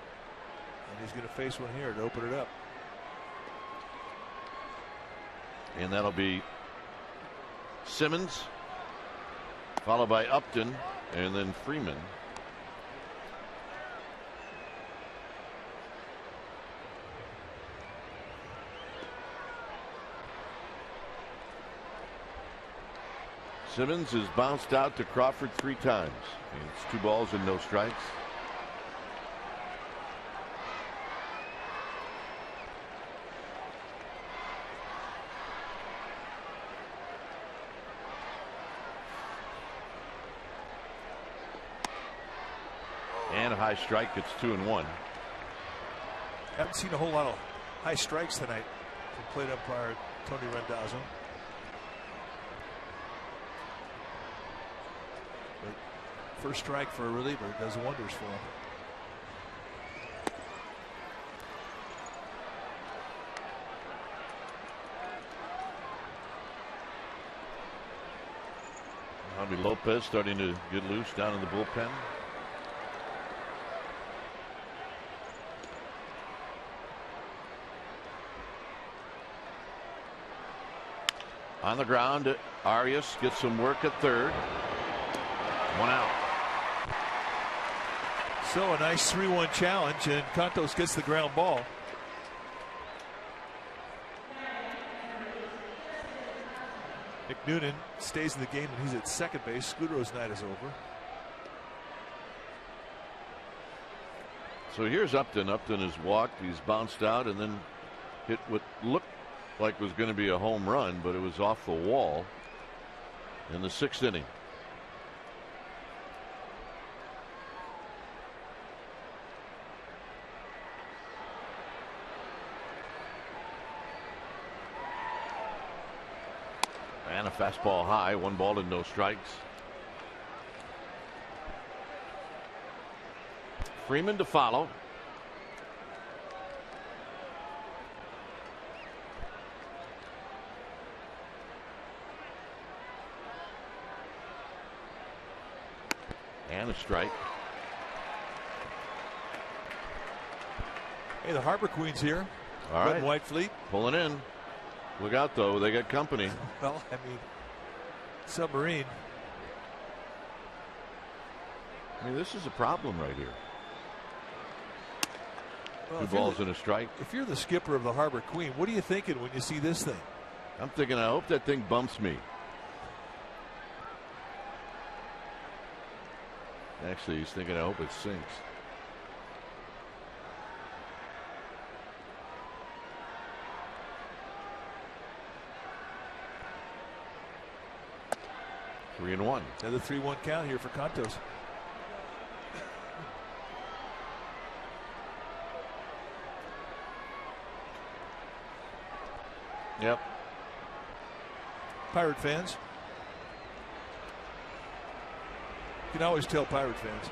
And he's going to face one here to open it up. And that'll be Simmons, followed by Upton, and then Freeman. Simmons has bounced out to Crawford 3 times. It's 2 balls and no strikes. And a high strike. It's 2-1. Haven't seen a whole lot of high strikes tonight from plate umpire Tony Randazzo. But first strike for a reliever does wonders for him. Javi Lopez starting to get loose down in the bullpen. On the ground, Arias gets some work at third. 1 out. So a nice 3-1 challenge, and Contos gets the ground ball. Nick Noonan stays in the game, and he's at second base. Scudro's night is over. So here's Upton. Upton has walked. He's bounced out and then hit what looked like was going to be a home run, but it was off the wall. in the 6th inning. And a fastball high, 1 ball and no strikes. Freeman to follow. And a strike. Hey, the Harbor Queen's here. All Red right. and white fleet. Pulling in. Look out, though. They got company. Well, I mean, submarine. I mean, this is a problem right here. Well, 2 balls and a strike. If you're the skipper of the Harbor Queen, what are you thinking when you see this thing? I'm thinking, I hope that thing bumps me. Actually, he's thinking, I hope it sinks. Three and one. Another 3-1 count here for Contos. Yep. Pirate fans. You can always tell Pirate fans.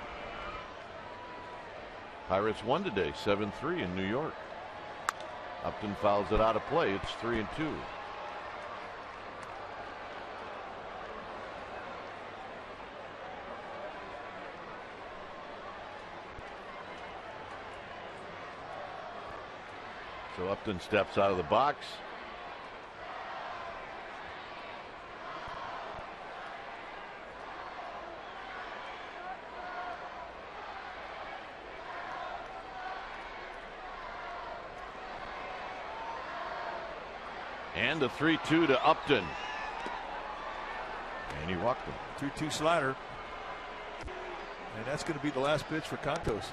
Pirates won today, 7-3 in New York. Upton fouls it out of play. It's 3-2. So Upton steps out of the box. And a 3-2 to Upton. And he walked him. 2-2 slider. And that's going to be the last pitch for Contos.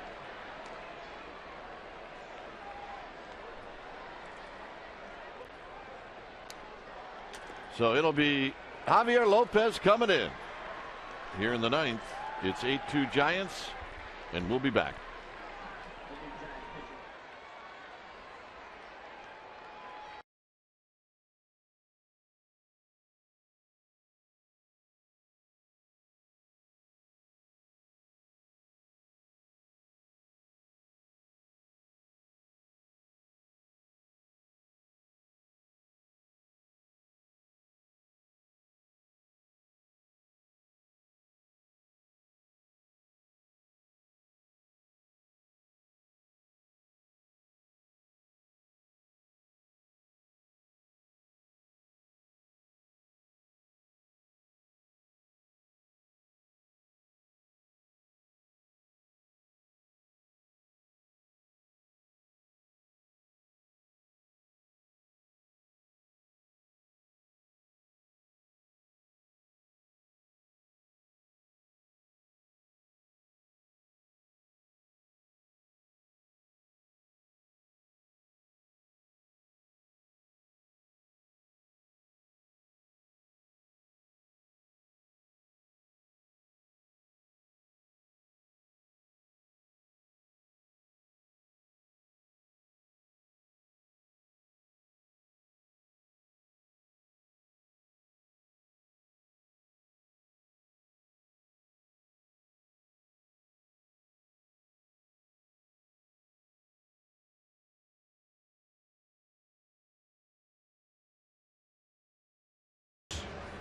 So it'll be Javier Lopez coming in. Here in the 9th, it's 8-2 Giants, and we'll be back.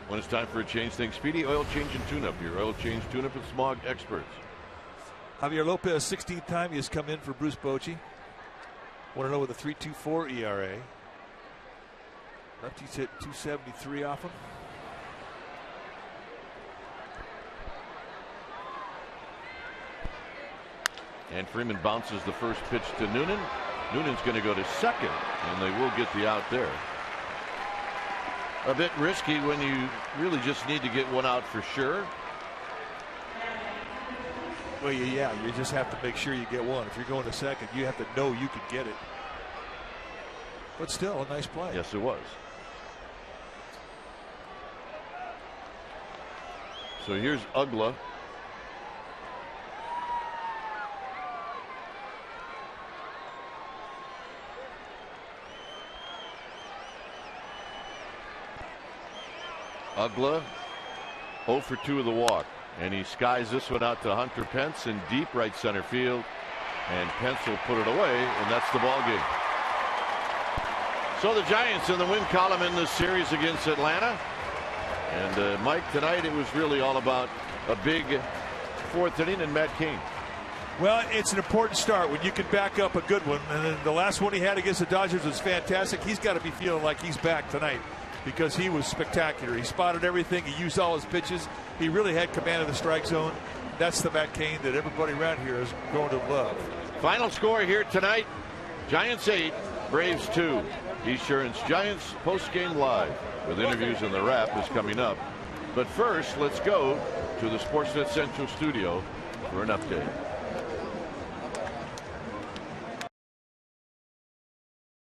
When it's time for a change, think Speedy Oil Change and Tune-Up. Your oil change tune-up and smog experts. Javier Lopez, 16th time he has come in for Bruce Bochy. 1-0 with a 3.24 ERA. Lefty's hit 273 off him. And Freeman bounces the first pitch to Noonan. Noonan's going to go to second, and they will get the out there. A bit risky when you really just need to get one out for sure. Well, yeah, you just have to make sure you get one. If you're going to second, you have to know you can get it. But still, a nice play. Yes, it was. So here's Ugla. Ugla 0 for 2 of the walk, and he skies this one out to Hunter Pence in deep right center field, and Pence will put it away, and that's the ball game. So the Giants in the win column in this series against Atlanta. And Mike, tonight it was really all about a big fourth inning and Matt Cain. Well, it's an important start when you can back up a good one, and then the last one he had against the Dodgers was fantastic. He's got to be feeling like he's back tonight because he was spectacular. He spotted everything. He used all his pitches. He really had command of the strike zone. That's the Matt Cain that everybody around here is going to love. Final score here tonight, Giants 8, Braves 2. Esurance Giants post-game live with interviews, and the wrap is coming up. But first, let's go to the Sportsnet Central studio for an update.